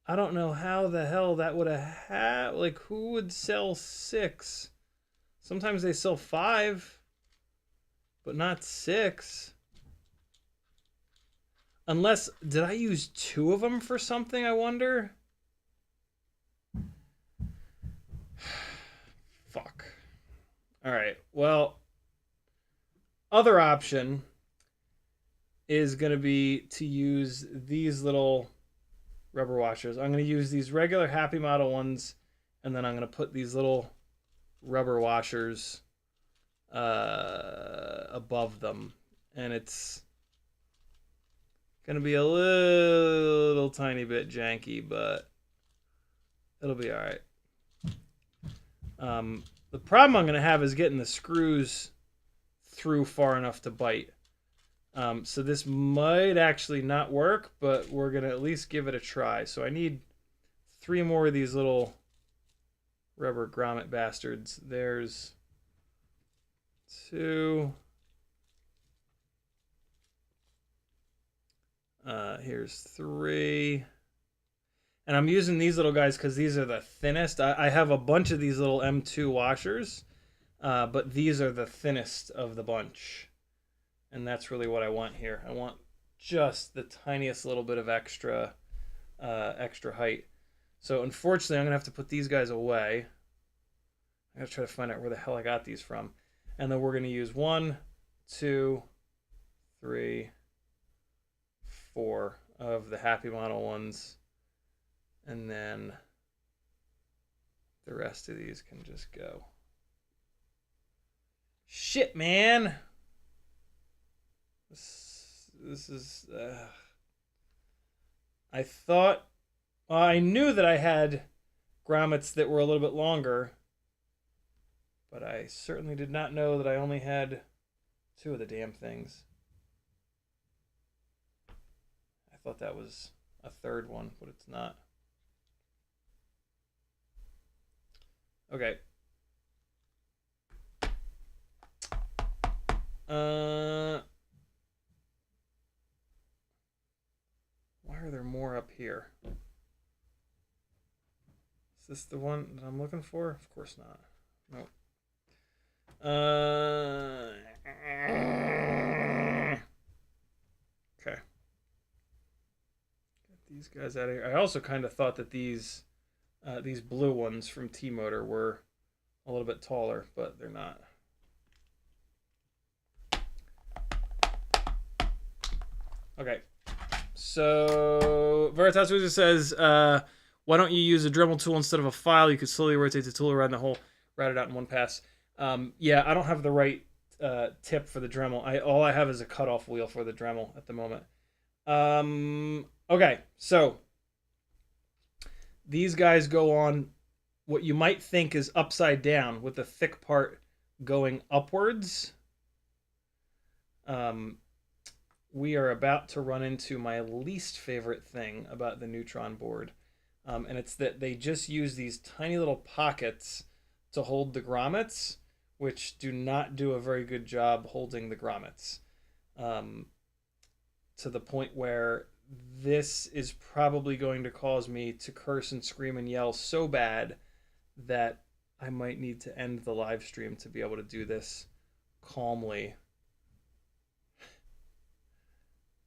know how the hell that would have like, who would sell 6? Sometimes they sell 5, but not 6. Unless, did I use 2 of them for something, I wonder? Fuck. Alright, well, other option is going to be to use these little rubber washers. I'm going to use these regular Happy Model ones, and then I'm going to put these little rubber washers above them. And it's going to be a little tiny bit janky, but it'll be all right. The problem I'm going to have is getting the screws through far enough to bite. So this might actually not work, but we're going to at least give it a try. So I need 3 more of these little rubber grommet bastards. There's 2. Here's 3. And I'm using these little guys because these are the thinnest. I have a bunch of these little M2 washers, but these are the thinnest of the bunch. And that's really what I want here. I want just the tiniest little bit of extra height. So unfortunately, I'm going to have to put these guys away. I got to try to find out where the hell I got these from. And then we're going to use 1, 2, 3, 4 of the Happy Model ones. And then the rest of these can just go. Shit, man! This is... I thought... I knew that I had grommets that were a little bit longer, but I certainly did not know that I only had 2 of the damn things. I thought that was a 3rd one, but it's not. Okay. Why are there more up here? Is this the one that I'm looking for? Of course not. Nope. Okay. Get these guys out of here. I also kind of thought that these blue ones from T-Motor were a little bit taller, but they're not. Okay. So Veritas Wizard says, why don't you use a Dremel tool instead of a file? You could slowly rotate the tool around the hole, route it out in one pass. Yeah, I don't have the right tip for the Dremel. All I have is a cutoff wheel for the Dremel at the moment. Okay, so these guys go on what you might think is upside down with the thick part going upwards. We are about to run into my least favorite thing about the Neutron board. And it's that they just use these tiny little pockets to hold the grommets, which do not do a very good job holding the grommets. To the point where this is probably going to cause me to curse and scream and yell so bad that I might need to end the live stream to be able to do this calmly.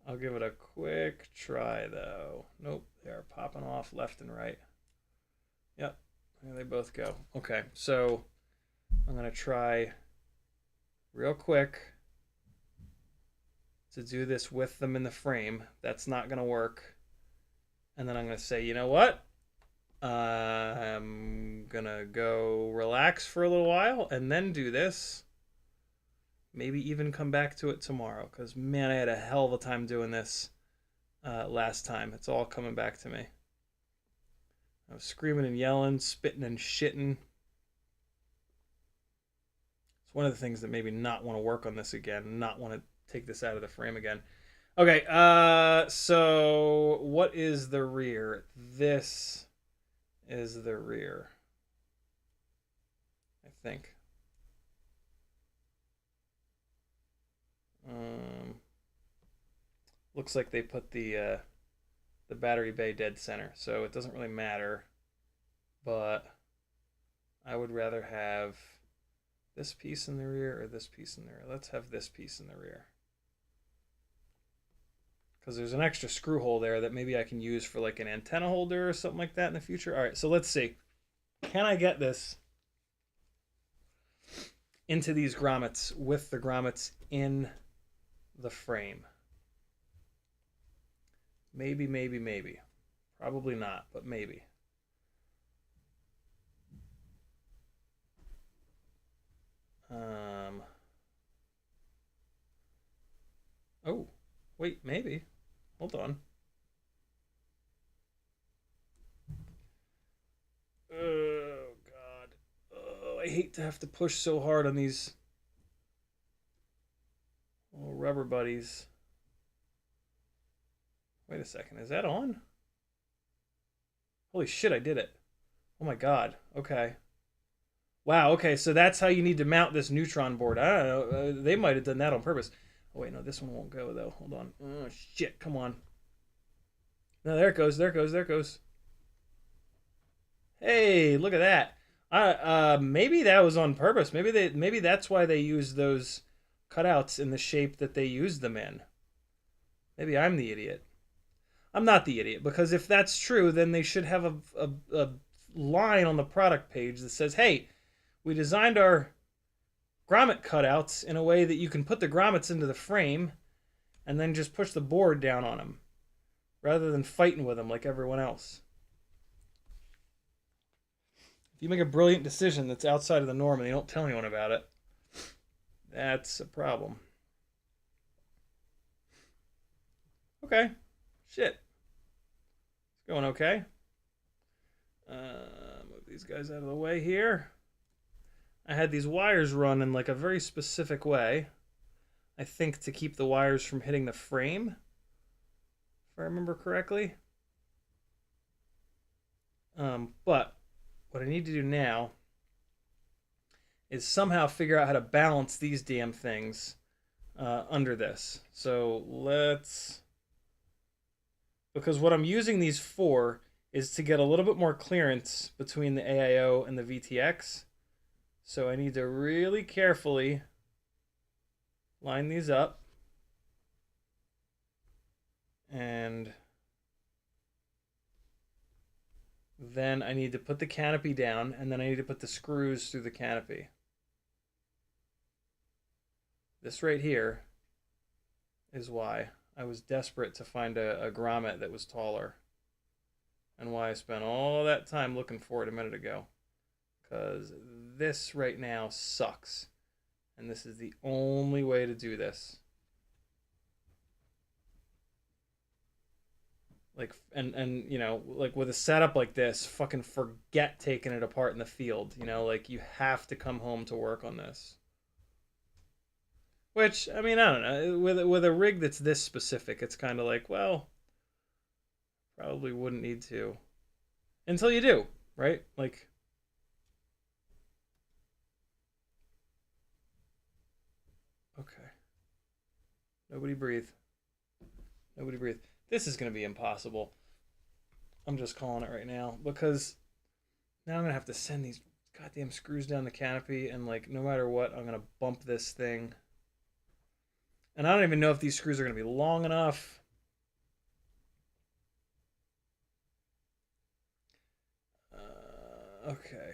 I'll give it a quick try, though. Nope, they are popping off left and right. Yep, there they both go. Okay, so I'm going to try real quick to do this with them in the frame. That's not going to work. And then I'm going to say, you know what? I'm going to go relax for a little while and then do this. Maybe even come back to it tomorrow, because, man, I had a hell of a time doing this last time. It's all coming back to me. I was screaming and yelling, spitting and shitting. It's one of the things that made me not want to work on this again, not want to take this out of the frame again. Okay, so what is the rear? This is the rear, I think. Looks like they put the battery bay dead center, so it doesn't really matter, but I would rather have this piece in the rear or this piece in the rear. Let's have this piece in the rear, because there's an extra screw hole there that maybe I can use for like an antenna holder or something like that in the future. All right, so let's see. Can I get this into these grommets with the grommets in the frame? Maybe, maybe, maybe. Probably not, but maybe. Oh, wait, maybe. Hold on. Oh, God. Oh, I hate to have to push so hard on these little rubber buddies. Wait a second, is that on? Holy shit, I did it. Oh my God, okay. Wow, okay, so that's how you need to mount this Neutron board. I don't know, they might have done that on purpose. Oh wait, no, this one won't go though. Hold on. Oh shit, come on. No, there it goes, there it goes, there it goes. Hey, look at that. Maybe that was on purpose. Maybe that's why they used those cutouts in the shape that they used them in. Maybe I'm the idiot. I'm not the idiot, because if that's true, then they should have a line on the product page that says, hey, we designed our grommet cutouts in a way that you can put the grommets into the frame and then just push the board down on them rather than fighting with them like everyone else. If you make a brilliant decision that's outside of the norm and you don't tell anyone about it, that's a problem. Okay. Shit. It's going okay. Move these guys out of the way here. I had these wires run in like a very specific way. I think to keep the wires from hitting the frame, if I remember correctly. But what I need to do now is somehow figure out how to balance these damn things under this. So let's... Because what I'm using these for is to get a little bit more clearance between the AIO and the VTX. So I need to really carefully line these up. And then I need to put the canopy down, and then I need to put the screws through the canopy. This right here is why I was desperate to find a grommet that was taller, and why I spent all that time looking for it a minute ago. Because this right now sucks, and this is the only way to do this. Like, and you know, like with a setup like this, fucking forget taking it apart in the field. You know, like you have to come home to work on this. Which, I mean, I don't know. With a rig that's this specific, it's kind of like, well, probably wouldn't need to. Until you do, right? Like... Okay. Nobody breathe. Nobody breathe. This is going to be impossible. I'm just calling it right now, because now I'm going to have to send these goddamn screws down the canopy, and like no matter what, I'm going to bump this thing. And I don't even know if these screws are going to be long enough. Okay.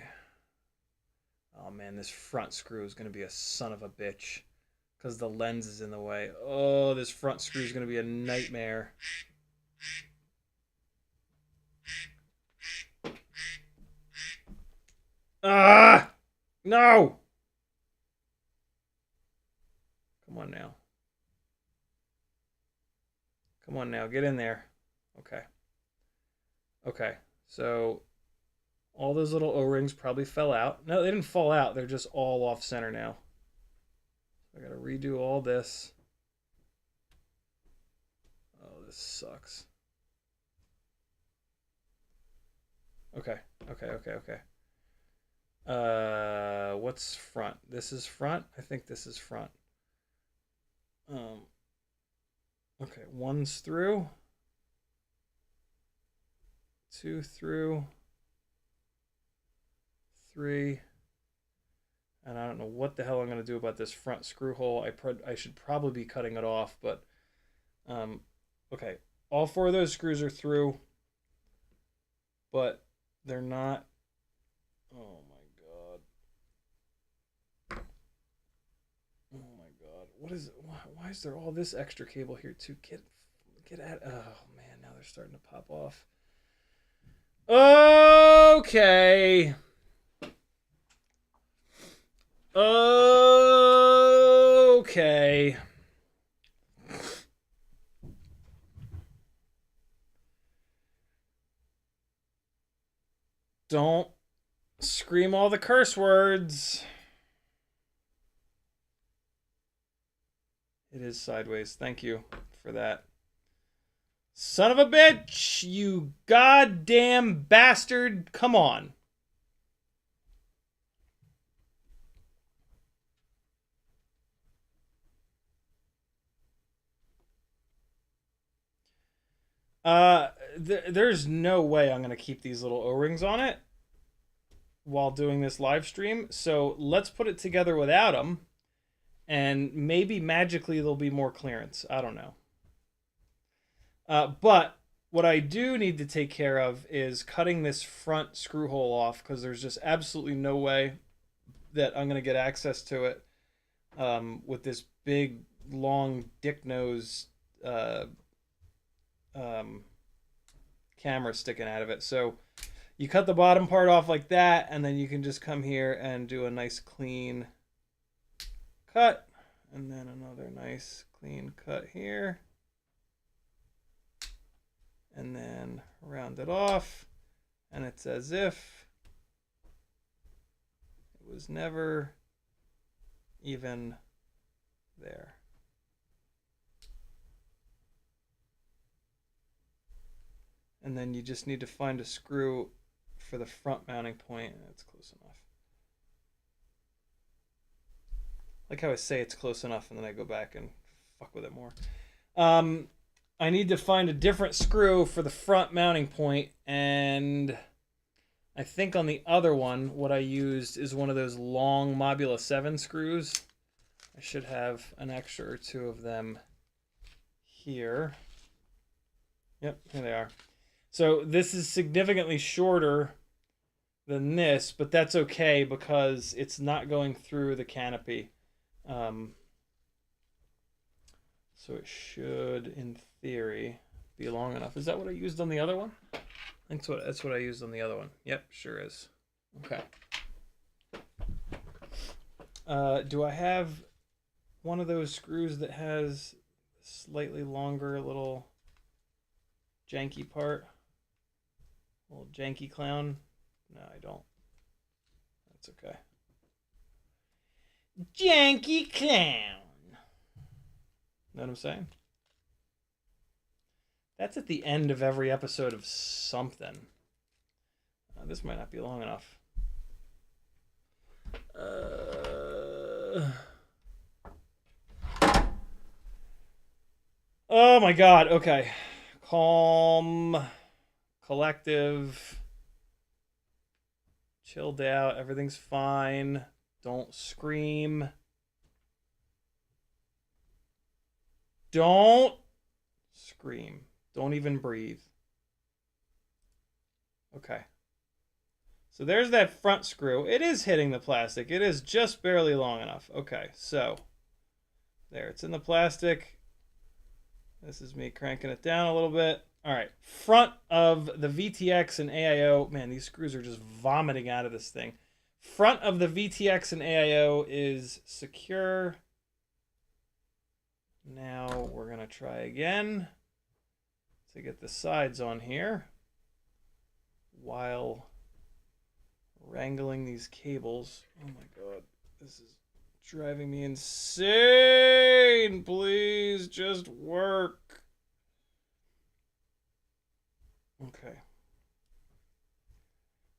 Oh man, this front screw is going to be a son of a bitch, because the lens is in the way. Oh, this front screw is going to be a nightmare. Ah! No! Come on now. Come on now, get in there. Okay. Okay, so all those little O-rings probably fell out. No, they didn't fall out. They're just all off center now. I gotta redo all this. Oh, this sucks. Okay, okay. What's front? This is front? I think this is front. Okay, one's through. Two through. Three. And I don't know what the hell I'm going to do about this front screw hole. I should probably be cutting it off, but okay. All four of those screws are through, but they're not. Oh my god. Oh my god. What is it? Why is there all this extra cable here too? Get at. Oh man, now they're starting to pop off. Okay. Okay. Don't scream all the curse words. It is sideways. Thank you for that. Son of a bitch! You goddamn bastard! Come on. There's no way I'm going to keep these little O-rings on it while doing this live stream. So let's put it together without them, and maybe magically there'll be more clearance. I don't know. But what I do need to take care of is cutting this front screw hole off, because there's just absolutely no way that I'm going to get access to it with this big, long dick nose camera sticking out of it. So you cut the bottom part off like that, and then you can just come here and do a nice clean cut, and then another nice clean cut here, and then round it off, and it's as if it was never even there. And then you just need to find a screw for the front mounting point. That's close enough. Like how I say it's close enough, and then I go back and fuck with it more. I need to find a different screw for the front mounting point, and I think on the other one, what I used is one of those long Mobula 7 screws. I should have an extra or two of them here. Yep, here they are. So this is significantly shorter than this, but that's okay because it's not going through the canopy. So it should, in theory, be long enough. Is that what I used on the other one? I think that's what I used on the other one. Yep, sure is. Okay. Do I have one of those screws that has slightly longer little janky part? Little janky clown? No, I don't. That's okay. Janky clown. Know what I'm saying? That's at the end of every episode of something. This might not be long enough. Oh my god, okay. Calm, collective, chilled out, everything's fine. Don't scream. Don't scream. Don't even breathe. Okay. So there's that front screw. It is hitting the plastic. It is just barely long enough. Okay, so there, it's in the plastic. This is me cranking it down a little bit. All right, front of the VTX and AIO. Man, these screws are just vomiting out of this thing. Front of the VTX and AIO is secure. Now we're going to try again to get the sides on here while wrangling these cables. Oh my god, this is driving me insane. Please just work. Okay.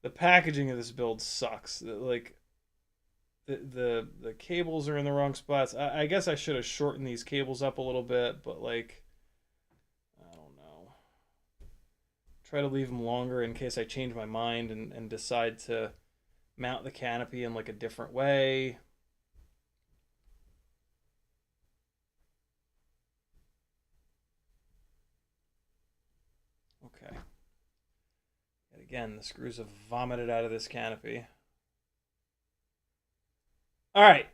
The packaging of this build sucks. Like, the cables are in the wrong spots. I guess I should have shortened these cables up a little bit, but like, I don't know. Try to leave them longer in case I change my mind and decide to mount the canopy in like a different way. Okay. Yet again, the screws have vomited out of this canopy. All right,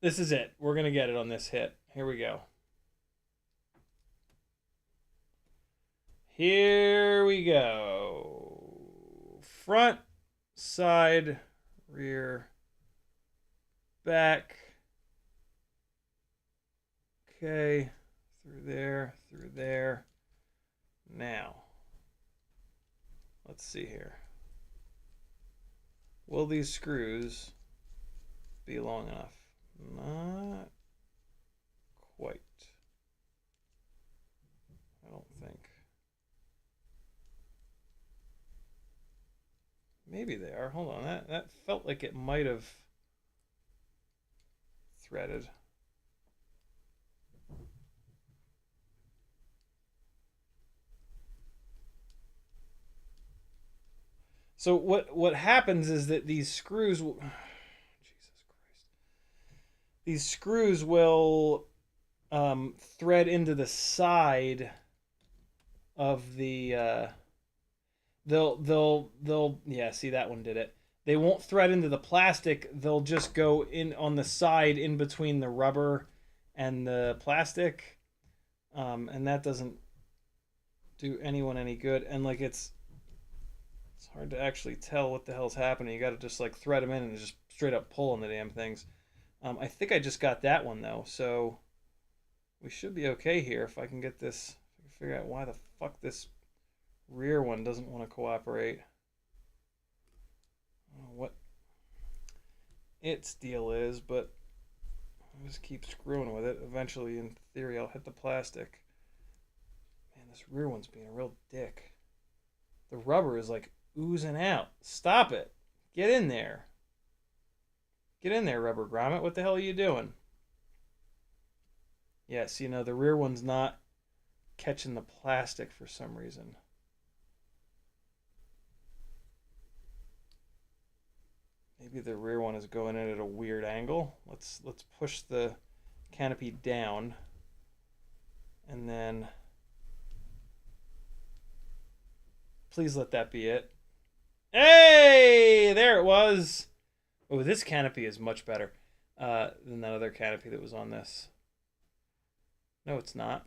this is it. We're going to get it on this hit. Here we go. Here we go. Front, side, rear, back. Okay, through there. Now, let's see here. Will these screws be long enough? Not quite. I don't think. Maybe they are. Hold on. That felt like it might have threaded. So what happens is that these screws will, these screws will thread into the side of the yeah, see, that one did it. They won't thread into the plastic. They'll just go in on the side in between the rubber and the plastic. And that doesn't do anyone any good. And like it's hard to actually tell what the hell's happening. You got to just like thread them in and just straight up pull on the damn things. I think I just got that one though, so we should be okay here if I can get this. If I can figure out why the fuck this rear one doesn't want to cooperate. I don't know what its deal is, but I just keep screwing with it. Eventually, in theory, I'll hit the plastic. Man, this rear one's being a real dick. The rubber is like oozing out. Stop it. Get in there. Get in there, rubber grommet. What the hell are you doing? Yes, you know, the rear one's not catching the plastic for some reason. Maybe the rear one is going in at a weird angle. Let's push the canopy down, and then please let that be it. Hey, there it was. Oh, this canopy is much better than that other canopy that was on this. No, it's not.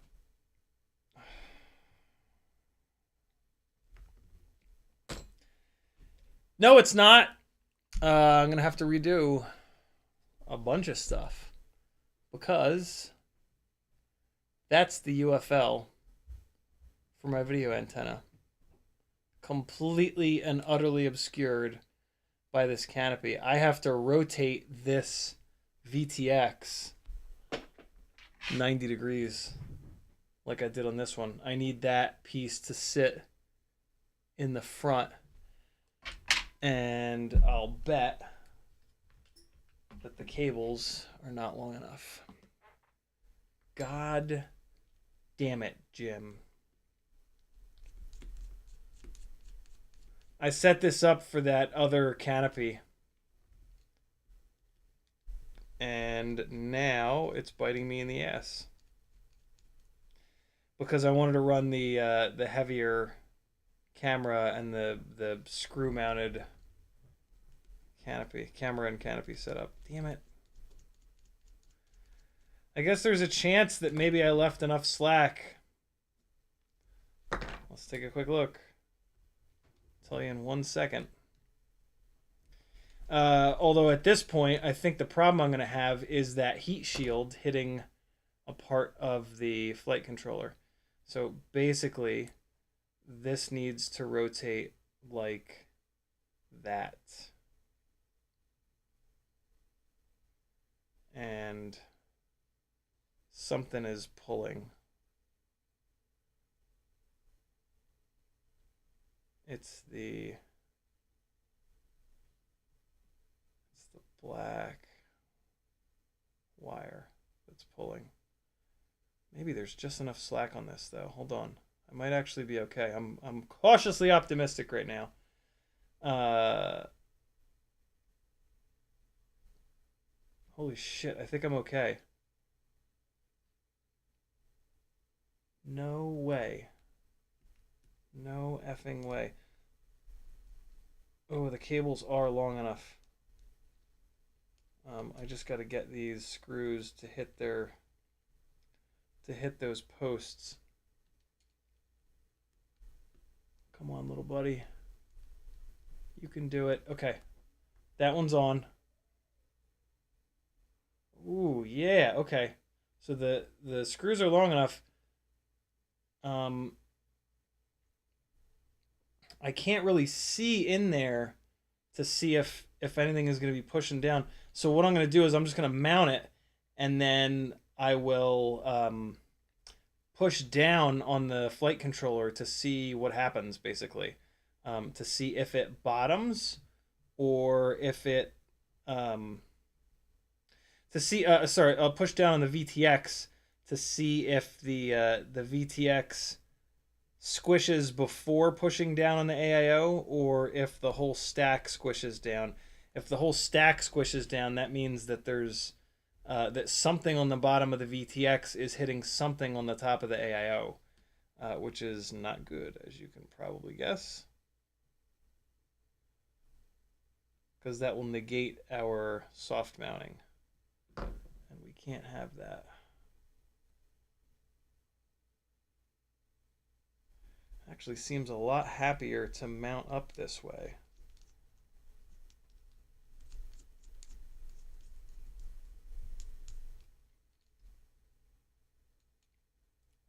No, it's not. I'm going to have to redo a bunch of stuff because that's the UFL for my video antenna. Completely and utterly obscured by this canopy. I have to rotate this VTX 90 degrees like I did on this one. I need that piece to sit in the front. And I'll bet that the cables are not long enough. God damn it, Jim. I set this up for that other canopy. And now it's biting me in the ass. Because I wanted to run the heavier camera and the screw mounted camera and canopy setup. Damn it. I guess there's a chance that maybe I left enough slack. Let's take a quick look. I'll tell you in 1 second. Although at this point, I think the problem I'm going to have is that heat shield hitting a part of the flight controller. So basically, this needs to rotate like that. And something is pulling. It's the black wire that's pulling. Maybe there's just enough slack on this though. Hold on. I might actually be okay. I'm cautiously optimistic right now. Holy shit, I think I'm okay. No way. No effing way. Oh, the cables are long enough. I just got to get these screws to hit those posts. Come on, little buddy. You can do it. Okay. That one's on. Ooh, yeah. Okay. So the screws are long enough. I can't really see in there to see if anything is going to be pushing down. So what I'm going to do is I'm just going to mount it, and then I will push down on the flight controller to see what happens, basically. To see if it bottoms or if it... I'll push down on the VTX to see if the VTX squishes before pushing down on the AIO, or if the whole stack squishes down. If the whole stack squishes down, that means that there's that something on the bottom of the VTX is hitting something on the top of the AIO. which is not good, as you can probably guess, because that will negate our soft mounting, and we can't have that. Actually seems a lot happier to mount up this way.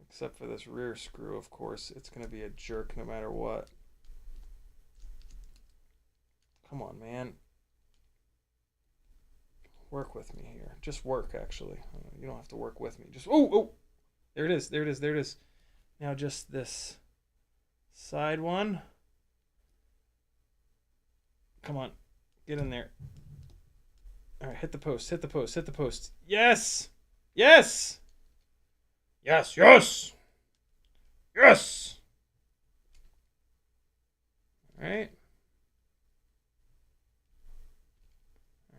Except for this rear screw, of course. It's going to be a jerk no matter what. Come on, man. Work with me here. Just work, actually. You don't have to work with me. Just, oh! There it is, there it is, there it is. Now just this side one. Come on. Get in there. All right, hit the post, hit the post, hit the post. Yes! Yes! Yes, yes! Yes! All right.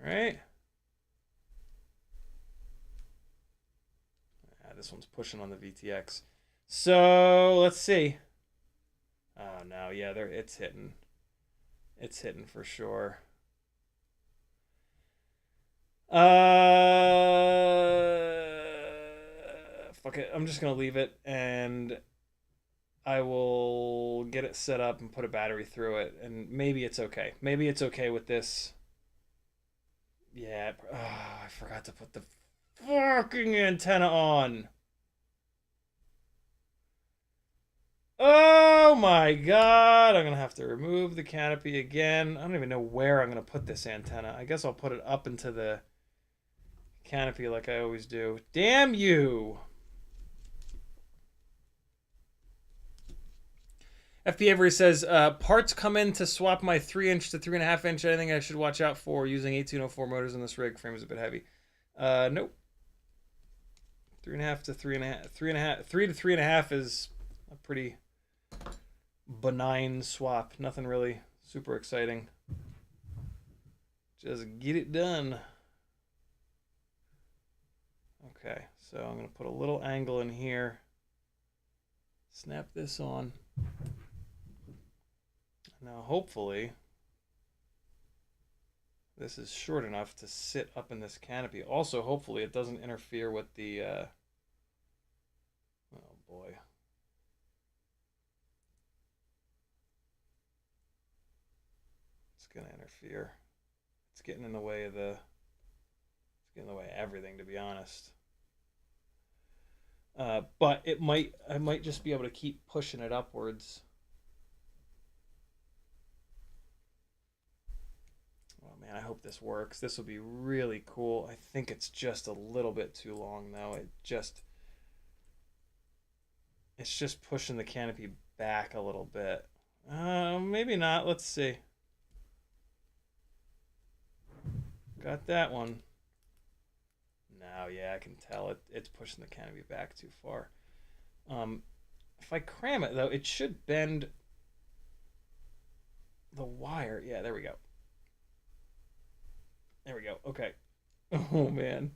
All right. This one's pushing on the VTX. So, let's see. Oh, no, yeah, it's hitting. It's hitting for sure. Fuck it. I'm just going to leave it, and I will get it set up and put a battery through it, and maybe it's okay. Maybe it's okay with this. Yeah, I forgot to put the fucking antenna on. Oh my god, I'm gonna have to remove the canopy again. I don't even know where I'm gonna put this antenna. I guess I'll put it up into the canopy like I always do. Damn you! FP Avery says, parts come in to swap my 3-inch to 3.5-inch. Anything I should watch out for using 1804 motors in this rig? Frame is a bit heavy. Nope. 3.5 to 3.5. 3 to 3.5 is a pretty benign swap. Nothing really super exciting. Just get it done. Okay, so I'm going to put a little angle in here. Snap this on. Now, hopefully, this is short enough to sit up in this canopy. Also, hopefully, it doesn't interfere with the, oh boy. It's going to interfere. It's getting in the way of it's getting in the way of everything, to be honest. But I might just be able to keep pushing it upwards. Man, I hope this works. This will be really cool. I think it's just a little bit too long, though. It's just pushing the canopy back a little bit. Maybe not. Let's see. Got that one. No, yeah, I can tell it's pushing the canopy back too far. If I cram it, though, it should bend the wire. Yeah, there we go. There we go. Okay. Oh, man.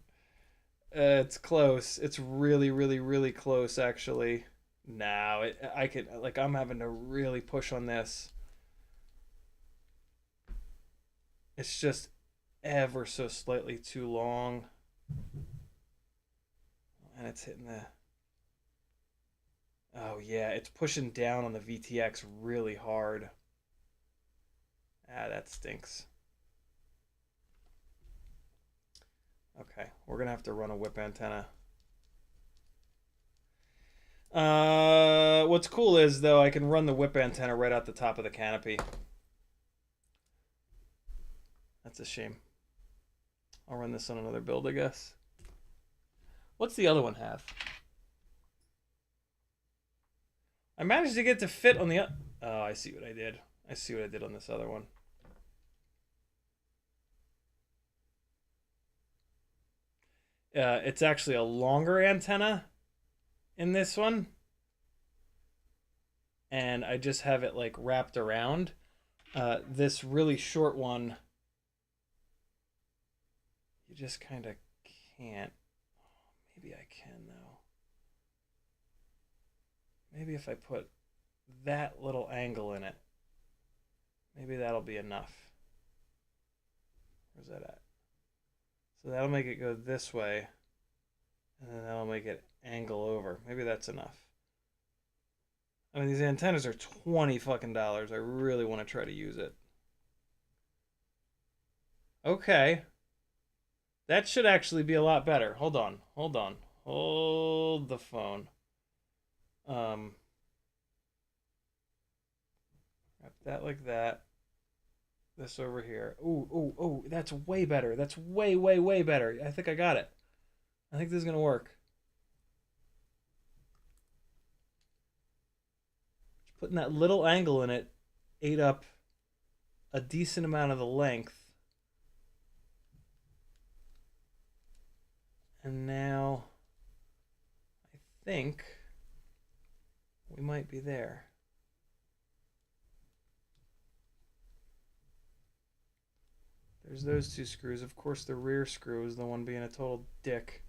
It's close. It's really, really, really close, actually. No, I could, like, I'm having to really push on this. It's just ever so slightly too long. And it's hitting the... Oh, yeah, it's pushing down on the VTX really hard. Ah, that stinks. Okay, we're going to have to run a whip antenna. What's cool is, though, I can run the whip antenna right out the top of the canopy. That's a shame. I'll run this on another build, I guess. What's the other one have? I managed to get to fit on the... Oh, I see what I did. I see what I did on this other one. It's actually a longer antenna in this one. And I just have it like wrapped around. This really short one, you just kind of can't. Maybe I can, though. maybe if I put that little angle in it, maybe that'll be enough. Where's that at? So that'll make it go this way, and then that'll make it angle over. Maybe that's enough. I mean, these antennas are $20 fucking. I really want to try to use it. Okay. That should actually be a lot better. Hold on. Hold on. Hold the phone. Wrap that like that. This over here. Ooh, ooh, ooh. That's way better. That's way, way, way better. I think I got it. I think this is going to work. Putting that little angle in it ate up a decent amount of the length. And now I think we might be there. There's those two screws. Of course, the rear screw is the one being a total dick.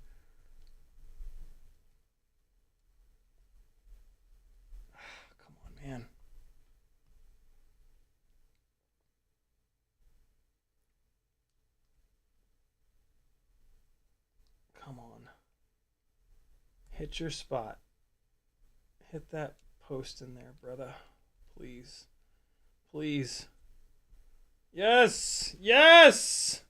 Come on, man. Come on. Hit your spot. Hit that post in there, brother. Please. Please. Yes! Yes!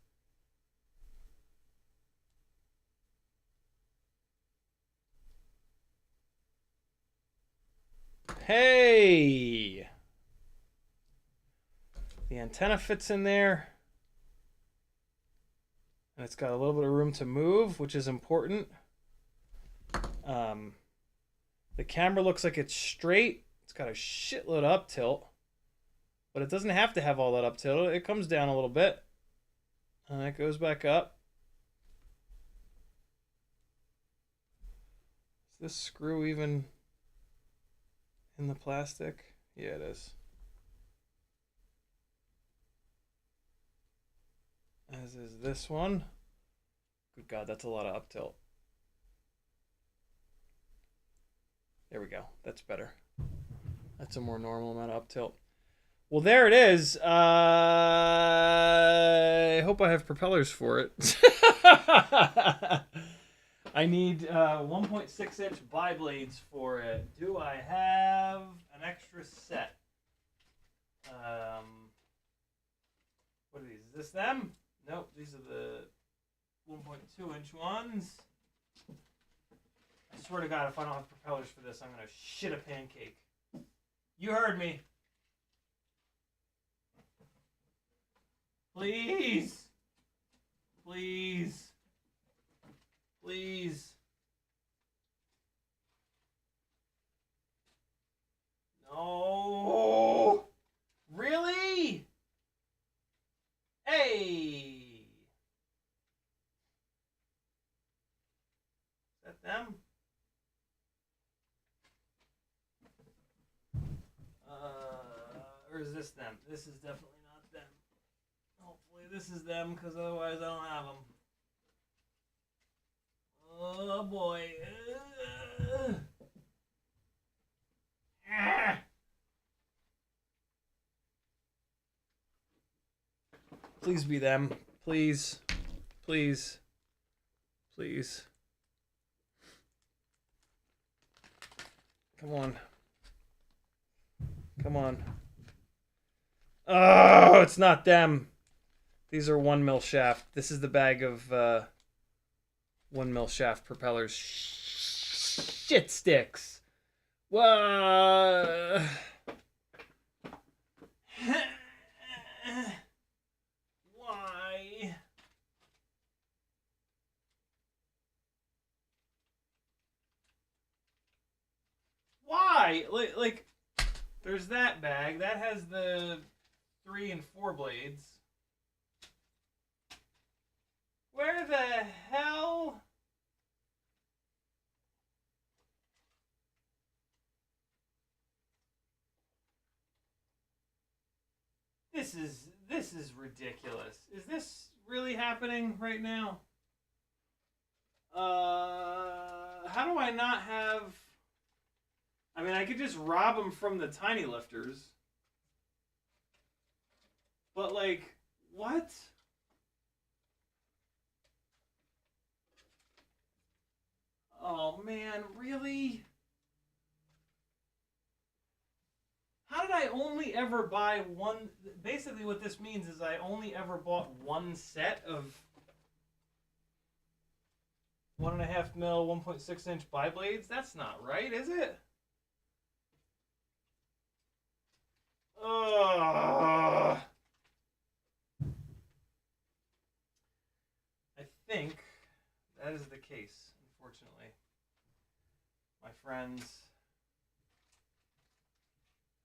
Hey! The antenna fits in there. And it's got a little bit of room to move, which is important. The camera looks like it's straight. It's got a shitload of up tilt. But it doesn't have to have all that up tilt. It comes down a little bit. And it goes back up. Is this screw even in the plastic? Yeah, it is. As is this one. Good God, that's a lot of up tilt. There we go. That's better. That's a more normal amount of up tilt. Well, there it is. I hope I have propellers for it. I need 1.6-inch bi-blades for it. Do I have an extra set? What are these? Is this them? Nope, these are the 1.2-inch ones. I swear to God, if I don't have propellers for this, I'm going to shit a pancake. You heard me. Please. Please. Please. No. Really? Hey. Is that them? Or is this them? This is definitely not them. Hopefully this is them, because otherwise I don't have them. Oh boy. Please be them. Please. Please. Please. Come on. Come on. Oh, it's not them. These are 1mm shaft. This is the bag of 1mm shaft propellers. Shit sticks. Whoa. Why? Why? Like, there's that bag. That has the 3 and 4 blades. Where the hell? This is ridiculous. Is this really happening right now? How do I not have... I mean, I could just rob them from the tiny lifters. But, like, what? Oh, man, really? How did I only ever buy one? Basically, what this means is I only ever bought one set of 1.5 mil, 1.6 inch biblades. That's not right, is it? Ugh. I think that is the case, unfortunately. My friends.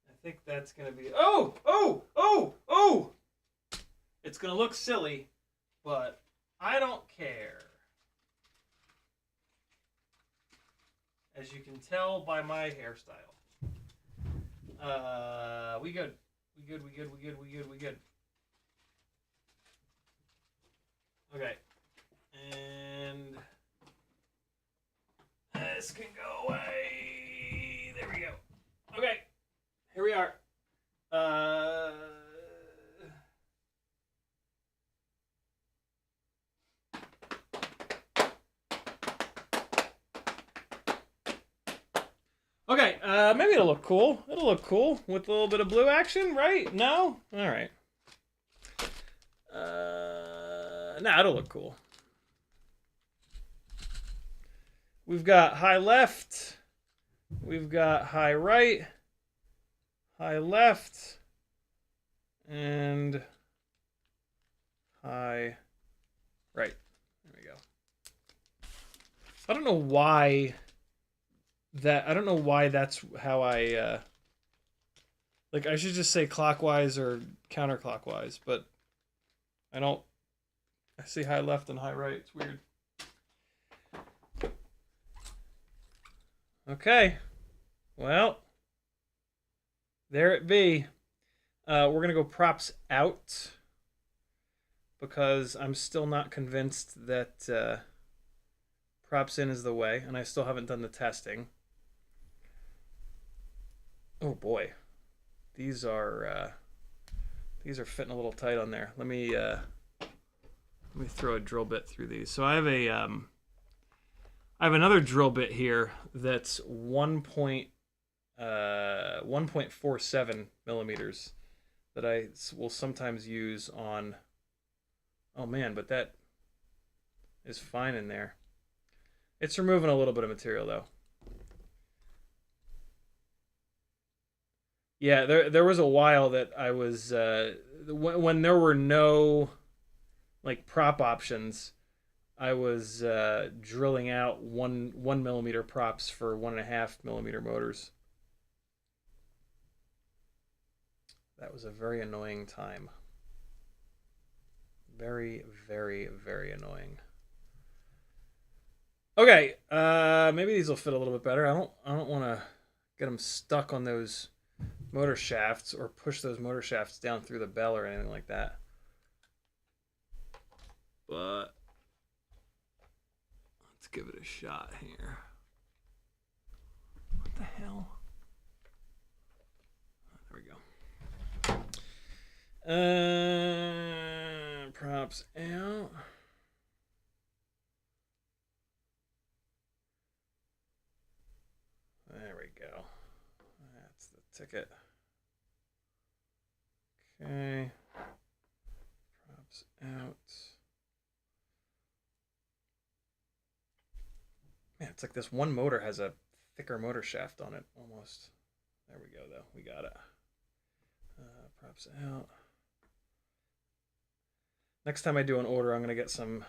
I think that's going to be... Oh! Oh! Oh! Oh! It's going to look silly, but I don't care. As you can tell by my hairstyle. We good. We good, we good, we good, we good, we good. Okay. And this can go away. There we go. Okay. Here we are. Okay, maybe it'll look cool. It'll look cool with a little bit of blue action, right? No? All right. Nah, it'll look cool. We've got high left. We've got high right. High left. And high right. There we go. I don't know why that's how I like I should just say clockwise or counterclockwise, but I don't. I see high left and high right. It's weird. Okay. Well, there it be. We're going to go props out because I'm still not convinced that props in is the way, and I still haven't done the testing. Oh boy. These are fitting a little tight on there. Let me throw a drill bit through these. So I have another drill bit here that's 1.47 millimeters that I will sometimes use on. Oh man, but that is fine in there. It's removing a little bit of material though. Yeah, there was a while that I was when there were no like prop options, I was drilling out 1 millimeter props for 1.5 millimeter motors. That was a very annoying time. Very, very, very annoying. Okay, maybe these will fit a little bit better. I don't want to get them stuck on those motor shafts or push those motor shafts down through the bell or anything like that. But let's give it a shot here. What the hell? There we go. Props out. There we go. That's the ticket. Okay. Props out. Man, it's like this one motor has a thicker motor shaft on it, almost. There we go, though. We got it. Props out. Next time I do an order, I'm going to get some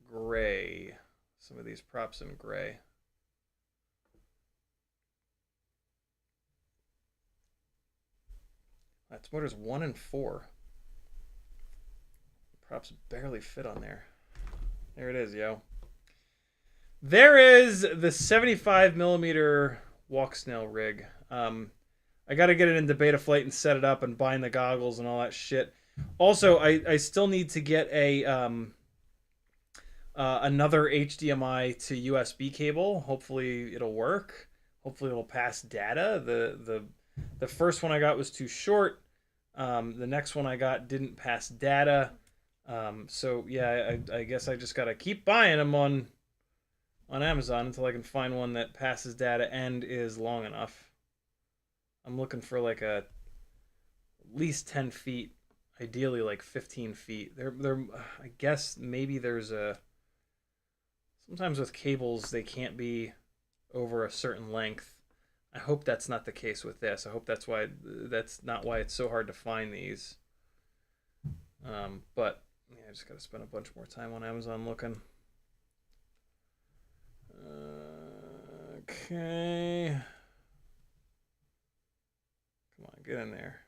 gray. Some of these props in gray. That's motors 1 and 4. Props barely fit on there. There it is, yo. There is the 75 millimeter Walksnail rig. I got to get it into Betaflight and set it up and bind the goggles and all that shit. Also, I still need to get a another HDMI to USB cable. Hopefully it'll work. Hopefully it'll pass data. The first one I got was too short. The next one I got didn't pass data. So yeah, I guess I just gotta keep buying them on Amazon until I can find one that passes data and is long enough. I'm looking for like at least 10 feet, ideally like 15 feet. I guess maybe there's sometimes with cables they can't be over a certain length. I hope that's not the case with this. I hope that's not why it's so hard to find these. But yeah, I just got to spend a bunch more time on Amazon looking. Okay. Come on, get in there.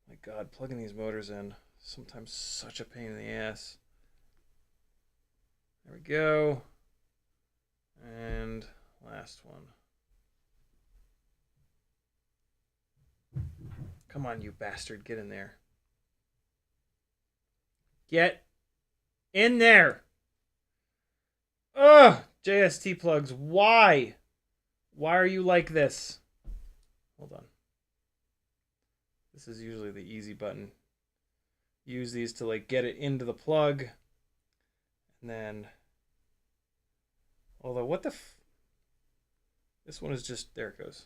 My God, plugging these motors in, sometimes such a pain in the ass. There we go. And last one. Come on, you bastard, get in there. Get in there. Ugh, JST plugs, why? Why are you like this? Hold on. This is usually the easy button. Use these to like get it into the plug. And then, although what the this one is just, there it goes.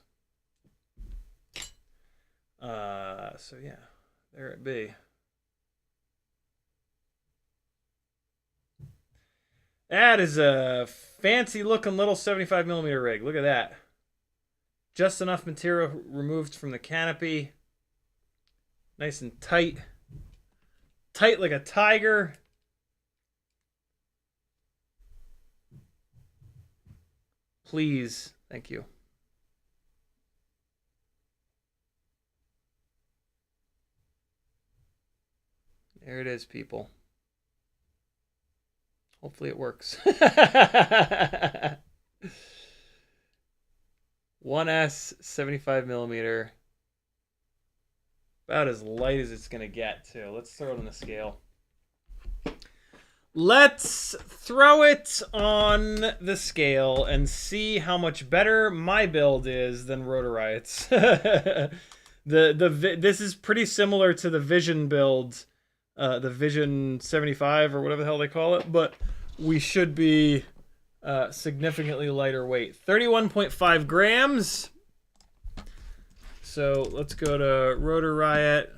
So yeah, there it be. That is a fancy looking little 75mm rig. Look at that. Just enough material removed from the canopy. Nice and tight. Tight like a tiger. Please. Thank you. There it is, people. Hopefully it works. 1S 75mm. About as light as it's going to get, too. Let's throw it on the scale. Let's throw it on the scale and see how much better my build is than Rotor Riot's. This is pretty similar to the Vision build, the Vision 75 or whatever the hell they call it, but we should be significantly lighter weight. 31.5 grams. So let's go to Rotor Riot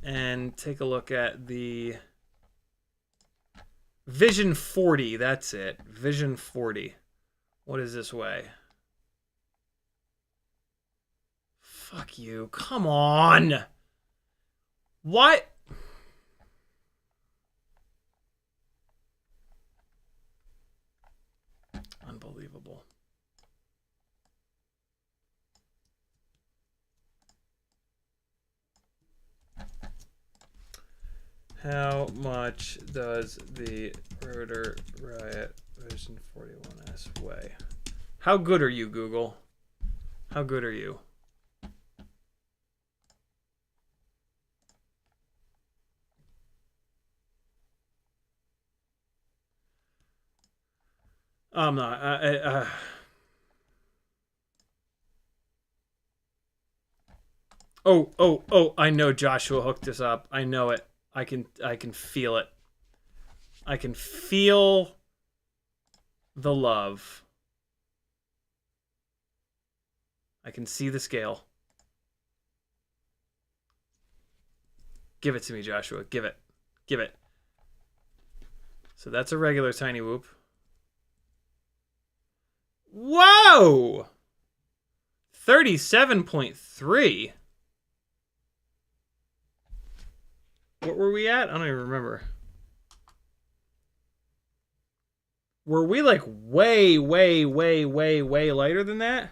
and take a look at the Vision 40. That's it. Vision 40. What does this weigh? Fuck you. Come on. What? Unbelievable. How much does the Rotor Riot Vision 41S weigh? How good are you, Google? How good are you? I'm not. Oh! I know Joshua hooked this up. I know it. I can feel it. I can feel the love. I can see the scale. Give it to me, Joshua. Give it. Give it. So that's a regular Tiny Whoop. Whoa! 37.3. What were we at? I don't even remember. Were we like way lighter than that?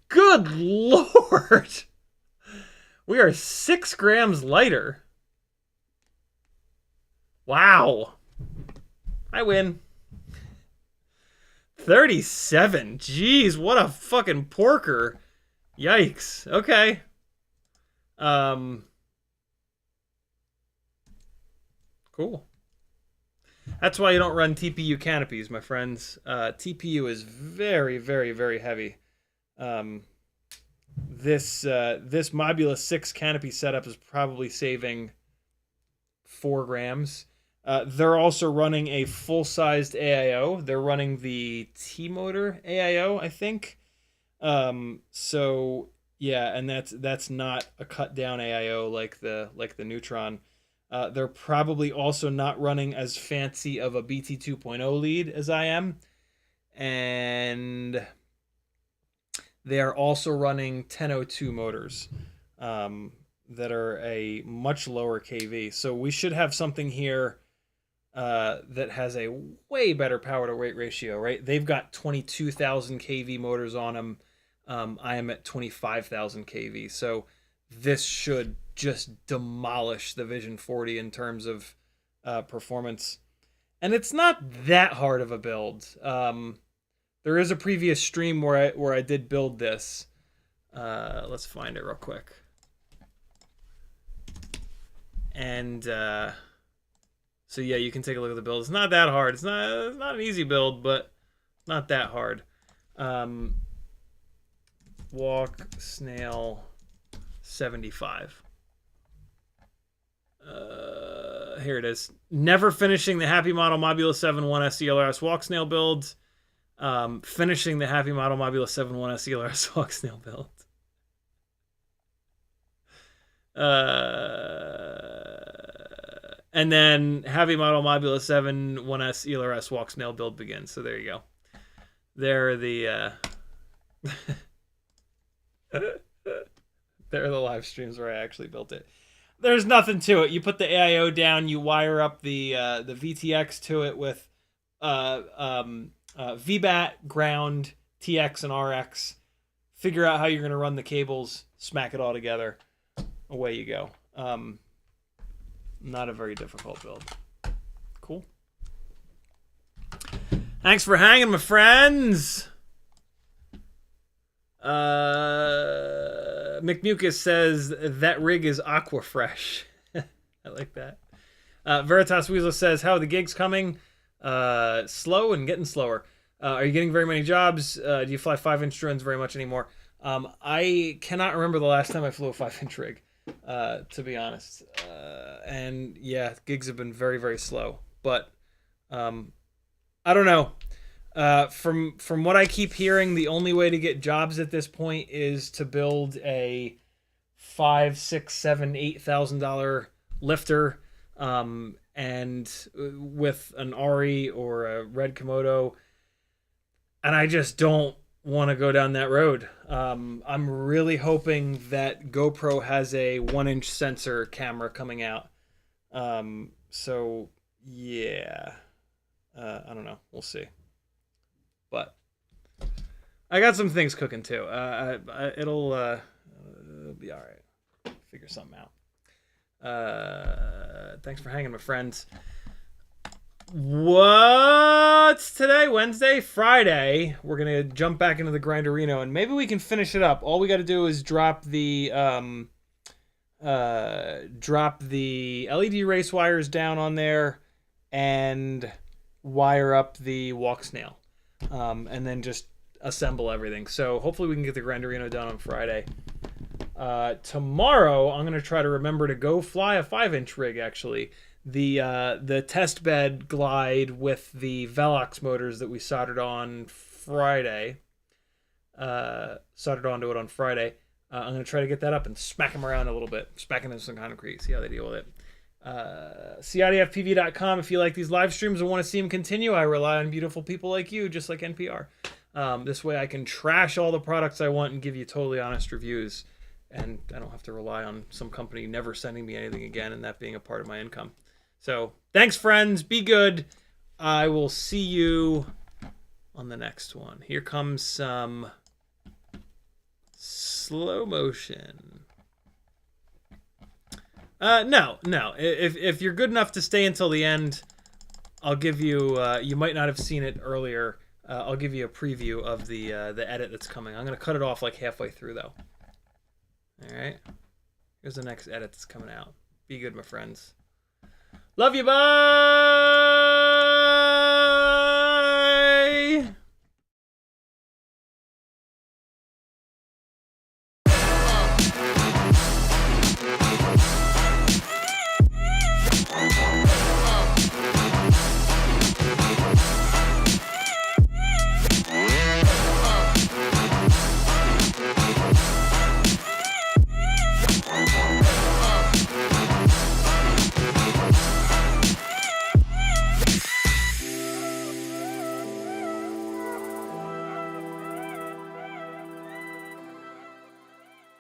Good Lord! We are 6 grams lighter. Wow. I win. 37. Jeez, what a fucking porker. Yikes. Okay. Cool. That's why you don't run TPU canopies, my friends. TPU is very, very, very heavy. This Mobula 6 canopy setup is probably saving 4 grams. They're also running a full-sized AIO. They're running the T-motor AIO, I think. So yeah, and that's not a cut down AIO like the Neutron. They're probably also not running as fancy of a BT 2.0 lead as I am, and they are also running 1002 motors that are a much lower KV. So we should have something here that has a way better power to weight ratio, right? They've got 22,000 kV motors on them. I am at 25,000 kV. So this should just demolish the Vision 40 in terms of performance. And it's not that hard of a build. There is a previous stream where I did build this. Let's find it real quick. And so yeah, you can take a look at the build. It's not that hard. It's not an easy build, but not that hard. Walksnail 75. Here it is. Never finishing the Happy Model Mobula 7 1S ELRS Walksnail build. Finishing the Happy Model Mobula 7 1S ELRS Walksnail build. And then Happy Model Mobula 7 1S ELRS Walksnail build begins. So there you go. There are the there are the live streams where I actually built it. There's nothing to it. You put the AIO down, you wire up the VTX to it with VBAT, ground, TX, and RX. Figure out how you're going to run the cables, smack it all together. Away you go. Not a very difficult build. Cool. Thanks for hanging, my friends. McMucus says that rig is aqua fresh. I like that. Veritas Weasel says, how are the gigs coming? Slow and getting slower. Are you getting very many jobs? Do you fly 5-inch drones very much anymore? I cannot remember the last time I flew a 5-inch rig, to be honest. And yeah, gigs have been very, very slow. But I don't know. From what I keep hearing, the only way to get jobs at this point is to build a $5,000, $6,000, $7,000, $8,000 lifter, and with an Ari or a Red Komodo. And I just don't want to go down that road. I'm really hoping that GoPro has a 1-inch sensor camera coming out. So yeah, I don't know. We'll see. But I got some things cooking too. It'll be all right. Figure something out. Thanks for hanging, my friends. What's today? Wednesday? Friday. We're gonna jump back into the Grinderino, and maybe we can finish it up. All we got to do is drop the LED race wires down on there, and wire up the Walksnail, and then just assemble everything. So hopefully we can get the Grinderino done on Friday. Tomorrow I'm gonna try to remember to go fly a 5-inch rig. Actually, the test bed glide with the Velox motors that we soldered on Friday. Soldered onto it on Friday. I'm gonna try to get that up and smack them around a little bit, smack them into some concrete, see how they deal with it. CiottiFPV.com if you like these live streams and want to see them continue. I rely on beautiful people like you, just like NPR. This way I can trash all the products I want and give you totally honest reviews, and I don't have to rely on some company never sending me anything again and that being a part of my income. So thanks, friends. Be good. I will see you on the next one. Here comes some slow motion. No. If you're good enough to stay until the end, I'll give you. You might not have seen it earlier. I'll give you a preview of the edit that's coming. I'm gonna cut it off like halfway through though. All right. Here's the next edit that's coming out. Be good, my friends. Love you. Bye.